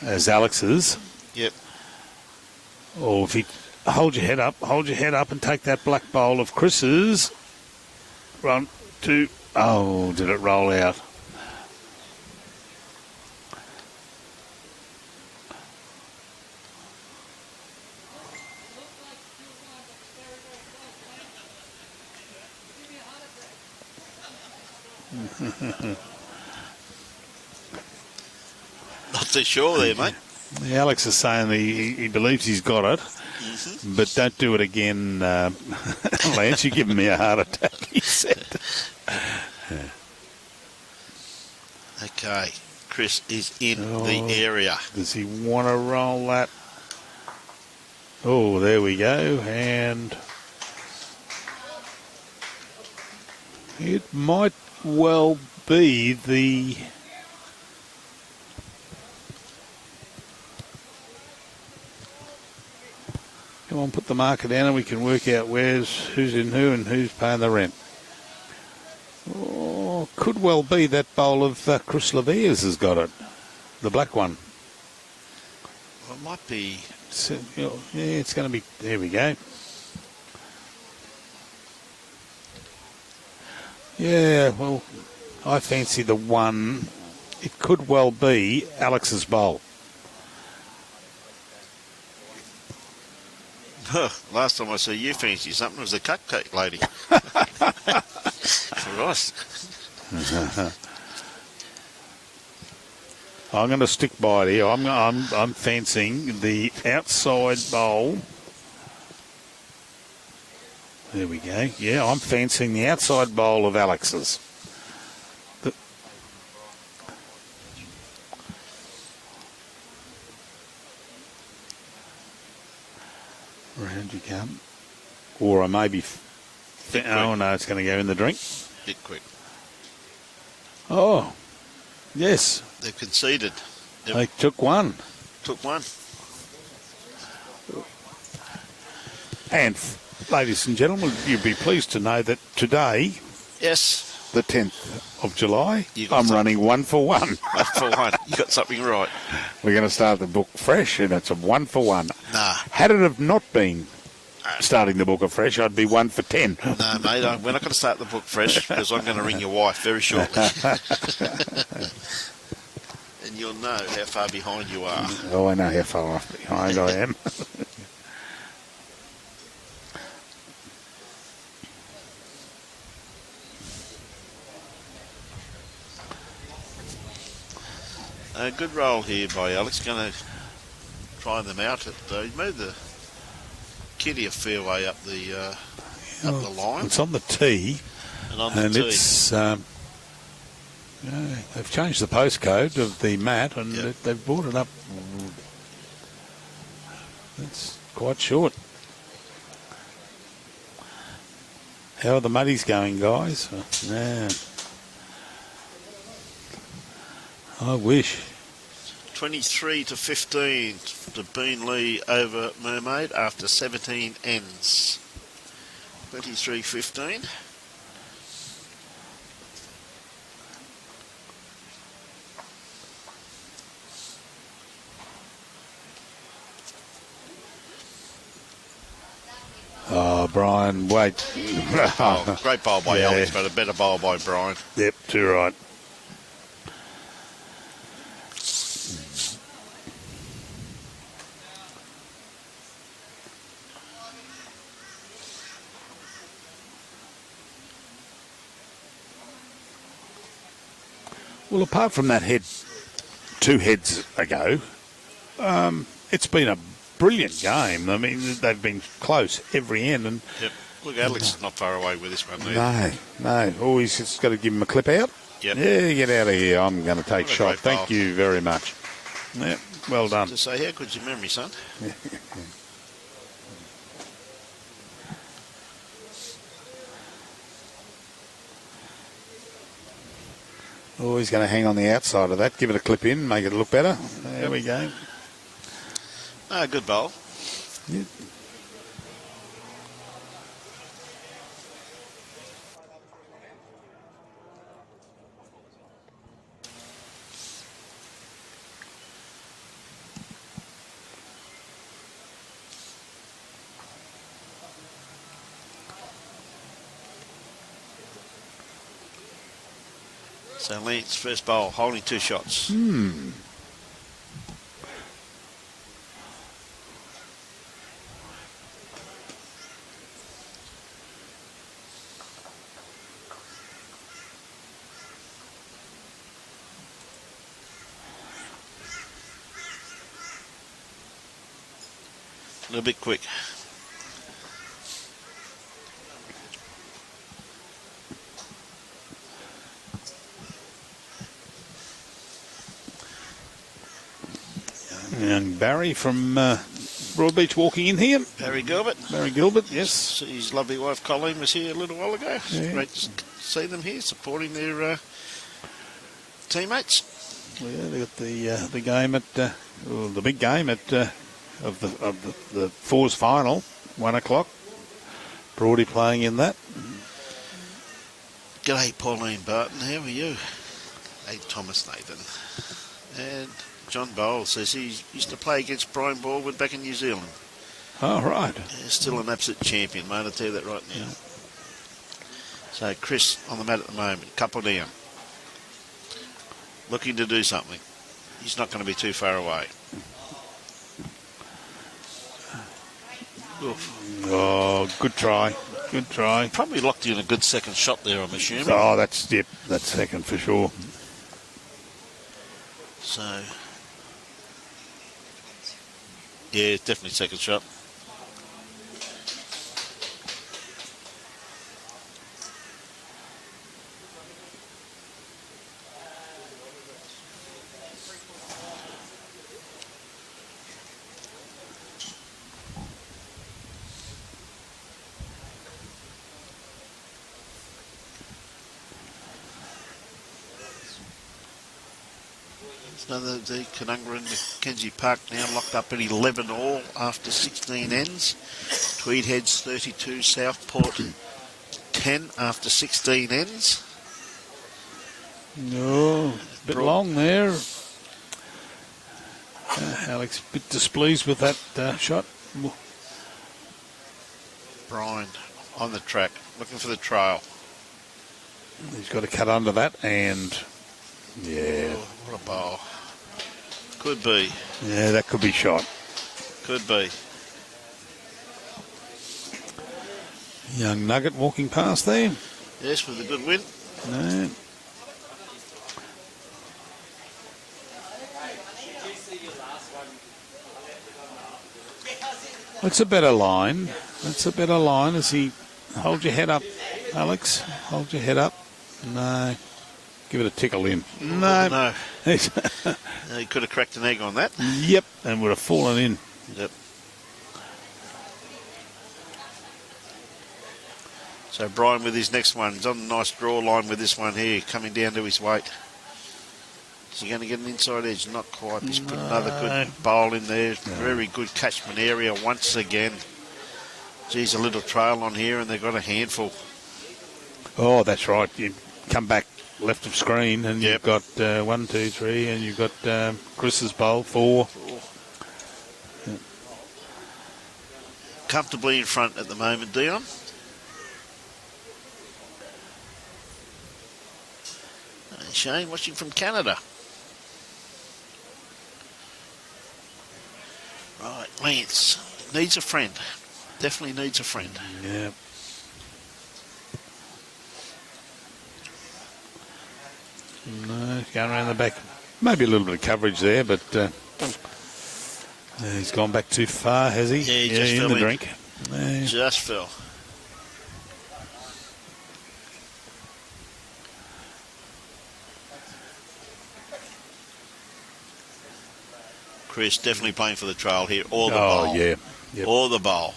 Alex's. Yep. Or if he hold your head up and take that black bowl of Chris's. 1, 2. Oh, did it roll out? Not too sure there, mate. Alex is saying he believes he's got it, but don't do it again, Lance. You're giving me a heart attack, he said. Okay, Chris is in the area. Does he want to roll that? Oh, there we go, and it might well be the... Come on, put the marker down and we can work out who's in who and who's paying the rent. Oh, could well be that bowl of Chris Lievre's has got it. The black one. Well, it might be... So, yeah, it's going to be... There we go. Yeah, well, I fancy the one. It could well be Alex's bowl. Last time I saw you fancy something was the cupcake lady. Christ. I'm going to stick by it here. I'm fancying the outside bowl. There we go. Yeah, I'm fancying the outside bowl of Alex's. Round you come. Or I may be... Oh, no, it's going to go in the drink. Bit quick. Oh, yes. They've conceded. They took one. Took one. And, ladies and gentlemen, you'd be pleased to know that today... Yes. The 10th of July, I'm running 1 for 1. 1 for 1. You got something right. We're going to start the book fresh, and it's a 1 for 1. Nah. Had it have not been starting the book afresh, I'd be 1 for 10. No, mate, we're not going to start the book fresh because I'm going to ring your wife very shortly. And you'll know how far behind you are. Oh, I know how far behind I am. A good roll here by Alex. Going to try them out. He moved kitty a fair way up the line. It's on the tee, and the tee. It's they've changed the postcode of the mat, and they've brought it up. It's quite short. How are the muddies going, guys? I wish. 23 to 15 to Beanley over Mermaid after 17 ends. 23-15. Oh, Brian, wait. Great bowl by Alex, but a better bowl by Brian. Yep, too right. Well, apart from that head 2 heads ago, it's been a brilliant game. I mean, they've been close every end. And yep. Look, Alex is not far away with this one either. No. Always just got to give him a clip out. Yep. Yeah, get out of here. I'm going to take shot. Thank you very much. Yeah, well done. To say, how good's your memory, son? Always going to hang on the outside of that. Give it a clip in, make it look better. There we go. Good bowl. Yep. So Lance, first bowl, holding 2 shots. A little bit quick. And Barry from Broadbeach walking in here. Barry Gilbert. Barry Gilbert, yes. His lovely wife Colin was here a little while ago. Yeah. It's great to see them here supporting their teammates. Well, yeah, they got the game at the big game at of the fours final, 1 o'clock. Broady playing in that. G'day, Pauline Barton. How are you? Hey, Thomas Nathan. And John Bowles says he used to play against Brian Baldwin back in New Zealand. Oh, right. Yeah, still an absolute champion, mate. I'll tell you that right now. Yeah. So Chris on the mat at the moment, couple down. Looking to do something. He's not going to be too far away. Oof. Oh, good try. Good try. Probably locked in a good second shot there, I'm assuming. Oh, that's second for sure. So, yeah, definitely second shot. Another the Conungra and Mackenzie Park now locked up at 11 all after 16 ends. Tweed Heads 32, Southport 10 after 16 ends. No, a bit long there. Alex a bit displeased with that shot. Brian on the track, looking for the trail. He's got to cut under that and... Yeah. Oh, what a bowl. Could be. Yeah, that could be shot. Could be. Young Nugget walking past there. Yes, with a good win. No. It's a better line. It's a better line as he... Hold your head up, Alex. Hold your head up. No. Give it a tickle in. No. No. He could have cracked an egg on that. Yep, and would have fallen in. Yep. So Brian with his next one. He's on a nice draw line with this one here, coming down to his weight. Is he going to get an inside edge? Not quite. He's put another good bowl in there. No. Very good catchment area once again. Geez, a little trail on here, and they've got a handful. Oh, that's right. You come back left of screen, and you've got 1, 2, 3, and you've got Chris's bowl, 4. Yep. Comfortably in front at the moment, Dion. Shane watching from Canada. Right, Lance needs a friend. Definitely needs a friend. Yeah. No, going around the back. Maybe a little bit of coverage there, but he's gone back too far, has he? Yeah, he just fell in the drink. Just fell. Chris definitely playing for the trail here, or the bowl. Oh, yeah. Yep. Or the bowl.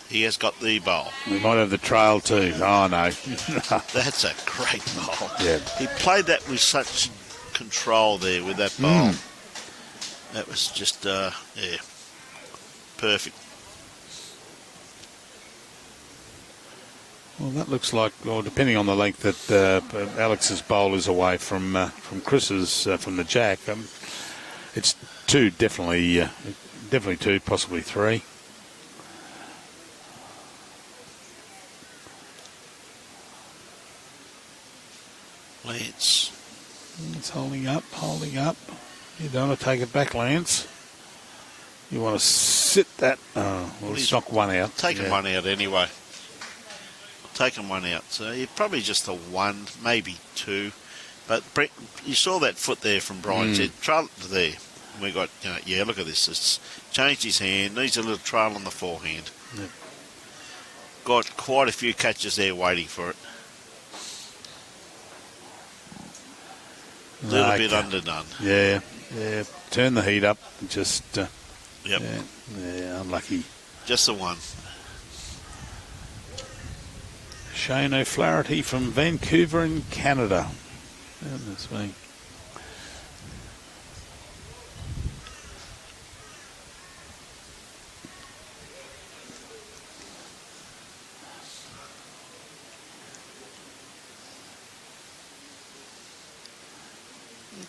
He has got the bowl. We might have the trail too. Oh, no. That's a great bowl. Yeah. He played that with such control there with that bowl. That was just, perfect. Well, that looks like, well, depending on the length that Alex's bowl is away from Chris's, from the jack, it's 2, definitely 2, possibly 3. Lance. It's holding up. You don't want to take it back, Lance. You want to sit that. Well, he's knocked one out. Taken one out anyway. Taken one out. So you're probably just a 1, maybe 2. But Brett, you saw that foot there from Brian. Said, trail it to there. And we got, look at this. It's changed his hand. Needs a little trail on the forehand. Yep. Got quite a few catches there waiting for it. A little bit underdone. Yeah. Turn the heat up. Just. Yep. Yeah, unlucky. Just the 1. Shane O'Flaherty from Vancouver in Canada. Goodness me.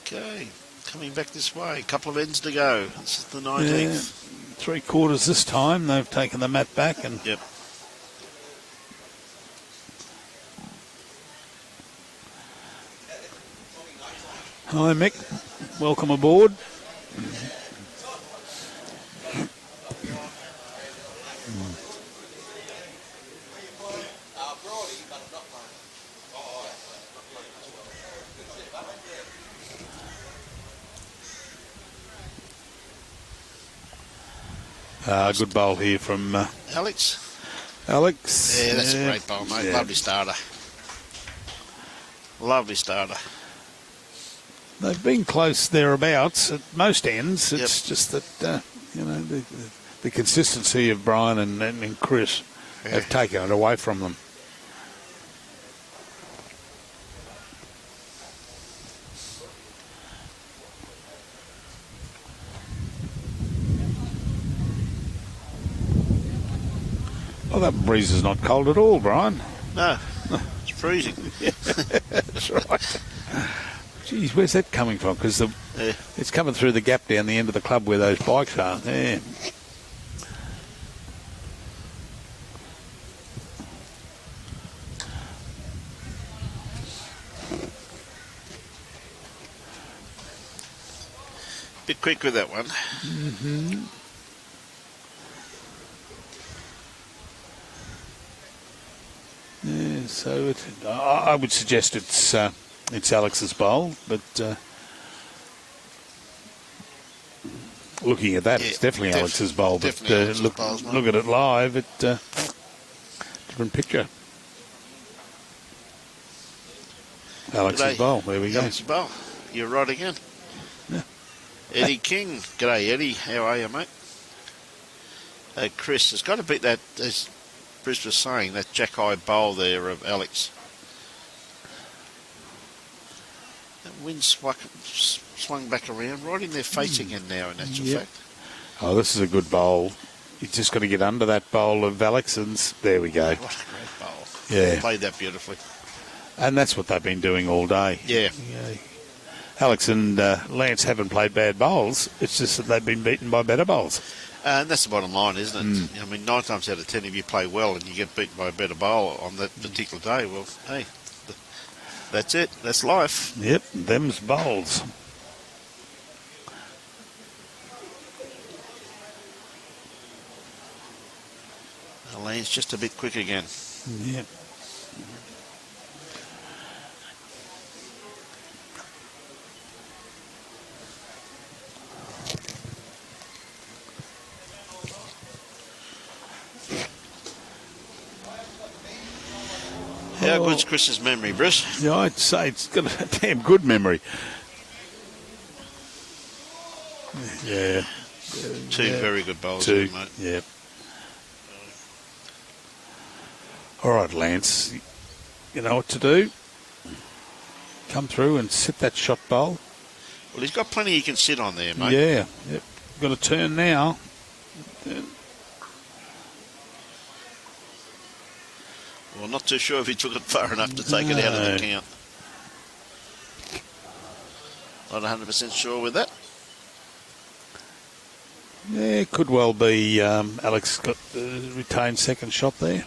Okay, coming back this way. A couple of ends to go. This is the 19th. 3/4 this time. They've taken the mat back and. Yep. Hi, Mick. Welcome aboard. Good bowl here from Alex. Alex. Yeah, that's a great bowl, mate. Lovely starter. Lovely starter. They've been close thereabouts at most ends. It's just that, the consistency of Brian and Chris have taken it away from them. Well, that breeze is not cold at all, Brian. No, it's freezing. That's right. Geez, where's that coming from? Because it's coming through the gap down the end of the club where those bikes are. Yeah. Bit quick with that one. Mm-hmm. Yeah, so I would suggest it's Alex's bowl, but looking at that, it's definitely Alex's bowl. But look at it live, different picture. Alex's bowl. There we go. Alex's bowl. You're right again. Yeah. Eddie King. G'day, Eddie. How are you, mate? Chris has got to beat that, as Bruce was saying, that jack-eye bowl there of Alex. That wind swung back around right in their face again now, in actual fact. Oh, this is a good bowl. You've just got to get under that bowl of Alex's. There we go. What a great bowl. Yeah. Played that beautifully. And that's what they've been doing all day. Yeah. Alex and Lance haven't played bad bowls. It's just that they've been beaten by better bowls. And that's the bottom line, isn't it? I mean, 9 times out of 10, if you play well and you get beaten by a better bowler on that particular day, well, hey, that's it. That's life. Yep, them's bowls. Lance just a bit quick again. Yep. How good's Chris's memory, Bruce? Yeah, I'd say it's got a damn good memory. Yeah. Two very good bowls, Two, mate. yeah. All right, Lance, you know what to do. Come through and sit that shot bowl. Well, he's got plenty he can sit on there, mate. Yeah, yep. Got to turn now. Well, not too sure if he took it far enough to take it out of the count. Not 100% sure with that. Yeah, could well be Alex got the retained second shot there.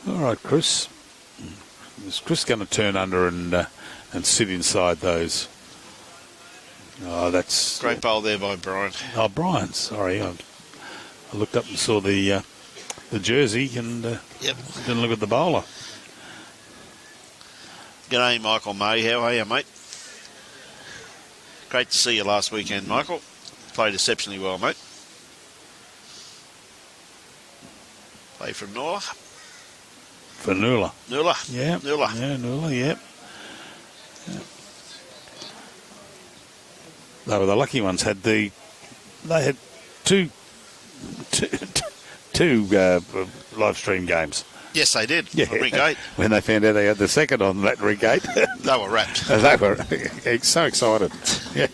All right, Chris. Is Chris going to turn under and sit inside those? Oh, that's Great bowl there by Brian. Oh, Brian. Sorry, I looked up and saw the jersey and didn't look at the bowler. G'day, Michael May. How are you, mate? Great to see you last weekend, Michael. Played exceptionally well, mate. Play from Noor. For Noola. Noola. Yeah. Noola. Yeah, Noola, yep. Yeah. They were the lucky ones. They had two live stream games. Yes, they did. Yeah. On Regate. When they found out they had the second on that Regate. They were wrapped. They were so excited. Yeah.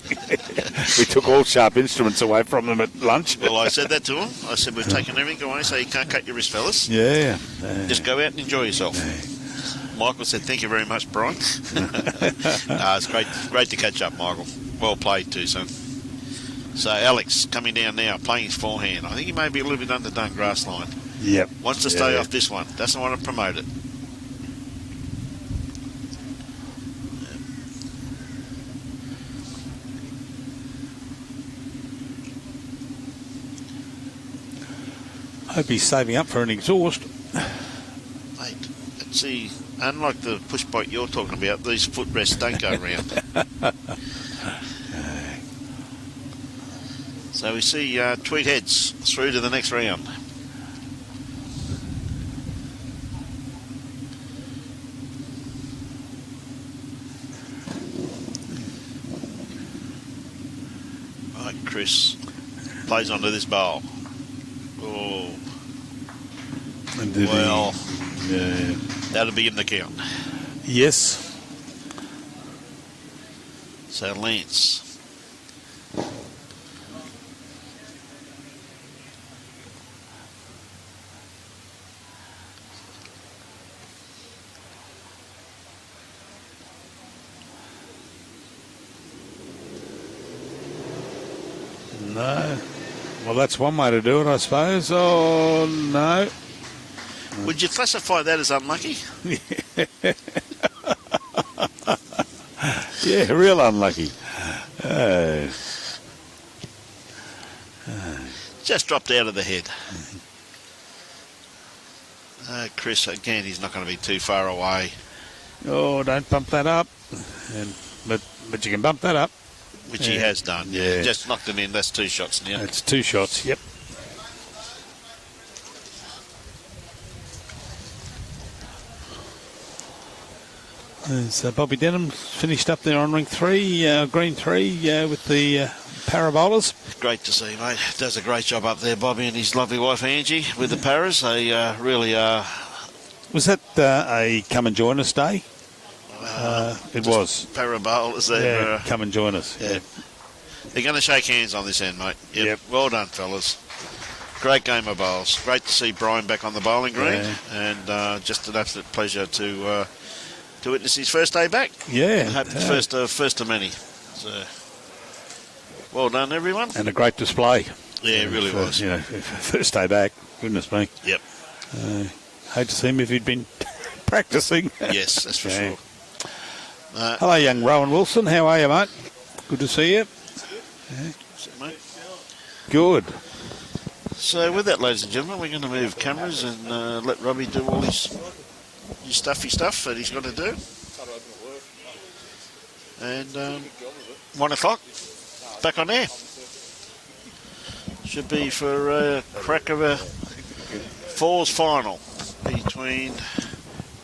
We took all sharp instruments away from them at lunch. Well, I said that to them. I said, we've taken everything away, so you can't cut your wrist, fellas. Yeah. Just go out and enjoy yourself. Michael said, thank you very much, Brian. It's great to catch up, Michael. Well played too, son. So Alex coming down now, playing his forehand. I think he may be a little bit underdone grass line. Yep. Wants to stay off this one. Doesn't want to promote it. Hope he's saving up for an exhaust. Mate, see, unlike the push bike you're talking about, these footrests don't go round. So we see Tweed heads through to the next round. Right, Chris plays onto this bowl. Oh. Well, that'll be in the count. Yes. So Lance. No. Well, that's one way to do it, I suppose. Oh, no. Would you classify that as unlucky? Yeah, real unlucky. Just dropped out of the head. Chris, again, he's not going to be too far away. Oh, don't bump that up. But you can bump that up. Which he has done. Yeah. Just knocked him in. That's 2 shots now. That's 2 shots, yep. So Bobby Denham finished up there on ring 3, green 3, with the parabolas. Great to see, mate. Does a great job up there, Bobby, and his lovely wife Angie with the paras. They really are. Was that a come and join us day? It was. Parabolas. Yeah, come and join us. Yeah. They're going to shake hands on this end, mate. Yep. Well done, fellas. Great game of bowls. Great to see Brian back on the bowling green, and just an absolute pleasure to witness his first day back. Yeah. I hope it's first of many. So, well done, everyone. And a great display. Yeah, it really was. You know, first day back. Goodness me. Yep. Hate to see him if he'd been practicing. Yes, that's for sure. Hello, young Rowan Wilson. How are you, mate? Good to see you. Mate. Good. So with that, ladies and gentlemen, we're going to move cameras and let Robbie do all his stuffy stuff that he's got to do. And 1 o'clock, back on air. Should be for a crack of a falls final between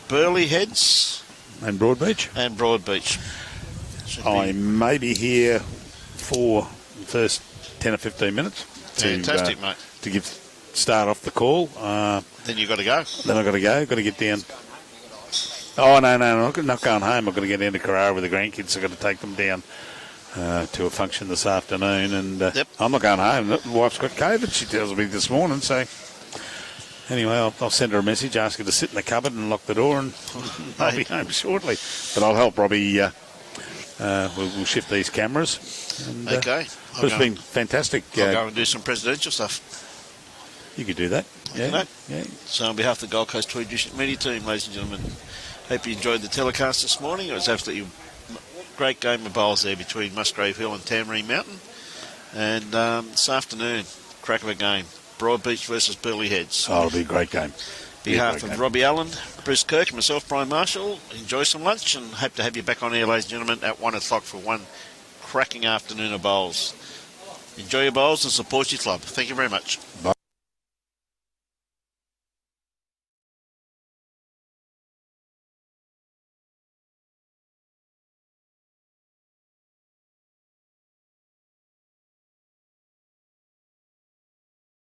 Burleigh Heads and Broadbeach. I may be here for the first 10 or 15 minutes. Fantastic, mate. To start off the call. Then you've got to go. Then I've got to go. Got to get down. Oh, no, not going home. I've got to get down to Carrara with the grandkids. I've got to take them down to a function this afternoon. And I'm not going home. The wife's got COVID, she tells me this morning. So anyway, I'll send her a message, ask her to sit in the cupboard and lock the door, and I'll be home shortly. But I'll help Robbie. We'll shift these cameras. And, okay. It's been fantastic. I'll go and do some presidential stuff. You could do that. Yeah. So on behalf of the Gold Coast-Tweed District Media Team, ladies and gentlemen, hope you enjoyed the telecast this morning. It was absolutely great game of bowls there between Musgrave Hill and Tamborine Mtn. And this afternoon, crack of a game, Broadbeach versus Burleigh Heads. Oh, it'll be a great game. On behalf of Robbie Allen, Bruce Kirk, and myself, Brian Marshall, enjoy some lunch and hope to have you back on air, ladies and gentlemen, at 1 o'clock for one cracking afternoon of bowls. Enjoy your bowls and support your club. Thank you very much. Bye.